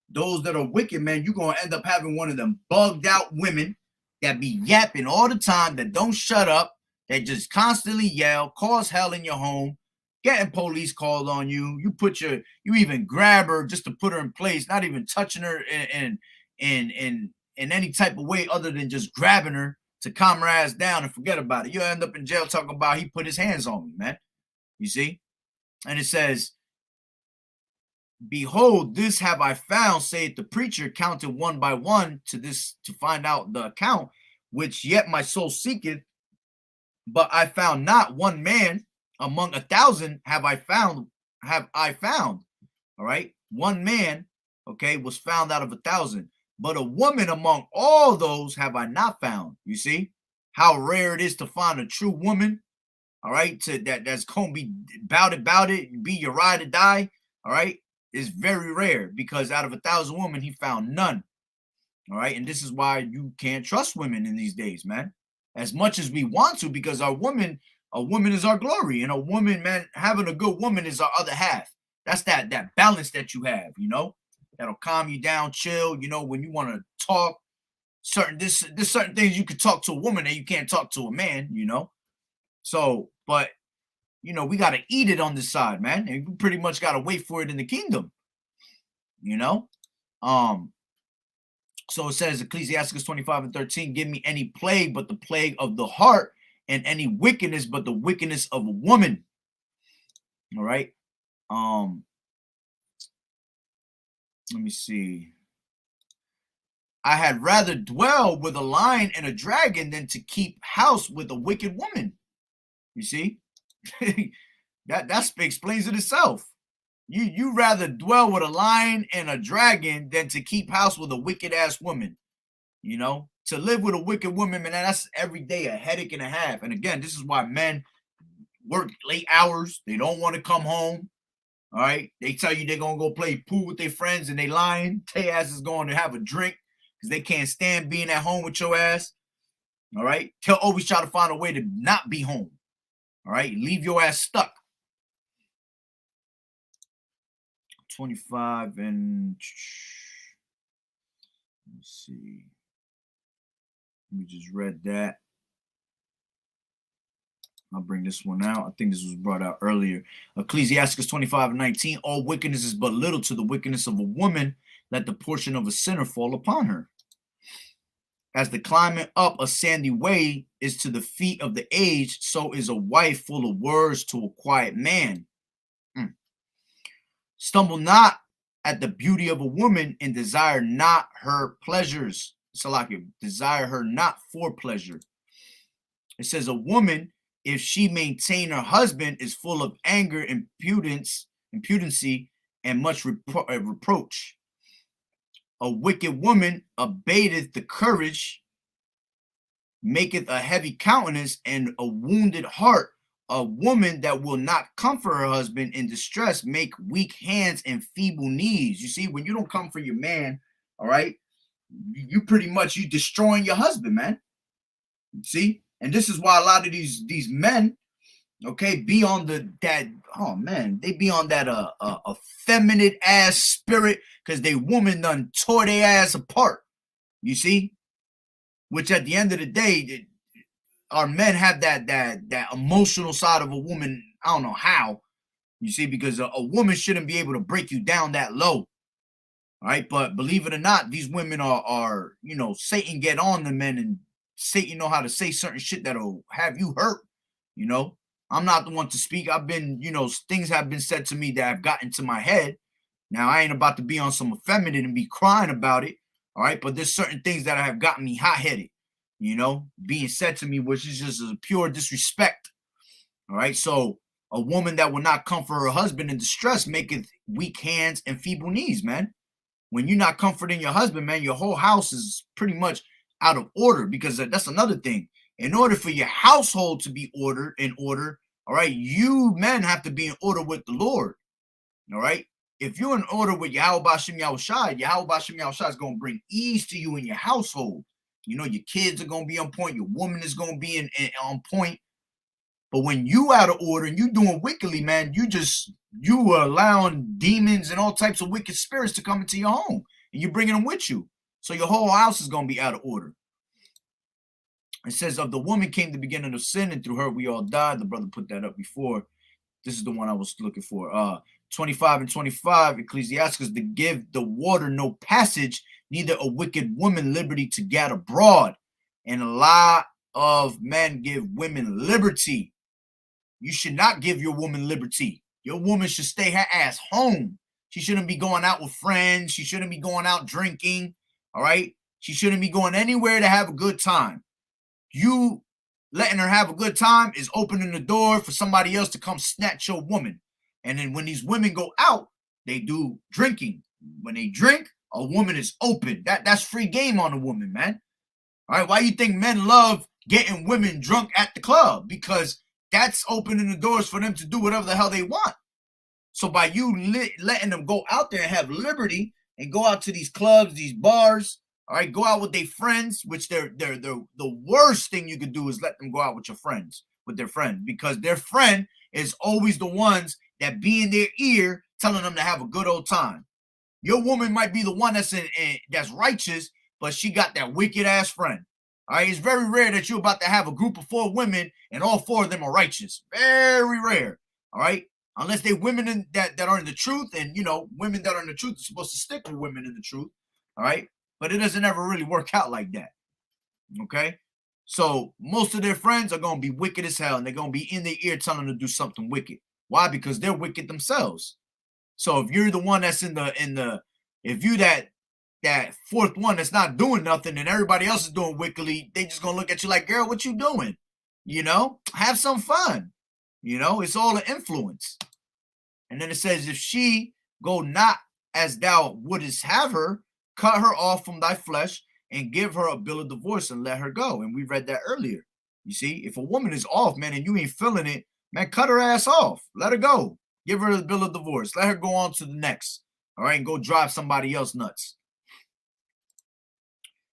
G: those that are wicked, man, you're gonna end up having one of them bugged out women that be yapping all the time, that don't shut up, that just constantly yell, cause hell in your home, getting police called on you. You even grab her just to put her in place, not even touching her in any type of way other than just grabbing her to calm her ass down and forget about it. You'll end up in jail talking about he put his hands on me, man. You see? And it says, behold, this have I found, saith the preacher, counted one by one to find out the account, which yet my soul seeketh, but I found not. One man among 1,000 have I found. All right. One man, okay, was found out of 1,000, but a woman among all those have I not found. You see how rare it is to find a true woman. All right. That's going to be about it, be your ride or die. All right. Is very rare, because out of 1,000 women, he found none. All right. And this is why you can't trust women in these days, man, as much as we want to, because a woman is our glory. And a woman, man, having a good woman is our other half. That's that balance that you have, that'll calm you down, chill, when you want to talk. There's certain things you could talk to a woman that you can't talk to a man, So, but we got to eat it on this side, man. And we pretty much got to wait for it in the kingdom, So it says Ecclesiastes 25:13, give me any plague but the plague of the heart, and any wickedness but the wickedness of a woman. All right. Let me see. I had rather dwell with a lion and a dragon than to keep house with a wicked woman. You see? that explains it itself. You rather dwell with a lion and a dragon than to keep house with a wicked ass woman. You know, to live with a wicked woman, man, that's every day a headache and a half. And again, this is why men work late hours. They don't want to come home. All right. They tell you they're going to go play pool with their friends and they lying. Their ass is going to have a drink because they can't stand being at home with your ass. All right. They'll always try to find a way to not be home. All right. Leave your ass stuck. 25 and let's see. We just read that. I'll bring this one out. I think this was brought out earlier. Ecclesiastes 25:19. All wickedness is but little to the wickedness of a woman. Let the portion of a sinner fall upon her. As the climbing up a sandy way is to the feet of the aged, so is a wife full of words to a quiet man. Stumble not at the beauty of a woman, and desire not her pleasures. Salakia, desire her not for pleasure. It says a woman, if she maintain her husband, is full of anger, impudency, and much reproach. A wicked woman abateth the courage, maketh a heavy countenance and a wounded heart. A woman that will not comfort her husband in distress make weak hands and feeble knees. You see, when you don't comfort your man, all right, you pretty much you destroying your husband, man. See, and this is why a lot of these men, okay, be on they be on that effeminate ass spirit because they woman done tore their ass apart. You see, which at the end of the day, our men have that emotional side of a woman. I don't know how, you see, because a woman shouldn't be able to break you down that low. All right, but believe it or not, these women are you know, Satan get on the men, and Satan know how to say certain shit that'll have you hurt. You know, I'm not the one to speak. I've been, you know, things have been said to me that have gotten to my head. Now I ain't about to be on some effeminate and be crying about it. All right, but there's certain things that have gotten me hot-headed, you know, being said to me, which is just a pure disrespect. All right, so a woman that will not comfort her husband in distress maketh weak hands and feeble knees, man. When you're not comforting your husband, man, your whole house is pretty much out of order, because that's another thing. In order for your household to be in order, all right, you men have to be in order with the Lord. All right. If you're in order with Yahweh Bashem Yahushai, Yahweh Bashem Yahushai is going to bring ease to you in your household. You know, your kids are going to be on point. Your woman is going to be on point. But when you out of order and you doing wickedly, man, you are allowing demons and all types of wicked spirits to come into your home, and you're bringing them with you. So your whole house is going to be out of order. It says, of the woman came the beginning of sin, and through her we all died. The brother put that up before. This is the one I was looking for. 25 and 25, Ecclesiastes, to give the water no passage, neither a wicked woman liberty to gad abroad. And a lot of men give women liberty. You should not give your woman liberty. Your woman should stay her ass home. She shouldn't be going out with friends. She shouldn't be going out drinking. All right? She shouldn't be going anywhere to have a good time. You letting her have a good time is opening the door for somebody else to come snatch your woman. And then when these women go out, they do drinking. When they drink, a woman is open. That's free game on a woman, man. All right, why you think men love getting women drunk at the club? Because that's opening the doors for them to do whatever the hell they want. So by you letting them go out there and have liberty and go out to these clubs, these bars, all right, go out with their friends, which they're the worst thing you could do is let them go out with their friends, because their friend is always the ones that be in their ear telling them to have a good old time. Your woman might be the one that's righteous, but she got that wicked ass friend. All right, it's very rare that you're about to have a group of 4 women and all 4 of them are righteous. Very rare. All right, unless they women that are in the truth, and you know, women that are in the truth are supposed to stick with women in the truth. All right, but it doesn't ever really work out like that. Okay? So most of their friends are going to be wicked as hell, and they're going to be in their ear telling them to do something wicked. Why? Because they're wicked themselves. So if you're the one that's if you that fourth one that's not doing nothing and everybody else is doing wickedly, they just going to look at you like, girl, what you doing? You know, have some fun. You know, it's all an influence. And then it says, if she go not as thou wouldest have her, cut her off from thy flesh and give her a bill of divorce and let her go. And we read that earlier. You see, if a woman is off, man, and you ain't feeling it, man, cut her ass off. Let her go. Give her the bill of divorce. Let her go on to the next. All right, and go drive somebody else nuts.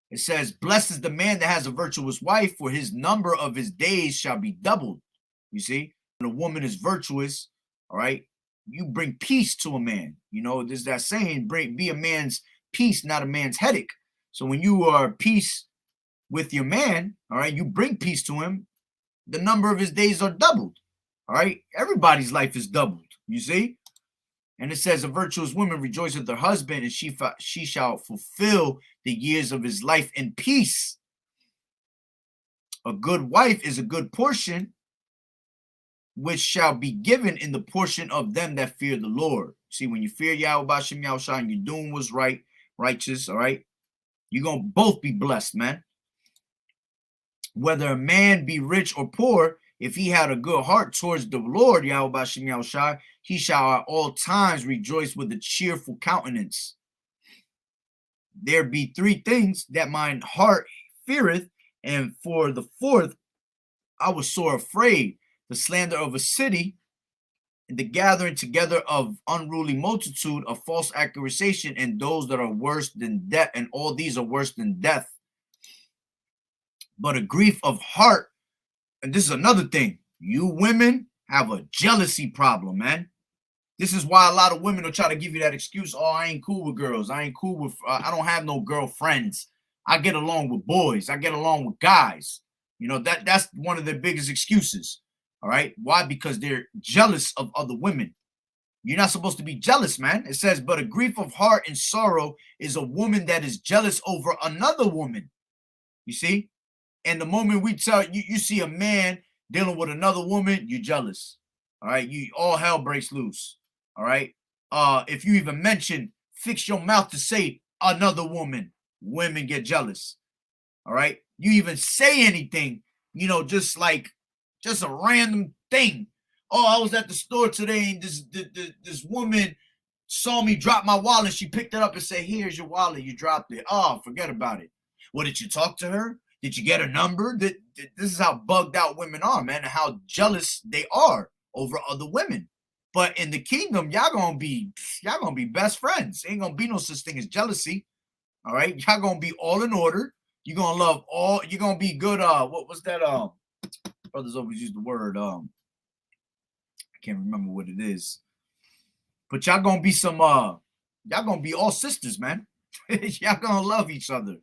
G: It says, blessed is the man that has a virtuous wife, for his number of his days shall be doubled. You see, when a woman is virtuous, all right, you bring peace to a man. You know, there's that saying, be a man's peace, not a man's headache. So when you are peace with your man, all right, you bring peace to him, the number of his days are doubled. All right, everybody's life is doubled, you see. And it says, a virtuous woman rejoiceth her husband, and she shall fulfill the years of his life in peace. A good wife is a good portion, which shall be given in the portion of them that fear the Lord. See, when you fear Yahweh B'Shem Yahushua and you're doing what's right, righteous, all right, you're going to both be blessed, man. Whether a man be rich or poor, if he had a good heart towards the Lord, Yahweh B'Shem Yahushua, he shall at all times rejoice with a cheerful countenance. There be three things that mine heart feareth, and for the fourth I was sore afraid, the slander of a city, and the gathering together of unruly multitude, of false accusation, and those that are worse than death, and all these are worse than death. But a grief of heart, and this is another thing, you women have a jealousy problem, man. This is why a lot of women will try to give you that excuse, oh, I ain't cool with girls, I ain't cool with, I don't have no girlfriends, I get along with boys, I get along with guys. You know, that's one of their biggest excuses. All right. Why? Because they're jealous of other women. You're not supposed to be jealous, man. It says, but a grief of heart and sorrow is a woman that is jealous over another woman. You see? And the moment we tell you see a man dealing with another woman, you're jealous. All right. All hell breaks loose. All right. If you even mention, fix your mouth to say another woman, women get jealous. All right. You even say anything, you know, just a random thing. Oh, I was at the store today and this woman saw me drop my wallet. She picked it up and said, here's your wallet. You dropped it. Oh, forget about it. Well, did you talk to her? Did you get her number? This is how bugged out women are, man, and how jealous they are over other women. But in the kingdom, y'all gonna be best friends. Ain't gonna be no such thing as jealousy. All right. Y'all gonna be all in order. You're gonna love all, you're gonna be good. What was that? Brothers always use the word, I can't remember what it is. But y'all gonna be y'all gonna be all sisters, man. Y'all gonna love each other.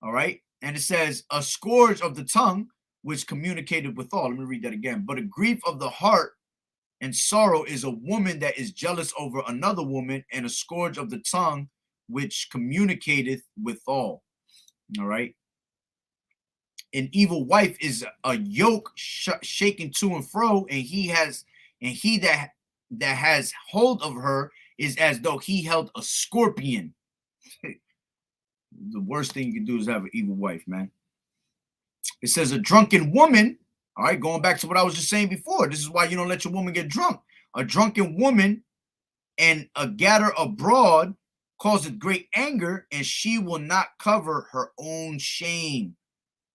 G: All right. And it says, a scourge of the tongue, which communicated withal. Let me read that again. But a grief of the heart and sorrow is a woman that is jealous over another woman, and a scourge of the tongue, which communicateth withal. All right. An evil wife is a yoke shaken to and fro, and he that has hold of her is as though he held a scorpion. The worst thing you can do is have an evil wife, man. It says a drunken woman. All right, going back to what I was just saying before. This is why you don't let your woman get drunk. A drunken woman and a gatter abroad causeth great anger, and she will not cover her own shame.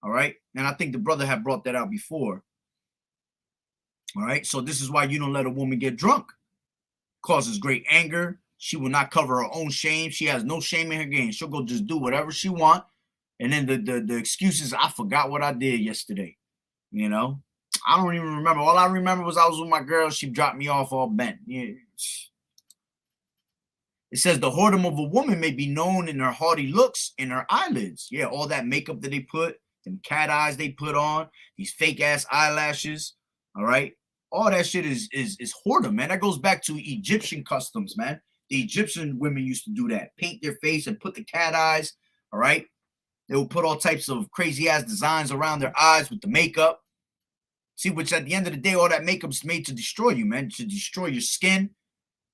G: All right. And I think the brother had brought that out before. All right. So this is why you don't let a woman get drunk. Causes great anger. She will not cover her own shame. She has no shame in her game. She'll go just do whatever she wants. And then the excuses, I forgot what I did yesterday. You know, I don't even remember. All I remember was I was with my girl. She dropped me off all bent. Yeah. It says the whoredom of a woman may be known in her haughty looks, in her eyelids. Yeah, all that makeup that they put, them cat eyes they put on, these fake ass eyelashes. All right. All that shit is whoredom, man. That goes back to Egyptian customs, man. The Egyptian women used to do that. Paint their face and put the cat eyes. All right. They will put all types of crazy ass designs around their eyes with the makeup. See, which at the end of the day, all that makeup's made to destroy you, man, to destroy your skin.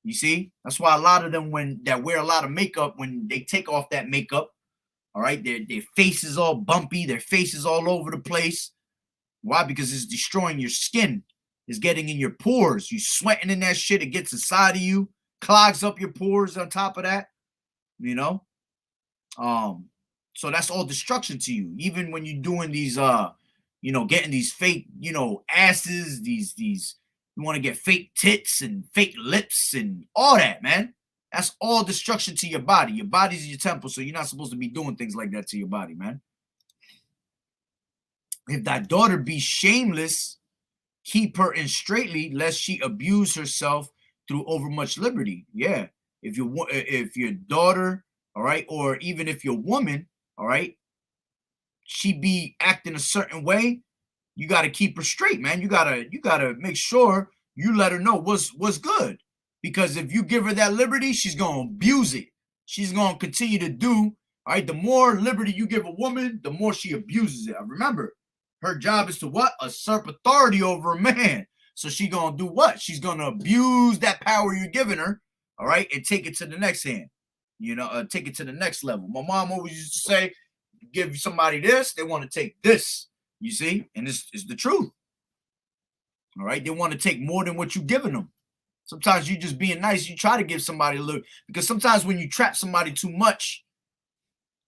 G: You see, that's why a lot of them that wear a lot of makeup, when they take off that makeup, all right, their face is all bumpy, their face is all over the place. Why? Because it's destroying your skin. It's getting in your pores. You sweating in that shit. It gets inside of you, clogs up your pores on top of that, you know? So that's all destruction to you. Even when you're doing these, getting these fake, asses, these, you want to get fake tits and fake lips and all that, man. That's all destruction to your body. Your body's your temple, so you're not supposed to be doing things like that to your body, man. If thy daughter be shameless, keep her in straitly, lest she abuse herself through overmuch liberty. Yeah. If your daughter, all right, or even if your woman, all right, she be acting a certain way, you got to keep her straight, man. You gotta make sure you let her know what's good. Because if you give her that liberty, she's gonna abuse it. She's gonna continue to do, all right. The more liberty you give a woman, the more she abuses it. Remember, her job is to what? Usurp authority over a man. So she gonna do what? She's gonna abuse that power you're giving her, all right, and take it to the next hand. Take it to the next level. My mom always used to say, give somebody this, they want to take this. You see, and it's the truth. All right, they want to take more than what you're giving them. Sometimes you just being nice, you try to give somebody a little, because sometimes when you trap somebody too much,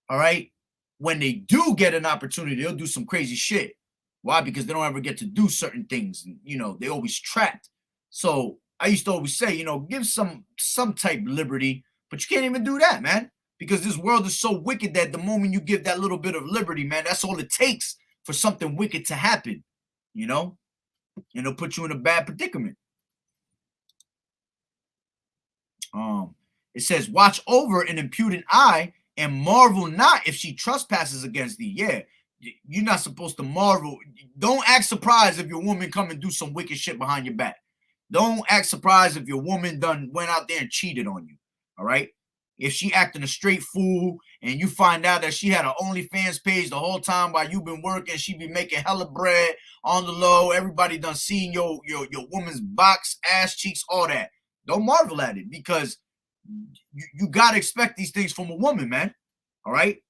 G: all right, when they do get an opportunity, they'll do some crazy shit. Why? Because they don't ever get to do certain things. They always trapped. So I used to always say, give some type of liberty, but you can't even do that, man. Because this world is so wicked that the moment you give that little bit of liberty, man, that's all it takes for something wicked to happen, and it'll put you in a bad predicament. It says, watch over an impudent eye and marvel not if she trespasses against thee. Yeah, you're not supposed to marvel. Don't act surprised if your woman come and do some wicked shit behind your back. Don't act surprised if your woman done went out there and cheated on you. All right. If she acting a straight fool and you find out that she had an OnlyFans page the whole time while you've been working, she be making hella bread on the low. Everybody done seen your woman's box, ass cheeks, all that. Don't marvel at it, because you got to expect these things from a woman, man. All right.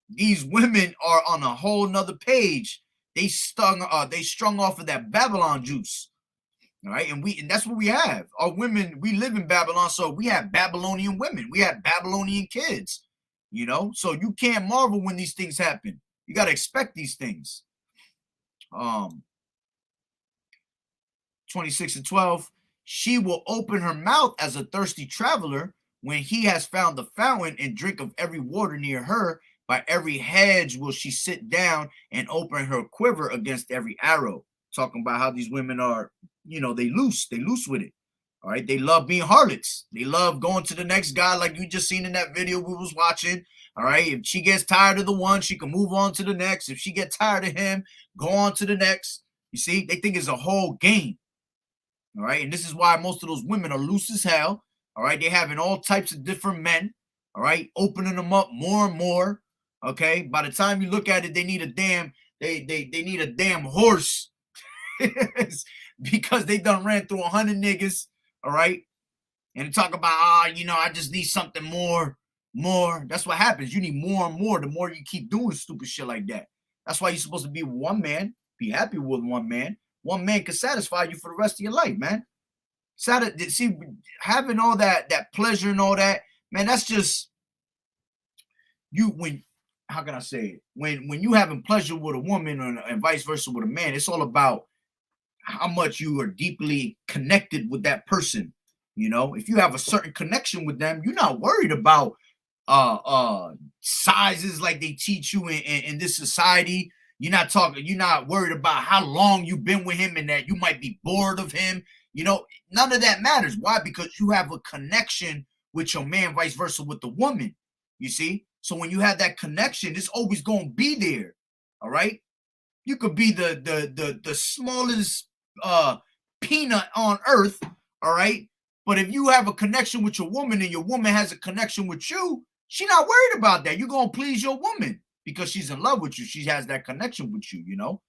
G: These women are on a whole nother page. They strung off of that Babylon juice. All right, and that's what we have. Our women, we live in Babylon, so we have Babylonian women. We have Babylonian kids, so you can't marvel when these things happen. You got to expect these things. 26 and 12, she will open her mouth as a thirsty traveler when he has found the fountain, and drink of every water near her. By every hedge will she sit down and open her quiver against every arrow. Talking about how these women are, they loose with it. All right. They love being harlots. They love going to the next guy, like you just seen in that video we was watching. All right. If she gets tired of the one, she can move on to the next. If she gets tired of him, go on to the next. You see, they think it's a whole game. All right. And this is why most of those women are loose as hell. All right. They're having all types of different men. All right. Opening them up more and more. Okay. By the time you look at it, they need a damn horse. Because they done ran through 100 niggas, all right? And talk about, I just need something more. That's what happens. You need more and more the more you keep doing stupid shit like that. That's why you're supposed to be one man, be happy with one man. One man can satisfy you for the rest of your life, man. See, having all that pleasure and all that, man, that's just how can I say it? When you having pleasure with a woman and vice versa with a man, it's all about how much you are deeply connected with that person. If you have a certain connection with them, you're not worried about sizes like they teach you in this society. You're not worried about how long you've been with him and that you might be bored of him. None of that matters. Why? Because you have a connection with your man, vice versa with the woman. You see? So when you have that connection, it's always going to be there. All right? You could be the smallest peanut on earth, all right? But if you have a connection with your woman and your woman has a connection with you, She's not worried about that. You're going to please your woman because she's in love with you. She has that connection with you, you know.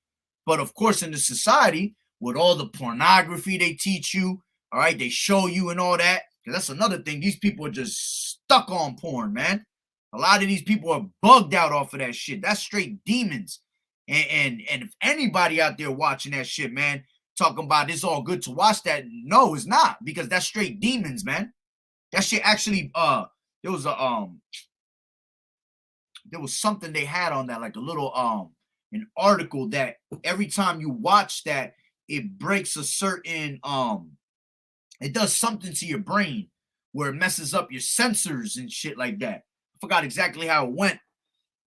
G: But of course, in the society, with all the pornography they teach you, all right, they show you and all that. Because that's another thing. These people are just stuck on porn, man. A lot of these people are bugged out off of that shit. That's straight demons. And if anybody out there watching that shit, man, talking about it's all good to watch that, no, it's not, because that's straight demons, man. That shit actually, there was something they had on that, like a little an article that every time you watch that, it breaks a certain it does something to your brain where it messes up your sensors and shit like that. I forgot exactly how it went,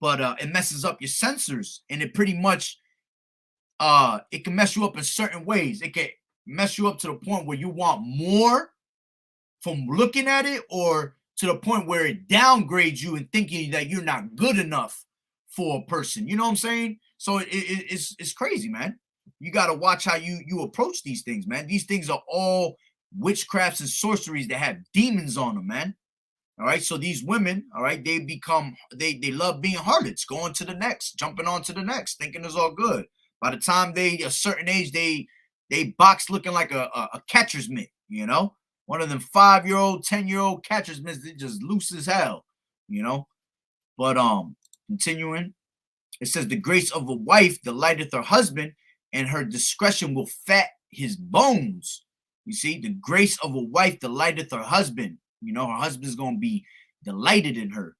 G: but it messes up your sensors, and it pretty much it can mess you up in certain ways. It can mess you up to the point where you want more from looking at it, or to the point where it downgrades you and thinking that you're not good enough for a person. You know what I'm saying? So it's crazy, man. You got to watch how you approach these things, man. These things are all witchcrafts and sorceries that have demons on them, man. All right, so these women, all right, they love being harlots, going to the next, jumping on to the next, thinking it's all good. By the time they a certain age, they box looking like a catcher's mitt, you know, one of them 5-year-old, 10-year-old catcher's mitts, they just loose as hell, you know. But continuing, it says the grace of a wife delighteth her husband, and her discretion will fat his bones. You see, the grace of a wife delighteth her husband. You know, her husband's going to be delighted in her.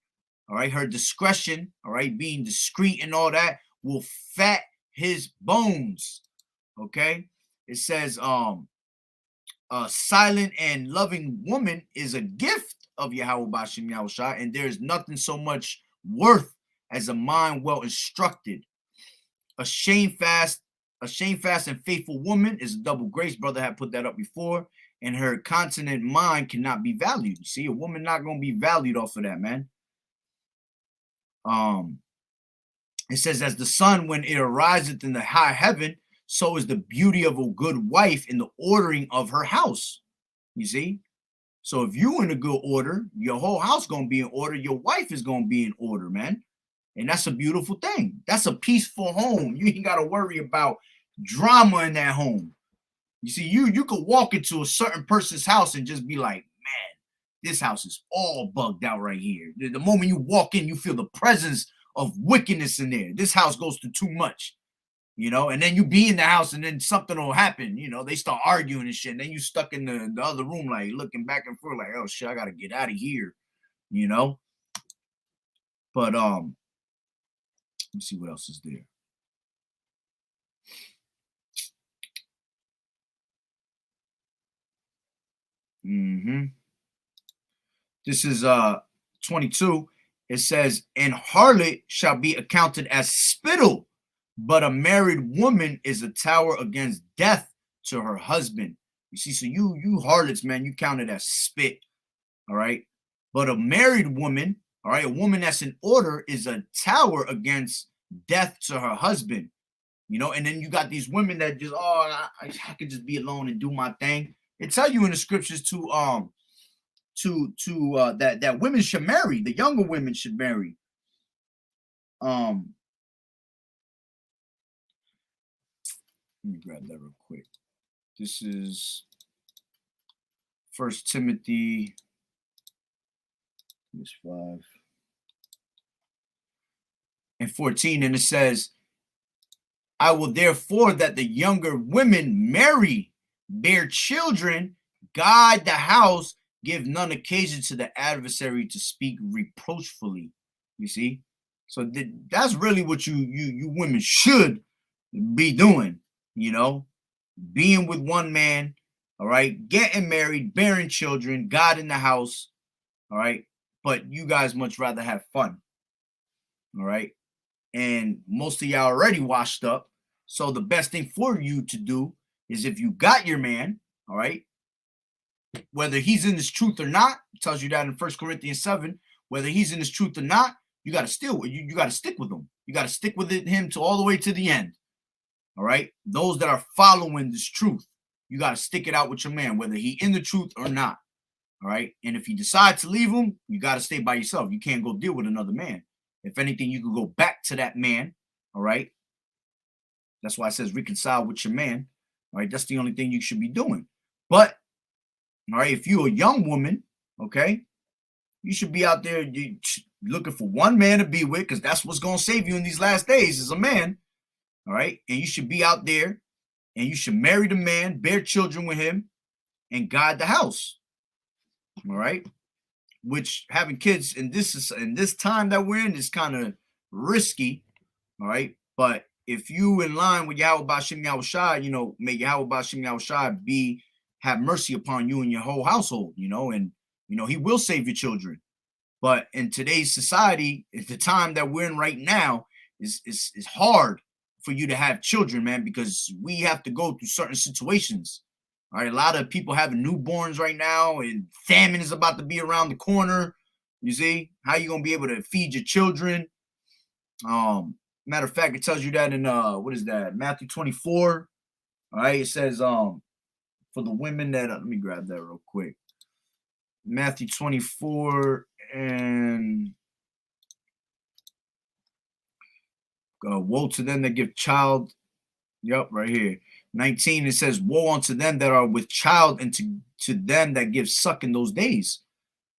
G: All right. Her discretion, all right, being discreet and all that, will fat his bones. Okay. It says, a silent and loving woman is a gift of Yahweh Bashim Yahushua, and there is nothing so much worth as a mind well instructed. A shamefast and faithful woman is a double grace. Brother had put that up before. And her continent mind cannot be valued. You see, a woman not going to be valued off of that, man. It says, as the sun, when it ariseth in the high heaven, so is the beauty of a good wife in the ordering of her house. You see? So if you in a good order, your whole house going to be in order. Your wife is going to be in order, man. And that's a beautiful thing. That's a peaceful home. You ain't got to worry about drama in that home. You see, you could walk into a certain person's house and just be like, man, this house is all bugged out right here. The moment you walk in, you feel the presence of wickedness in there. This house goes to too much, you know, and then you be in the house and then something will happen. You know, they start arguing and shit. And then you stuck in the other room, like looking back and forth like, oh shit, I got to get out of here, you know. But let me see what else is there. This is 22. It says, and harlot shall be accounted as spittle, but a married woman is a tower against death to her husband. You see, so you harlots, man, you counted as spit. All right. But a married woman, all right, a woman that's in order is a tower against death to her husband. You know, and then you got these women that just, oh, I could just be alone and do my thing. It tell you in the scriptures that women should marry, the younger women should marry. Let me grab that real quick. This is 1 Timothy 5:14, and it says, I will therefore that the younger women marry, bear children, guide the house, give none occasion to the adversary to speak reproachfully. You see? So that's really what you women should be doing, you know, being with one man, all right, getting married, bearing children, God in the house, all right, but you guys much rather have fun, all right, and most of y'all already washed up, so the best thing for you to do is, if you got your man, all right, whether he's in his truth or not, it tells you that in 1 Corinthians 7, whether he's in his truth or not, you got to you got to stick with him. You got to stick with him to all the way to the end. All right. Those that are following this truth, you got to stick it out with your man, whether he in the truth or not. All right. And if you decide to leave him, you got to stay by yourself. You can't go deal with another man. If anything, you could go back to that man. All right. That's why it says reconcile with your man. All right. That's the only thing you should be doing. But, all right, if you're a young woman, okay, you should be out there looking for one man to be with, because that's what's going to save you in these last days is a man. All right. And you should be out there and you should marry the man, bear children with him, and guide the house. All right. Which having kids in this time that we're in is kind of risky. All right. But if you in line with Yahweh Ba'Shem Yahweh Shai, may Yahweh Ba'Shem Yahweh Shai have mercy upon you and your whole household, and he will save your children. But in today's society, at the time that we're in right now, is hard for you to have children, man, because we have to go through certain situations. All right, a lot of people having newborns right now, and famine is about to be around the corner. You see, how you gonna be able to feed your children? Matter of fact, it tells you that in what is that? Matthew 24. All right, it says for the women that let me grab that real quick. Matthew 24 and woe to them that give child. Yep, right here. 19, it says, woe unto them that are with child, and to them that give suck in those days.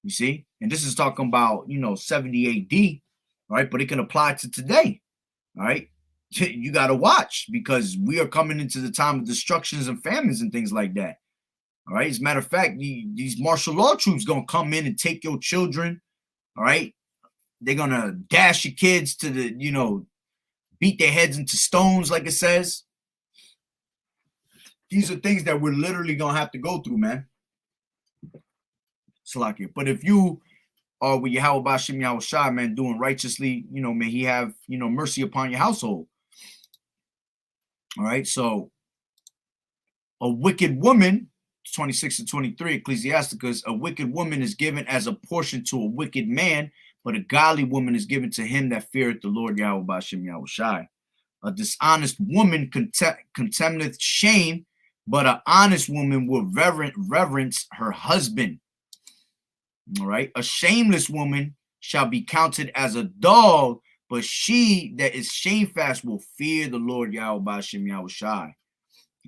G: You see? And this is talking about, 70 AD, right? But it can apply to today, all right? You got to watch, because we are coming into the time of destructions and famines and things like that, all right? As a matter of fact, these martial law troops going to come in and take your children, all right? They're going to dash your kids to the, beat their heads into stones, like it says. These are things that we're literally going to have to go through, man. Salakia. But if you are with Yahweh Ba'Shem Yahweh Shai, man, doing righteously, may he have, mercy upon your household. All right. So a wicked woman, 26 to 23, Ecclesiasticus, a wicked woman is given as a portion to a wicked man, but a godly woman is given to him that feareth the Lord Yahweh Ba'Shem Yahweh Shai. A dishonest woman contemneth shame, but an honest woman will reverence her husband. All right. A shameless woman shall be counted as a dog, but she that is shamefast will fear the Lord Yahweh Ba'Shem Yahweh Shai.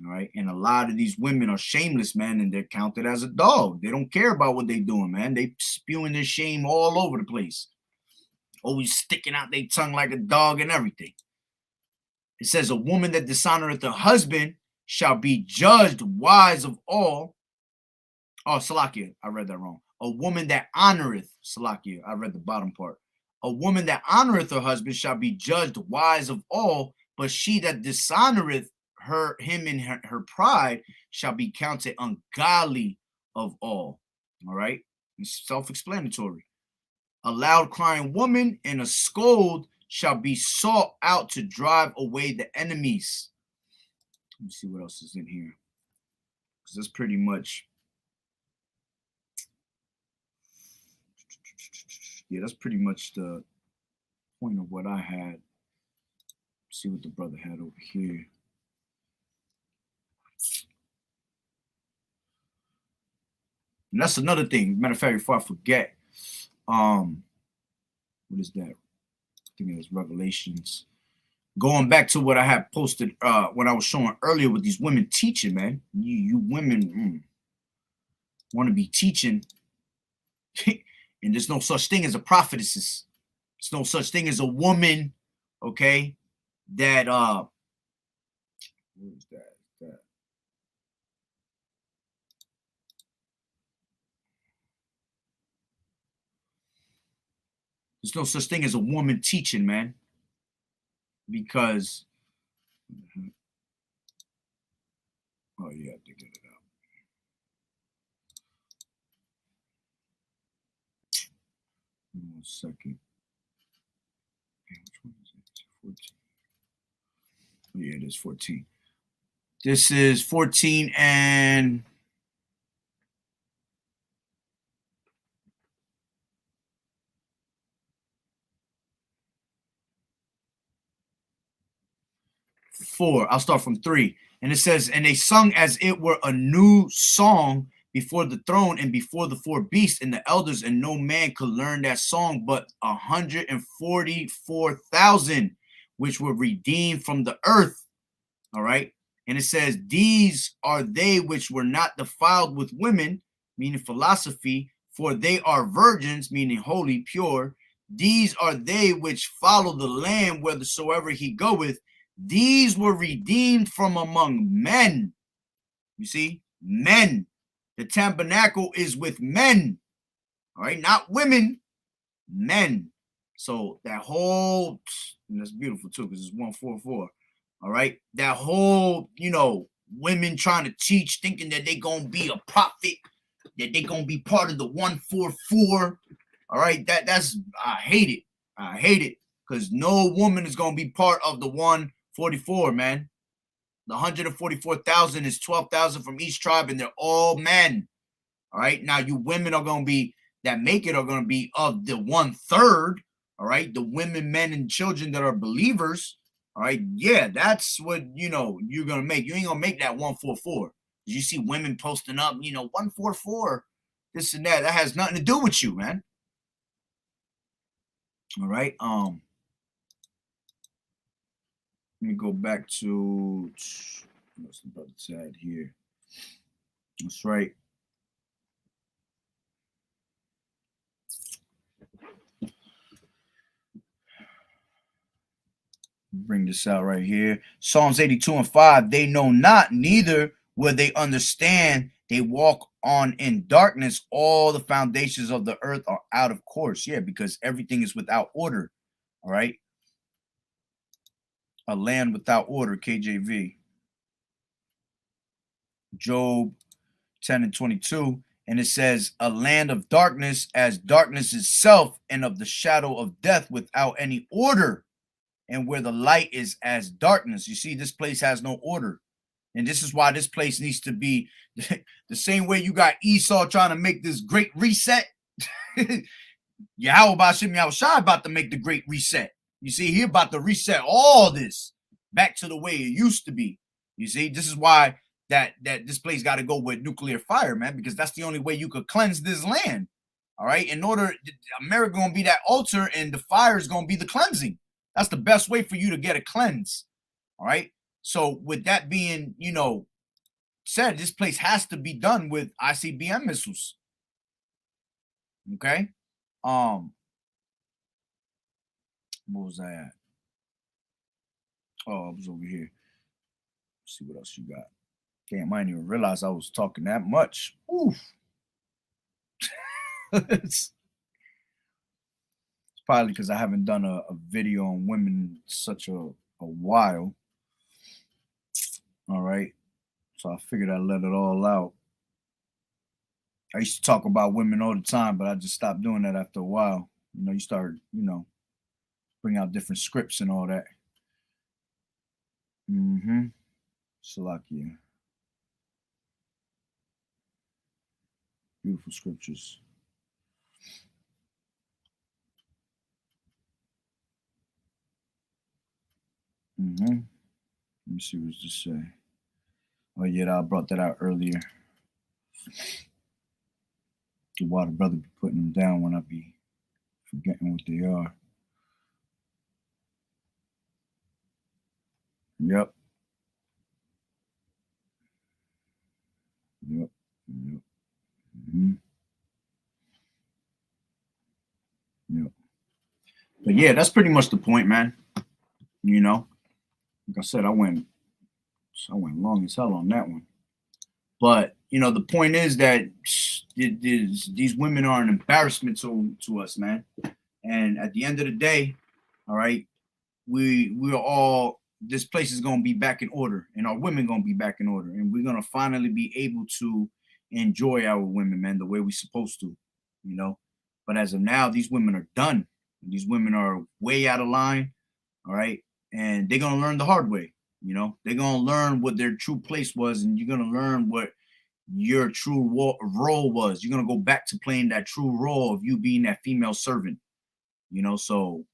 G: All right. And a lot of these women are shameless, man, and they're counted as a dog. They don't care about what they're doing, man. They spewing their shame all over the place. Always sticking out their tongue like a dog and everything. It says, a woman that dishonoreth her husband shall be judged wise of all. Oh, Salakia, I read that wrong. A woman that honoreth, Salakia, I read the bottom part. A woman that honoreth her husband shall be judged wise of all, but she that dishonoreth him in her pride shall be counted ungodly of all. All right? It's self-explanatory. A loud crying woman and a scold shall be sought out to drive away the enemies. Let me see what else is in here, because that's pretty much, that's pretty much the point of what I had. Let's see what the brother had over here. And that's another thing. Matter of fact, before I forget, what is that? I think it was Revelations. Going back to what I had posted when I was showing earlier with these women teaching, man. You women want to be teaching, and there's no such thing as a prophetess. There's no such thing as a woman, okay, that what is that? There's no such thing as a woman teaching, man. Because, oh yeah, I did get it out. One second. Which one is it? 14. Oh yeah, it is 14. This is 14 and 4. I'll start from 3. And it says, and they sung as it were a new song before the throne and before the four beasts and the elders, and no man could learn that song but 144,000 which were redeemed from the earth. All right. And it says, these are they which were not defiled with women, meaning philosophy, for they are virgins, meaning holy, pure. These are they which follow the Lamb whithersoever he goeth. These were redeemed from among men. You see, men. The tabernacle is with men. All right, not women, men. So that whole, and that's beautiful too, because it's 144. All right, that whole, women trying to teach, thinking that they gonna be a prophet, that they gonna be part of the 144. All right, that's, I hate it. I hate it, because no woman is gonna be part of the 144, man. The 144,000 is 12,000 from each tribe, and they're all men. All right, now you women are gonna be, that make it, are gonna be of the 1/3. All right, the women, men, and children that are believers. All right, yeah, that's what you're gonna make. You ain't gonna make that 144. You see women posting up, 144, this and that. That has nothing to do with you, man. All right. Let me go back to what's the brother said here. That's right. Bring this out right here. Psalms 82:5. They know not, neither will they understand. They walk on in darkness. All the foundations of the earth are out of course. Yeah, because everything is without order. All right. A land without order, KJV. Job 10:22. And it says, a land of darkness as darkness itself, and of the shadow of death without any order. And where the light is as darkness. You see, this place has no order. And this is why this place needs to be the same way you got Esau trying to make this great reset. Yahweh Bashim Yahushua about to make the great reset. You see, he about to reset all this back to the way it used to be. You see, this is why that this place got to go with nuclear fire, man, because that's the only way you could cleanse this land. All right. In order, America gonna be that altar, and the fire is gonna be the cleansing. That's the best way for you to get a cleanse. All right. So with that being, said, this place has to be done with ICBM missiles. Okay. What was I at? Oh, I was over here. Let's see what else you got. Damn, I didn't even realize I was talking that much. Oof. It's probably because I haven't done a video on women in such a while. All right. So I figured I'd let it all out. I used to talk about women all the time, but I just stopped doing that after a while. You start, bring out different scripts and all that. Salakia. Beautiful scriptures. Let me see what's this say. Oh yeah, I brought that out earlier. Why the brother be putting them down when I be forgetting what they are. Yep. Yep. But yeah, that's pretty much the point, man. Like I said, I went long as hell on that one. But the point is that these women are an embarrassment to us, man. And at the end of the day, all right, we're all, this place is gonna be back in order, and our women gonna be back in order, and we're gonna finally be able to enjoy our women, man, the way we're supposed to, But as of now, these women are done. These women are way out of line, all right, and they're gonna learn the hard way. They're gonna learn what their true place was, and you're gonna learn what your true role was. You're gonna go back to playing that true role of you being that female servant. So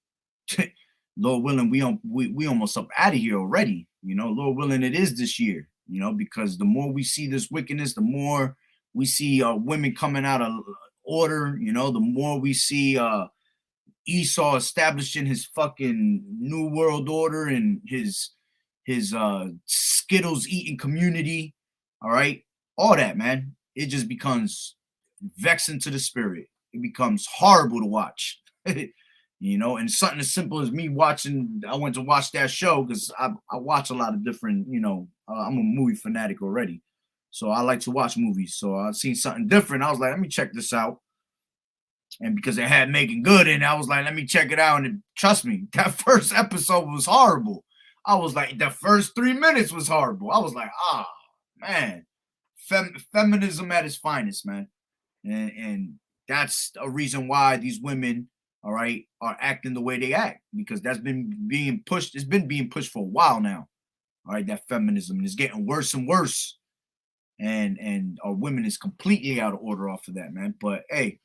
G: Lord willing, we almost up out of here already. Lord willing, it is this year. Because the more we see this wickedness, the more we see women coming out of order, you know, the more we see Esau establishing his fucking new world order and his Skittles eating community. All right, all that, man. It just becomes vexing to the spirit. It becomes horrible to watch. You know, and something as simple as me watching, I went to watch that show because I watch a lot of different, you know, I'm a movie fanatic already. So I like to watch movies. So I seen something different. I was like, let me check this out. And because it had Megan Good in it, I was like, let me check it out. And trust me, that first episode was horrible. I was like, the first 3 minutes was horrible. I was like, man, feminism at its finest, man. And that's a reason why these women, all right, are acting the way they act, because that's been being pushed. It's been being pushed for a while now. All right, that feminism, and it's getting worse and worse. And our women is completely out of order off of that, man. But hey,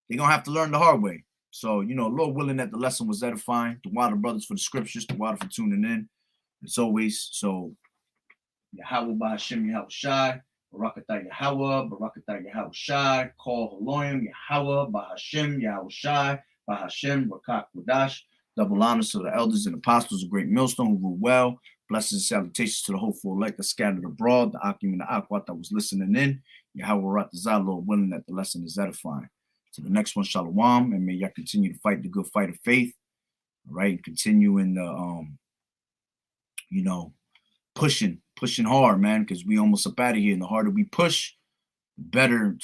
G: they're gonna have to learn the hard way. So, you know, Lord willing that the lesson was edifying. The Water Brothers for the scriptures, the Water for tuning in. As always, so Yahweh Bahashim Yahweh Shai, Barakatah Yahweh, Barakatah Yahweh Shai, Call Haloim, Yahweh Bahashim Yahweh Shai, Bahashim, Rakat Wadash. Double honors to the elders and apostles of Great Millstone who rule well. Blessings and salutations to the hopeful elect that scattered abroad, the Akim and the Akwat that was listening in. Yahweh Ratazah, Lord willing that the lesson is edifying. To the next one, Shalom, and may y'all continue to fight the good fight of faith. All right, and continue in the you know, pushing hard, man, because we almost up out of here. And the harder we push, the better,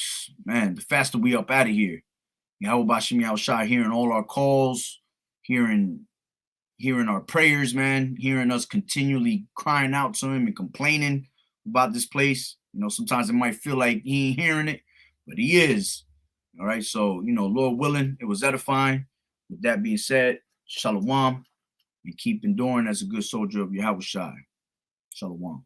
G: man, the faster we up out of here. Yahweh Bashim Yahweh Shai, hearing all our calls, hearing our prayers, man, hearing us continually crying out to him and complaining about this place. You know, sometimes it might feel like he ain't hearing it, but he is. All right, so, you know, Lord willing, it was edifying. With that being said, Shalom, and keep enduring as a good soldier of Yahweh Shai. Shalom.